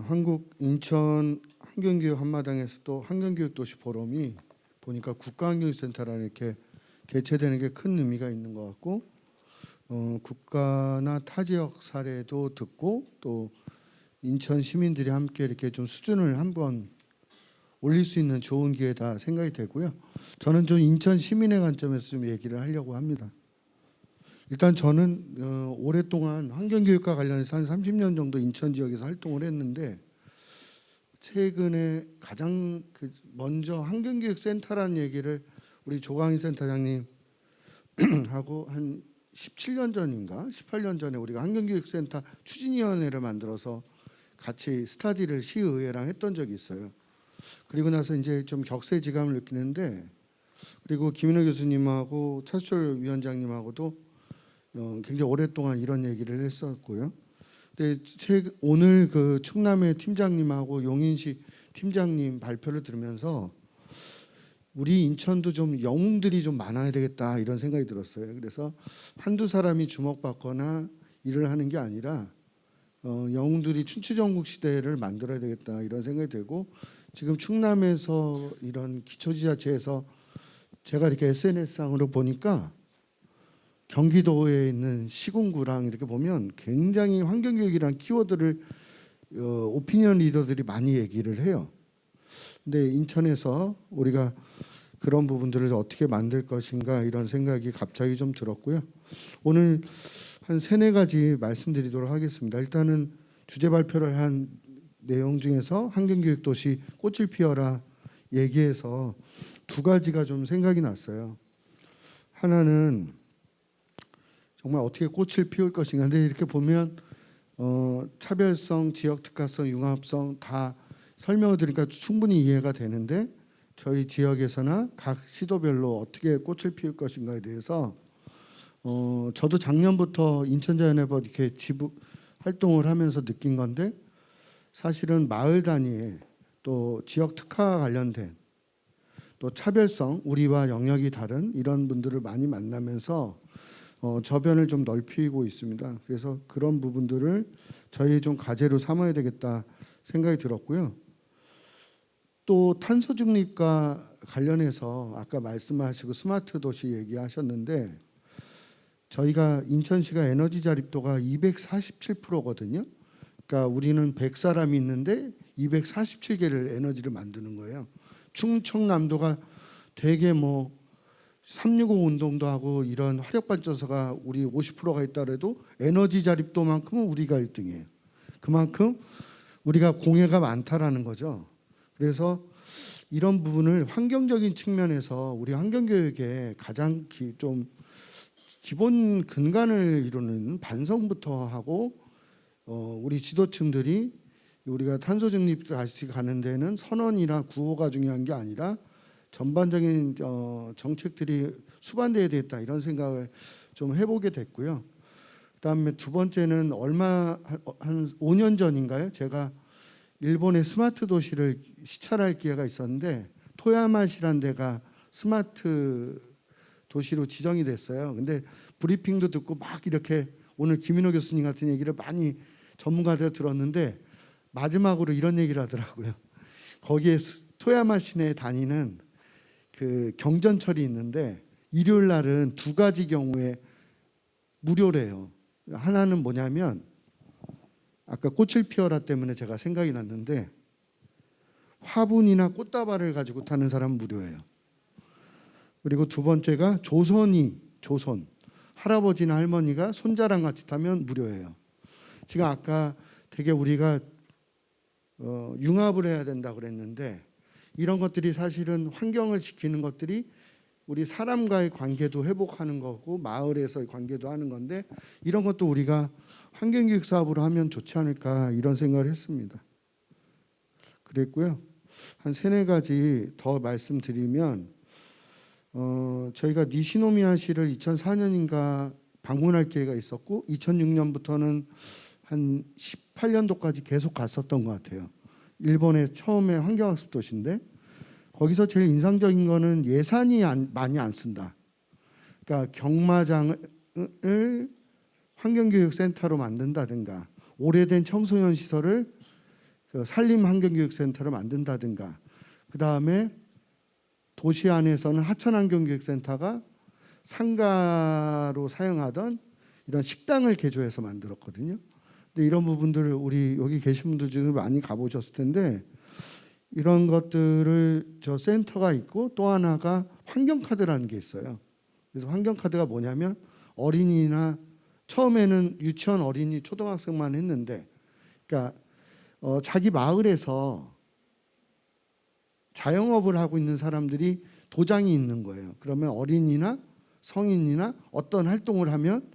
한국 인천 환경교육 한마당에서 또 환경교육 도시 포럼이 보니까 국가환경센터라는 이렇게 개최되는 게 큰 의미가 있는 것 같고 국가나 타 지역 사례도 듣고 또 인천 시민들이 함께 이렇게 좀 수준을 한번 올릴 수 있는 좋은 기회다 생각이 되고요. 저는 좀 인천 시민의 관점에서 좀 얘기를 하려고 합니다. 일단 저는 오랫동안 환경교육과 관련해서 한 30년 정도 인천 지역에서 활동을 했는데 최근에 가장 먼저 환경교육센터라는 얘기를 우리 조광희 센터장님 하고 한 17년 전인가 18년 전에 우리가 환경교육센터 추진위원회를 만들어서 같이 스타디를 시의회랑 했던 적이 있어요. 그리고 나서 이제 좀 격세지감을 느끼는데 그리고 김인호 교수님하고 차수철 위원장님하고도 굉장히 오랫동안 이런 얘기를 했었고요. 근데 오늘 그 충남의 팀장님하고 용인시 팀장님 발표를 들으면서 우리 인천도 좀 영웅들이 좀 많아야 되겠다 이런 생각이 들었어요. 그래서 한두 사람이 주목받거나 일을 하는 게 아니라 영웅들이 춘추전국 시대를 만들어야 되겠다 이런 생각이 들고 지금 충남에서 이런 기초지자체에서 제가 이렇게 SNS상으로 보니까 경기도에 있는 시군구랑 이렇게 보면 굉장히 환경교육이라는 키워드를 오피니언 리더들이 많이 얘기를 해요. 근데 인천에서 우리가 그런 부분들을 어떻게 만들 것인가 이런 생각이 갑자기 좀 들었고요. 오늘 한 3-4가지 말씀드리도록 하겠습니다. 일단은 주제 발표를 한 내용 중에서 환경교육 도시 꽃을 피워라 얘기해서 2가지가 좀 생각이 났어요. 하나는 정말 어떻게 꽃을 피울 것인가. 근데 이렇게 보면 차별성, 지역 특화성, 융합성 다 설명을 드리니까 충분히 이해가 되는데 저희 지역에서나 각 시도별로 어떻게 꽃을 피울 것인가에 대해서 저도 작년부터 인천자연해법 이렇게 지부 활동을 하면서 느낀 건데 사실은 마을 단위에 또 지역 특화와 관련된 또 차별성, 우리와 영역이 다른 이런 분들을 많이 만나면서 저변을 좀 넓히고 있습니다. 그래서 그런 부분들을 저희 좀 과제로 삼아야 되겠다 생각이 들었고요. 또 탄소 중립과 관련해서 아까 말씀하시고 스마트 도시 얘기하셨는데 저희가 인천시가 에너지 자립도가 247%거든요. 그러니까 우리는 100사람이 있는데 247개를 에너지를 만드는 거예요. 충청남도가 되게 뭐 365 운동도 하고 이런 화력발전소가 우리 50%가 있다래도 에너지 자립도만큼은 우리가 1등이에요. 그만큼 우리가 공해가 많다라는 거죠. 그래서 이런 부분을 환경적인 측면에서 우리 환경교육에 가장 좀 기본 근간을 이루는 반성부터 하고 우리 지도층들이 우리가 탄소 중립 다시 가는 데는 선언이나 구호가 중요한 게 아니라 전반적인 정책들이 수반돼야 되겠다 이런 생각을 좀 해보게 됐고요. 그다음에 두 번째는 한 5년 전인가요? 제가 일본의 스마트 도시를 시찰할 기회가 있었는데 토야마시라는 데가 스마트 도시로 지정이 됐어요. 근데 브리핑도 듣고 막 이렇게 오늘 김인호 교수님 같은 얘기를 많이 전문가들 들었는데 마지막으로 이런 얘기를 하더라고요. 거기에 토야마 시내에 다니는 그 경전철이 있는데 일요일 날은 두 가지 경우에 무료래요. 하나는 뭐냐면 아까 꽃을 피워라 때문에 제가 생각이 났는데 화분이나 꽃다발을 가지고 타는 사람은 무료예요. 그리고 두 번째가 조선 할아버지나 할머니가 손자랑 같이 타면 무료예요. 지금 아까 되게 우리가 융합을 해야 된다 그랬는데 이런 것들이 사실은 환경을 지키는 것들이 우리 사람과의 관계도 회복하는 거고 마을에서의 관계도 하는 건데 이런 것도 우리가 환경교육 사업으로 하면 좋지 않을까 이런 생각을 했습니다. 그랬고요. 한 3-4가지 더 말씀드리면 저희가 니시노미야시를 2004년인가 방문할 기회가 있었고 2006년부터는 한 18년도까지 계속 갔었던 것 같아요. 일본의 처음에 환경학습 도시인데 거기서 제일 인상적인 거는 예산이 많이 안 쓴다. 그러니까 경마장을 환경교육센터로 만든다든가 오래된 청소년 시설을 산림 환경교육센터로 만든다든가 그 다음에 도시 안에서는 하천환경교육센터가 상가로 사용하던 이런 식당을 개조해서 만들었거든요. 근데 이런 부분들을 우리 여기 계신 분들 중에 많이 가보셨을 텐데 이런 것들을 저 센터가 있고 또 하나가 환경카드라는 게 있어요. 그래서 환경카드가 뭐냐면 어린이나 처음에는 유치원 어린이 초등학생만 했는데 그러니까 자기 마을에서 자영업을 하고 있는 사람들이 도장이 있는 거예요. 그러면 어린이나 성인이나 어떤 활동을 하면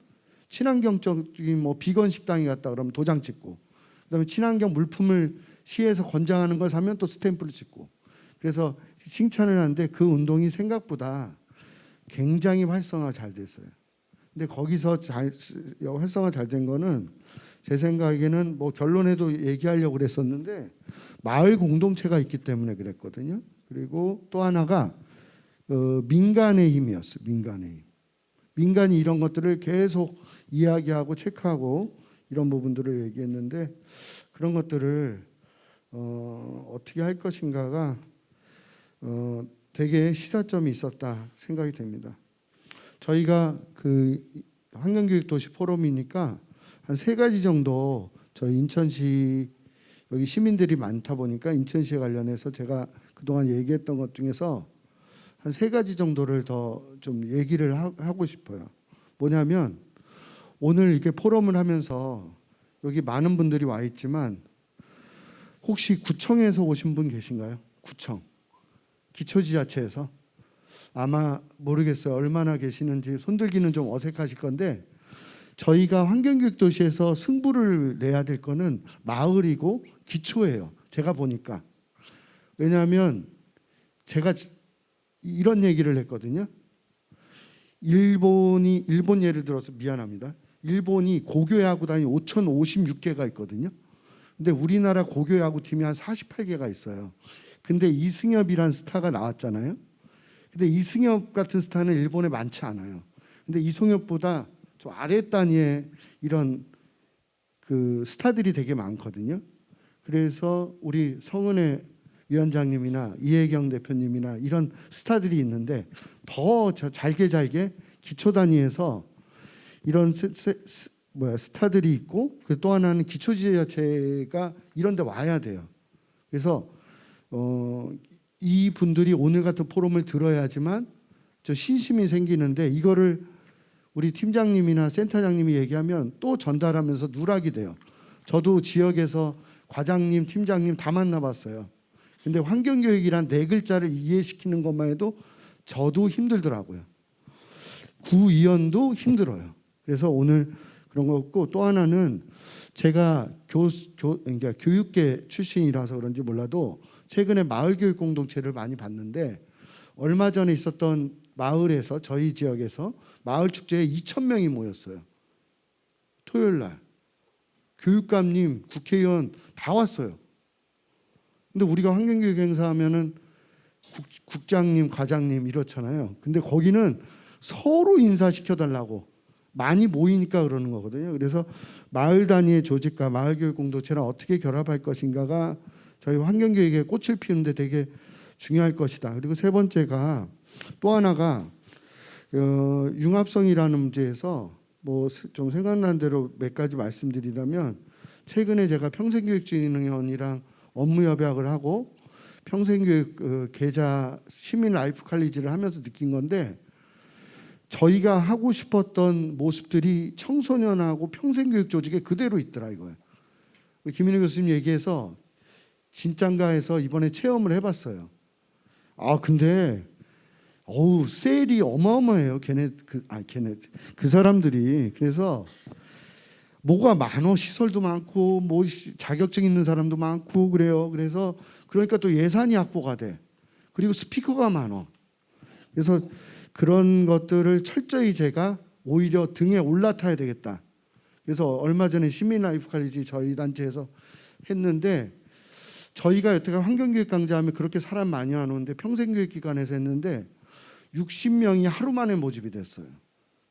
친환경적인 뭐 비건 식당이 갔다 그러면 도장 찍고 그다음에 친환경 물품을 시에서 권장하는 걸 사면 또 스탬프를 찍고 그래서 칭찬을 하는데 그 운동이 생각보다 굉장히 활성화 잘 됐어요. 근데 거기서 활성화 잘 된 거는 제 생각에는 뭐 결론에도 얘기하려고 그랬었는데 마을 공동체가 있기 때문에 그랬거든요. 그리고 또 하나가 민간의 힘이었어요. 민간의 힘. 민간이 이런 것들을 계속 이야기하고 체크하고 이런 부분들을 얘기했는데 그런 것들을 어떻게 할 것인가가 되게 시사점이 있었다 생각이 됩니다. 저희가 그 환경교육도시 포럼이니까 한 3가지 정도 저희 인천시 여기 시민들이 많다 보니까 인천시에 관련해서 제가 그동안 얘기했던 것 중에서 한 3가지 정도를 더 좀 얘기를 하고 싶어요. 뭐냐면 오늘 이렇게 포럼을 하면서 여기 많은 분들이 와 있지만 혹시 구청에서 오신 분 계신가요? 구청 기초지자체에서 아마 모르겠어요. 얼마나 계시는지 손들기는 좀 어색하실 건데 저희가 환경교육도시에서 승부를 내야 될 거는 마을이고 기초예요. 제가 보니까. 왜냐하면 제가 이런 얘기를 했거든요. 일본 예를 들어서 미안합니다. 일본이 고교 야구단이 5,056개가 있거든요. 근데 우리나라 고교 야구팀이 한 48개가 있어요. 근데 이승엽이란 스타가 나왔잖아요. 근데 이승엽 같은 스타는 일본에 많지 않아요. 근데 이승엽보다 좀 아래 단위의 이런 그 스타들이 되게 많거든요. 그래서 우리 성은혜 위원장님이나 이혜경 대표님이나 이런 스타들이 있는데 더 잘게 기초 단위에서 이런 스타들이 있고 또 하나는 기초지자체가 이런 데 와야 돼요. 그래서 이 분들이 오늘 같은 포럼을 들어야지만 저 신심이 생기는데 이거를 우리 팀장님이나 센터장님이 얘기하면 또 전달하면서 누락이 돼요. 저도 지역에서 과장님, 팀장님 다 만나봤어요. 근데 환경교육이란 4글자를 이해시키는 것만 해도 저도 힘들더라고요. 구위원도 힘들어요. 그래서 오늘 그런 거 없고 또 하나는 제가 그러니까 교육계 출신이라서 그런지 몰라도 최근에 마을교육 공동체를 많이 봤는데 얼마 전에 있었던 마을에서 저희 지역에서 마을 축제에 2,000명이 모였어요. 토요일 날 교육감님, 국회의원 다 왔어요. 근데 우리가 환경교육 행사하면은 국장님, 과장님 이렇잖아요. 근데 거기는 서로 인사시켜달라고 많이 모이니까 그러는 거거든요. 그래서 마을 단위의 조직과 마을교육 공동체를 어떻게 결합할 것인가가 저희 환경교육에 꽃을 피우는데 되게 중요할 것이다. 그리고 세 번째가 또 하나가 융합성이라는 문제에서 뭐 좀 생각나는 대로 몇 가지 말씀드리자면 최근에 제가 평생교육진흥원이랑 업무 협약을 하고 평생교육 계좌 시민 라이프 칼리지를 하면서 느낀 건데 저희가 하고 싶었던 모습들이 청소년하고 평생교육 조직에 그대로 있더라 이거예요. 김인우 교수님 얘기해서 진짠가 해서 이번에 체험을 해봤어요. 아 근데 셀이 어마어마해요. 그 사람들이. 그래서 뭐가 많어. 시설도 많고 뭐 자격증 있는 사람도 많고 그래요. 그래서 그러니까 또 예산이 확보가 돼. 그리고 스피커가 많어. 그래서 그런 것들을 철저히 제가 오히려 등에 올라타야 되겠다. 그래서 얼마 전에 시민 라이프 칼리지 저희 단체에서 했는데 저희가 여태가 환경교육 강좌하면 그렇게 사람 많이 안 오는데 평생교육기관에서 했는데 60명이 하루 만에 모집이 됐어요.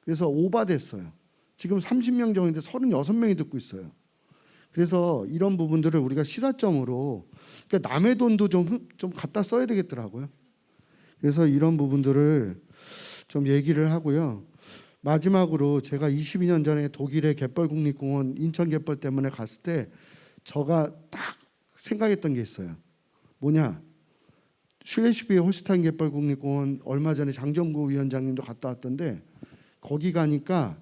그래서 오바됐어요. 지금 30명 정도인데 36명이 듣고 있어요. 그래서 이런 부분들을 우리가 시사점으로 그러니까 남의 돈도 좀 갖다 써야 되겠더라고요. 그래서 이런 부분들을 좀 얘기를 하고요. 마지막으로 제가 22년 전에 독일의 갯벌국립공원 인천 갯벌 때문에 갔을 때 제가 딱 생각했던 게 있어요. 뭐냐? 슐레시비의 홀스타인 갯벌국립공원 얼마 전에 장정구 위원장님도 갔다 왔던데 거기 가니까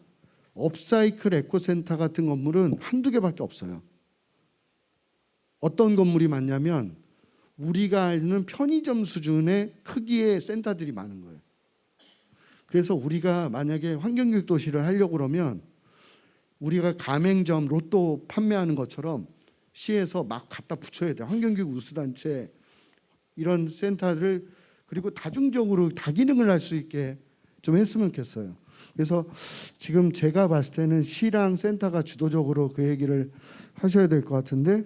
업사이클 에코센터 같은 건물은 한두 개밖에 없어요. 어떤 건물이 많냐면 우리가 아는 편의점 수준의 크기의 센터들이 많은 거예요. 그래서 우리가 만약에 환경교육 도시를 하려고 그러면 우리가 가맹점, 로또 판매하는 것처럼 시에서 막 갖다 붙여야 돼요. 환경교육 우수단체 이런 센터를 그리고 다중적으로 다기능을 할 수 있게 좀 했으면 좋겠어요. 그래서 지금 제가 봤을 때는 시랑 센터가 주도적으로 그 얘기를 하셔야 될 것 같은데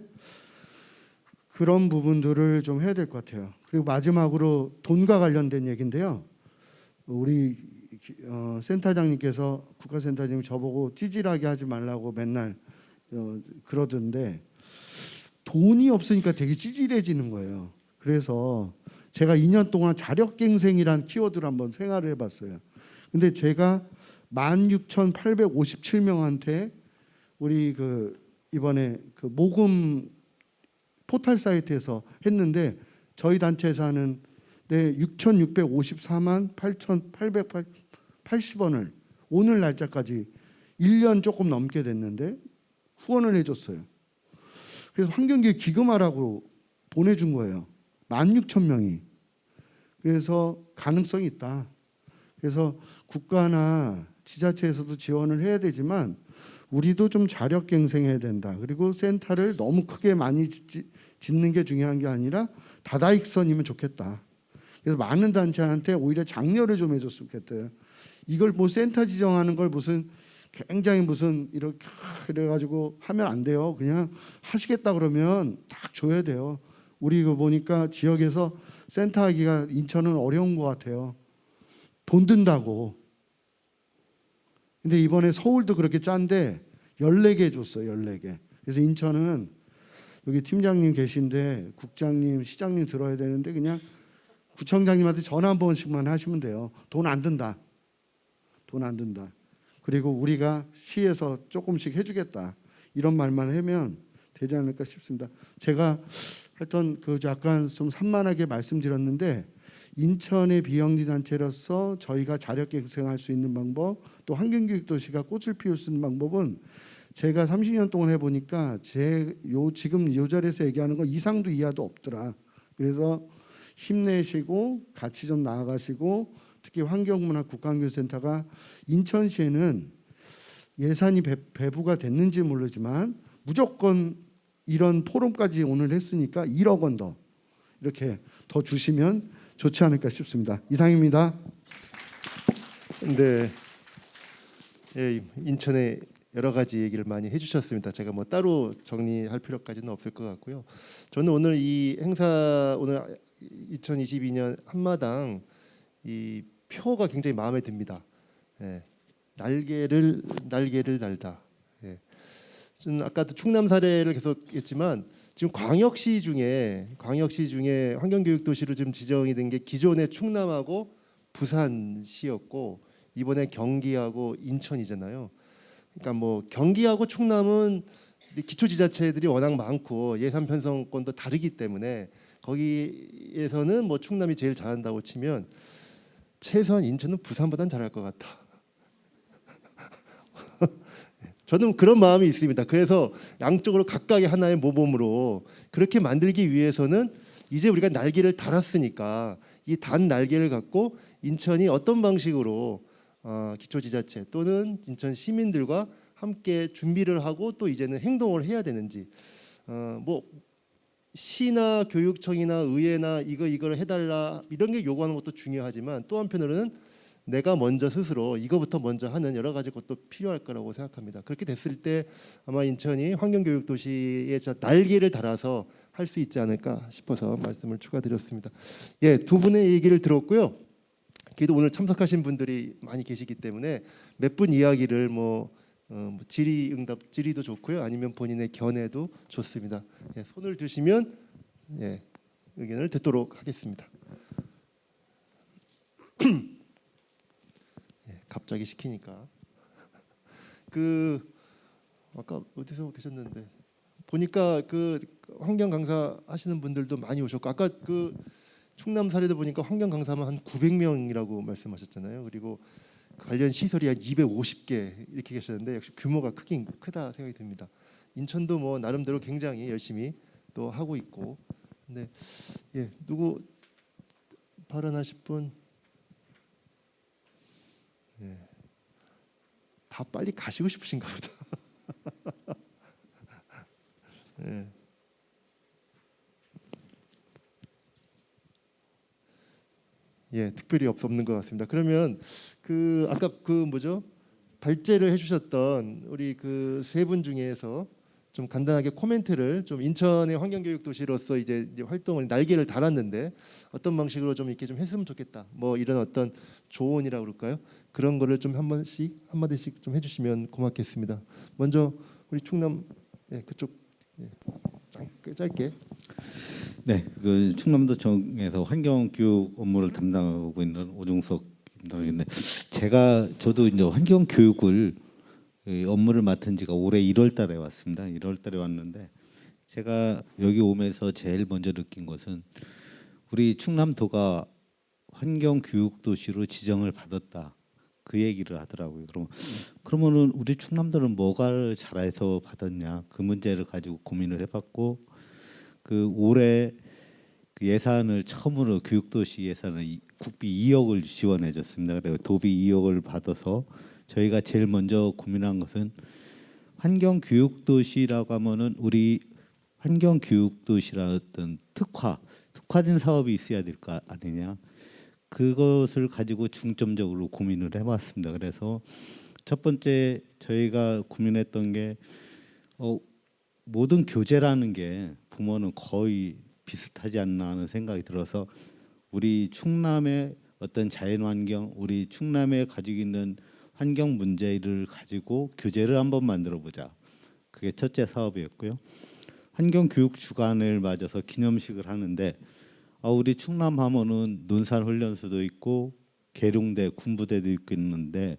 그런 부분들을 좀 해야 될 것 같아요. 그리고 마지막으로 돈과 관련된 얘기인데요. 우리 센터장님께서 국가센터장님이 저보고 찌질하게 하지 말라고 맨날 그러던데 돈이 없으니까 되게 찌질해지는 거예요. 그래서 제가 2년 동안 자력갱생이라는 키워드를 한번 생활을 해봤어요. 근데 제가 16,857명한테 우리 이번에 모금 포털 사이트에서 했는데 저희 단체에서 하는 6,654만 8,880원을 오늘 날짜까지 1년 조금 넘게 됐는데 후원을 해줬어요. 그래서 환경교육 기금하라고 보내준 거예요. 16,000명이. 그래서 가능성이 있다. 그래서 국가나 지자체에서도 지원을 해야 되지만 우리도 좀 자력갱생해야 된다. 그리고 센터를 너무 크게 많이 짓는 게 중요한 게 아니라 다다익선이면 좋겠다. 그래서 많은 단체한테 오히려 장려를 좀 해줬으면 좋겠대요. 이걸 뭐 센터 지정하는 걸 무슨 굉장히 무슨 이렇게 그래가지고 하면 안 돼요. 그냥 하시겠다 그러면 딱 줘야 돼요. 우리 이거 보니까 지역에서 센터 하기가 인천은 어려운 것 같아요. 돈 든다고. 근데 이번에 서울도 그렇게 짠데 14개 줬어요. 14개. 그래서 인천은 여기 팀장님 계신데 국장님, 시장님 들어야 되는데 그냥 구청장님한테 전화 한 번씩만 하시면 돼요. 돈 안 든다. 돈 안 든다. 그리고 우리가 시에서 조금씩 해주겠다. 이런 말만 하면 되지 않을까 싶습니다. 제가 하여튼 그 약간 좀 산만하게 말씀드렸는데 인천의 비영리 단체로서 저희가 자력 갱생할 수 있는 방법, 또 환경교육 도시가 꽃을 피울 수 있는 방법은 제가 30년 동안 해보니까 지금 이 자리에서 얘기하는 거 이상도 이하도 없더라. 그래서 힘내시고 같이 좀 나아가시고 특히 환경문화 국가환경센터가 인천시에는 예산이 배부가 됐는지 모르지만 무조건 이런 포럼까지 오늘 했으니까 1억 원 더 이렇게 더 주시면 좋지 않을까 싶습니다. 이상입니다. 네, 예, 인천의 여러 가지 얘기를 많이 해주셨습니다. 제가 뭐 따로 정리할 필요까지는 없을 것 같고요. 저는 오늘 이 행사 오늘 2022년 한마당 이 표가 굉장히 마음에 듭니다. 예, 날개를 날다. 예. 저는 아까도 충남 사례를 계속했지만 지금 광역시 중에 환경교육도시로 지금 지정이 된 게 기존의 충남하고 부산시였고 이번에 경기하고 인천이잖아요. 그러니까 뭐 경기하고 충남은 기초지자체들이 워낙 많고 예산 편성권도 다르기 때문에 거기에서는 뭐 충남이 제일 잘한다고 치면 최소한 인천은 부산보단 잘할 것 같다. 저는 그런 마음이 있습니다. 그래서 양쪽으로 각각의 하나의 모범으로 그렇게 만들기 위해서는 이제 우리가 날개를 달았으니까 이 단 날개를 갖고 인천이 어떤 방식으로 기초지자체 또는 인천 시민들과 함께 준비를 하고 또 이제는 행동을 해야 되는지 뭐 시나 교육청이나 의회나 이걸 해달라 이런 게 요구하는 것도 중요하지만 또 한편으로는 내가 먼저 스스로 이거부터 먼저 하는 여러 가지 것도 필요할 거라고 생각합니다. 그렇게 됐을 때 아마 인천이 환경교육도시의 날개를 달아서 할 수 있지 않을까 싶어서 말씀을 추가드렸습니다. 예, 두 분의 얘기를 들었고요. 그래도 오늘 참석하신 분들이 많이 계시기 때문에 몇 분 이야기를 질의도 좋고요. 아니면 본인의 견해도 좋습니다. 예, 손을 드시면 예, 의견을 듣도록 하겠습니다. 갑자기 시키니까 아까 어디서 계셨는데 보니까 환경 강사 하시는 분들도 많이 오셨고 아까 충남 사례도 보니까 환경 강사만 한 900명이라고 말씀하셨잖아요. 그리고 관련 시설이 한 250개 이렇게 계셨는데 역시 규모가 크다 생각이 듭니다. 인천도 뭐 나름대로 굉장히 열심히 또 하고 있고. 근데 예, 누구 발언하실 분? 예. 다 빨리 가시고 싶으신가 보다. 예. 예, 특별히 없는 것 같습니다. 그러면 아까 발제를 해주셨던 우리 세 분 중에서 좀 간단하게 코멘트를 좀 인천의 환경교육 도시로서 이제 활동을 날개를 달았는데 어떤 방식으로 좀 이렇게 좀 했으면 좋겠다. 뭐 이런 어떤 조언이라고 그럴까요? 그런 거를 좀 한마디씩 좀 해주시면 고맙겠습니다. 먼저 우리 충남 그쪽 짧게. 네, 충남도청에서 환경교육 업무를 담당하고 있는 오종석 담당인데 저도 이제 환경교육을 업무를 맡은 지가 올해 1월달에 왔습니다. 1월달에 왔는데 제가 여기 오면서 제일 먼저 느낀 것은 우리 충남도가 환경교육도시로 지정을 받았다. 그 얘기를 하더라고요. 그러면은 우리 충남도는 뭐가 잘해서 받았냐 그 문제를 가지고 고민을 해봤고 올해 예산을 처음으로 교육도시 예산을 국비 2억을 지원해줬습니다. 그래서 도비 2억을 받아서 저희가 제일 먼저 고민한 것은 환경교육도시라고 하면은 우리 환경교육도시라 어떤 특화된 사업이 있어야 될 거 아니냐. 그것을 가지고 중점적으로 고민을 해봤습니다. 그래서 첫 번째 저희가 고민했던 게 모든 교재라는 게 부모는 거의 비슷하지 않나 하는 생각이 들어서 우리 충남의 어떤 자연환경, 우리 충남에 가지고 있는 환경 문제를 가지고 교재를 한번 만들어 보자. 그게 첫째 사업이었고요. 환경교육 주간을 맞아서 기념식을 하는데 우리 충남 하면은 논산훈련소도 있고 계룡대, 군부대도 있고 있는데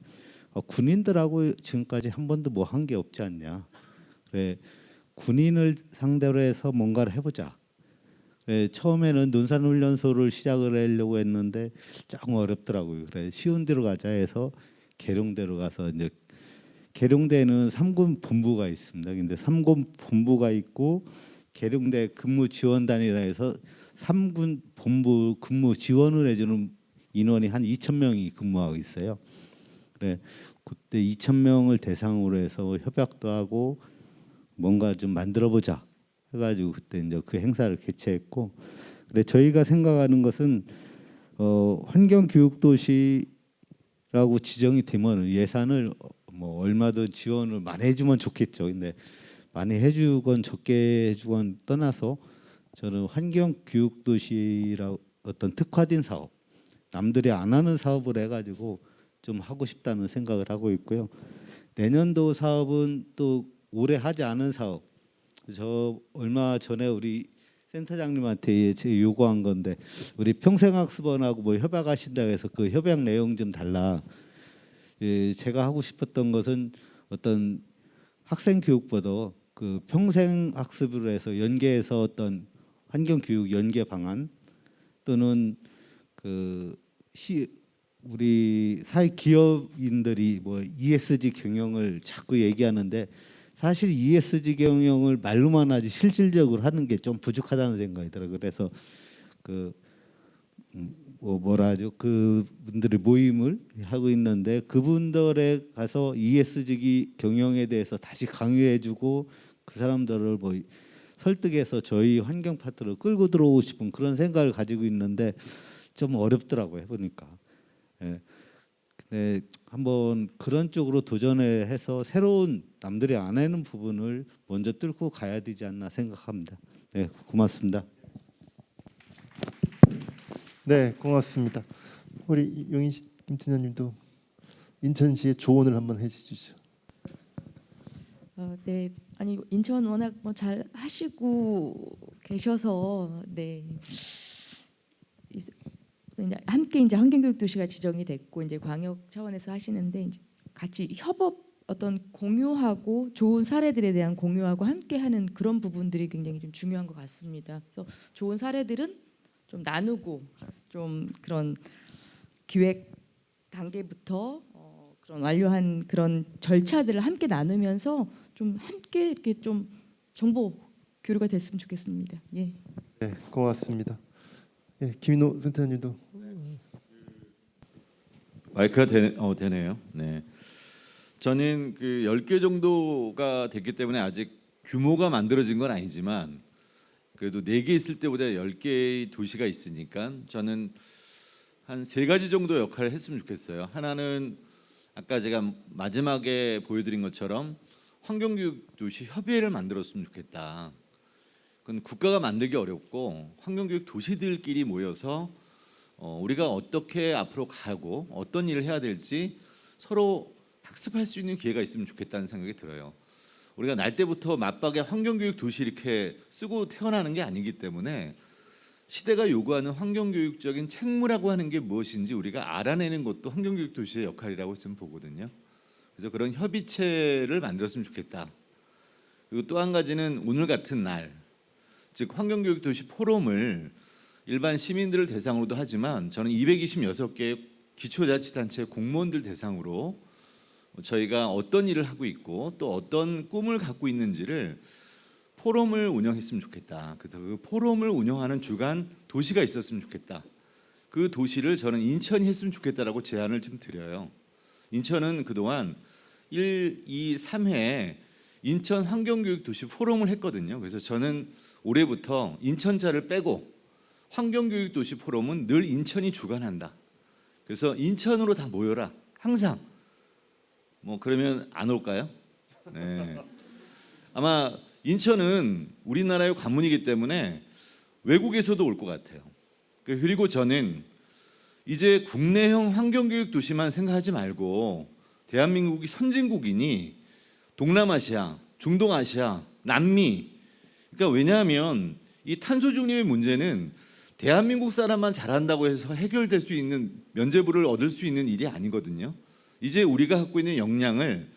군인들하고 지금까지 한 번도 뭐 한 게 없지 않냐. 그래 군인을 상대로 해서 뭔가를 해보자. 그래, 처음에는 논산훈련소를 시작을 하려고 했는데 조금 어렵더라고요. 그래 쉬운 데로 가자 해서 계룡대로 가서 이제 계룡대는 3군 본부가 있습니다. 근데 3군 본부가 있고 계룡대 근무 지원단이라 해서 3군 본부 근무 지원을 해주는 인원이 한 2,000명이 근무하고 있어요. 그래 그때 2,000명을 대상으로 해서 협약도 하고 뭔가 좀 만들어 보자 해가지고 그때 이제 그 행사를 개최했고, 그래 저희가 생각하는 것은 환경교육도시라고 지정이 되면 예산을 뭐 얼마든 지원을 많이 해주면 좋겠죠. 근데 많이 해주건 적게 해주건 떠나서 저는 환경교육도시라 어떤 특화된 사업, 남들이 안 하는 사업을 해가지고 좀 하고 싶다는 생각을 하고 있고요. 내년도 사업은 또 올해 하지 않은 사업. 저 얼마 전에 우리 센터장님한테 제가 요구한 건데 우리 평생학습원하고 뭐 협약하신다고 해서 그 협약 내용 좀 달라. 제가 하고 싶었던 것은 어떤 학생 교육보다 그 평생학습으로 해서 연계해서 어떤 환경교육 연계 방안 또는 우리 사회 기업인들이 뭐 ESG 경영을 자꾸 얘기하는데 사실 ESG 경영을 말로만 하지 실질적으로 하는 게 좀 부족하다는 생각이 들어요. 그래서 뭐라 하죠? 그분들의 모임을 하고 있는데 그분들에 가서 ESG 경영에 대해서 다시 강요해주고 그 사람들을 뭐 설득해서 저희 환경 파트로 끌고 들어오고 싶은 그런 생각을 가지고 있는데 좀 어렵더라고요 해보니까. 예. 근데 한번 그런 쪽으로 도전을 해서 새로운 남들이 안 하는 부분을 먼저 뚫고 가야 되지 않나 생각합니다. 네, 고맙습니다. 네, 고맙습니다. 우리 용인시 김팀장님도 인천시의 조언을 한번 해주시죠. 네, 아니 인천 워낙 뭐 잘 하시고 계셔서 이제 함께 이제 환경교육 도시가 지정이 됐고 이제 광역 차원에서 하시는데 이제 같이 협업 어떤 공유하고 좋은 사례들에 대한 공유하고 함께하는 그런 부분들이 굉장히 좀 중요한 것 같습니다. 그래서 좋은 사례들은 좀 나누고 좀 그런 기획 단계부터 그런 완료한 그런 절차들을 함께 나누면서 좀 함께 이렇게 좀 정보 교류가 됐으면 좋겠습니다. 예. 네, 고맙습니다. 예, 김인호 센터장님도. 마이크가 되네요. 네. 저는 그 10개 정도가 됐기 때문에 아직 규모가 만들어진 건 아니지만 그래도 4개 있을 때보다 10개의 도시가 있으니까 저는 한 3가지 정도 역할을 했으면 좋겠어요. 하나는 아까 제가 마지막에 보여드린 것처럼 환경교육 도시 협의회를 만들었으면 좋겠다. 그건 국가가 만들기 어렵고 환경교육 도시들끼리 모여서 우리가 어떻게 앞으로 가고 어떤 일을 해야 될지 서로 학습할 수 있는 기회가 있으면 좋겠다는 생각이 들어요. 우리가 날 때부터 맞박에 환경교육 도시 이렇게 쓰고 태어나는 게 아니기 때문에 시대가 요구하는 환경교육적인 책무라고 하는 게 무엇인지 우리가 알아내는 것도 환경교육 도시의 역할이라고 저는 보거든요. 그래서 그런 협의체를 만들었으면 좋겠다. 그리고 또 한 가지는 오늘 같은 날, 즉 환경교육 도시 포럼을 일반 시민들을 대상으로도 하지만 저는 226개의 기초자치단체 공무원들 대상으로 저희가 어떤 일을 하고 있고 또 어떤 꿈을 갖고 있는지를 포럼을 운영했으면 좋겠다. 그래서 그 포럼을 운영하는 주간 도시가 있었으면 좋겠다. 그 도시를 저는 인천이 했으면 좋겠다라고 제안을 좀 드려요. 인천은 그동안 1, 2, 3회 인천 환경교육 도시 포럼을 했거든요. 그래서 저는 올해부터 인천자를 빼고 환경교육 도시 포럼은 늘 인천이 주관한다. 그래서 인천으로 다 모여라. 항상. 뭐 그러면 안 올까요? 네. 아마 인천은 우리나라의 관문이기 때문에 외국에서도 올 것 같아요. 그리고 저는 이제 국내형 환경교육 도시만 생각하지 말고 대한민국이 선진국이니 동남아시아, 중동아시아, 남미. 그러니까 왜냐하면 이 탄소 중립의 문제는 대한민국 사람만 잘한다고 해서 해결될 수 있는 면죄부를 얻을 수 있는 일이 아니거든요. 이제 우리가 갖고 있는 역량을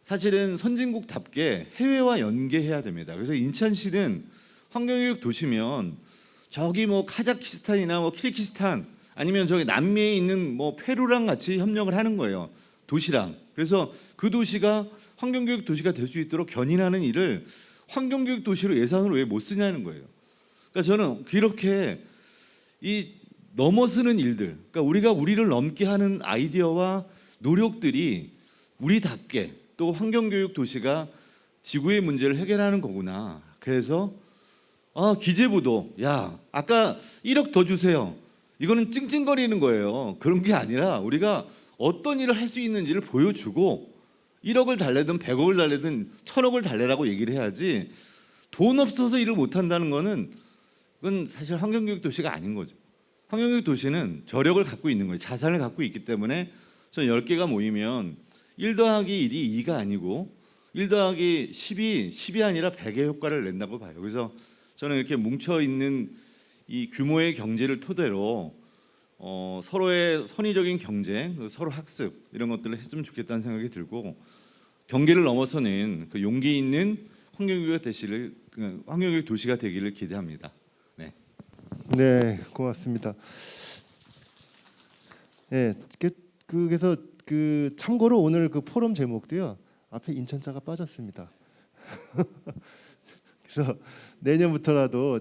사실은 선진국답게 해외와 연계해야 됩니다. 그래서 인천시는 환경교육 도시면 저기 뭐 카자흐스탄이나 뭐 키르기스탄 아니면 저기 남미에 있는 뭐 페루랑 같이 협력을 하는 거예요. 도시랑. 그래서 그 도시가 환경교육 도시가 될 수 있도록 견인하는 일을 환경교육 도시로 예산을 왜 못 쓰냐는 거예요. 그러니까 저는 그렇게 이 넘어서는 일들, 그러니까 우리가 우리를 넘게 하는 아이디어와 노력들이 우리답게 또 환경교육 도시가 지구의 문제를 해결하는 거구나. 그래서 기재부도 야 아까 1억 더 주세요. 이거는 찡찡거리는 거예요. 그런 게 아니라 우리가 어떤 일을 할 수 있는지를 보여주고 1억을 달래든 100억을 달래든 1000억을 달래라고 얘기를 해야지 돈 없어서 일을 못한다는 거는 그건 사실 환경교육 도시가 아닌 거죠. 환경교육 도시는 저력을 갖고 있는 거예요. 자산을 갖고 있기 때문에 저는 10개가 모이면 1 더하기 1이 2가 아니고 1 더하기 10이 아니라 100의 효과를 낸다고 봐요. 그래서 저는 이렇게 뭉쳐있는 이 규모의 경제를 토대로 서로의 선의적인 경쟁, 서로 학습 이런 것들을 했으면 좋겠다는 생각이 들고 경계를 넘어서는 그 용기 있는 환경교육 도시가 되기를 기대합니다. 네. 네, 고맙습니다. 네, 그래서 참고로 오늘 그 포럼 제목도요. 앞에 인천자가 빠졌습니다. 그래서 내년부터라도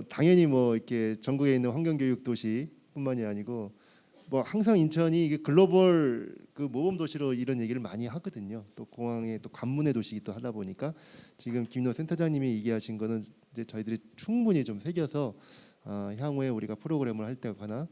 당연히 뭐 이렇게 전국에 있는 환경교육 도시뿐만이 아니고 뭐 항상 인천이 이게 글로벌 모범 도시로 이런 얘기를 많이 하거든요. 또 공항의 또 관문의 도시기도 하다 보니까 지금 김인호 센터장님이 얘기하신 거는 이제 저희들이 충분히 좀 새겨서 향후에 우리가 프로그램을 할 때거나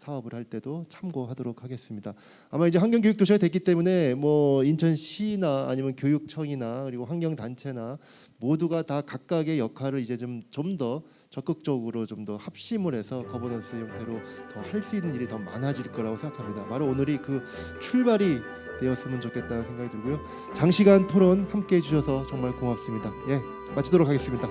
사업을 할 때도 참고하도록 하겠습니다. 아마 이제 환경교육 도시가 됐기 때문에 뭐 인천시나 아니면 교육청이나 그리고 환경단체나 모두가 다 각각의 역할을 이제 좀 더 적극적으로 좀 더 합심을 해서 거버넌스 형태로 더 할 수 있는 일이 더 많아질 거라고 생각합니다. 바로 오늘이 그 출발이 되었으면 좋겠다는 생각이 들고요. 장시간 토론 함께해 주셔서 정말 고맙습니다. 예, 마치도록 하겠습니다.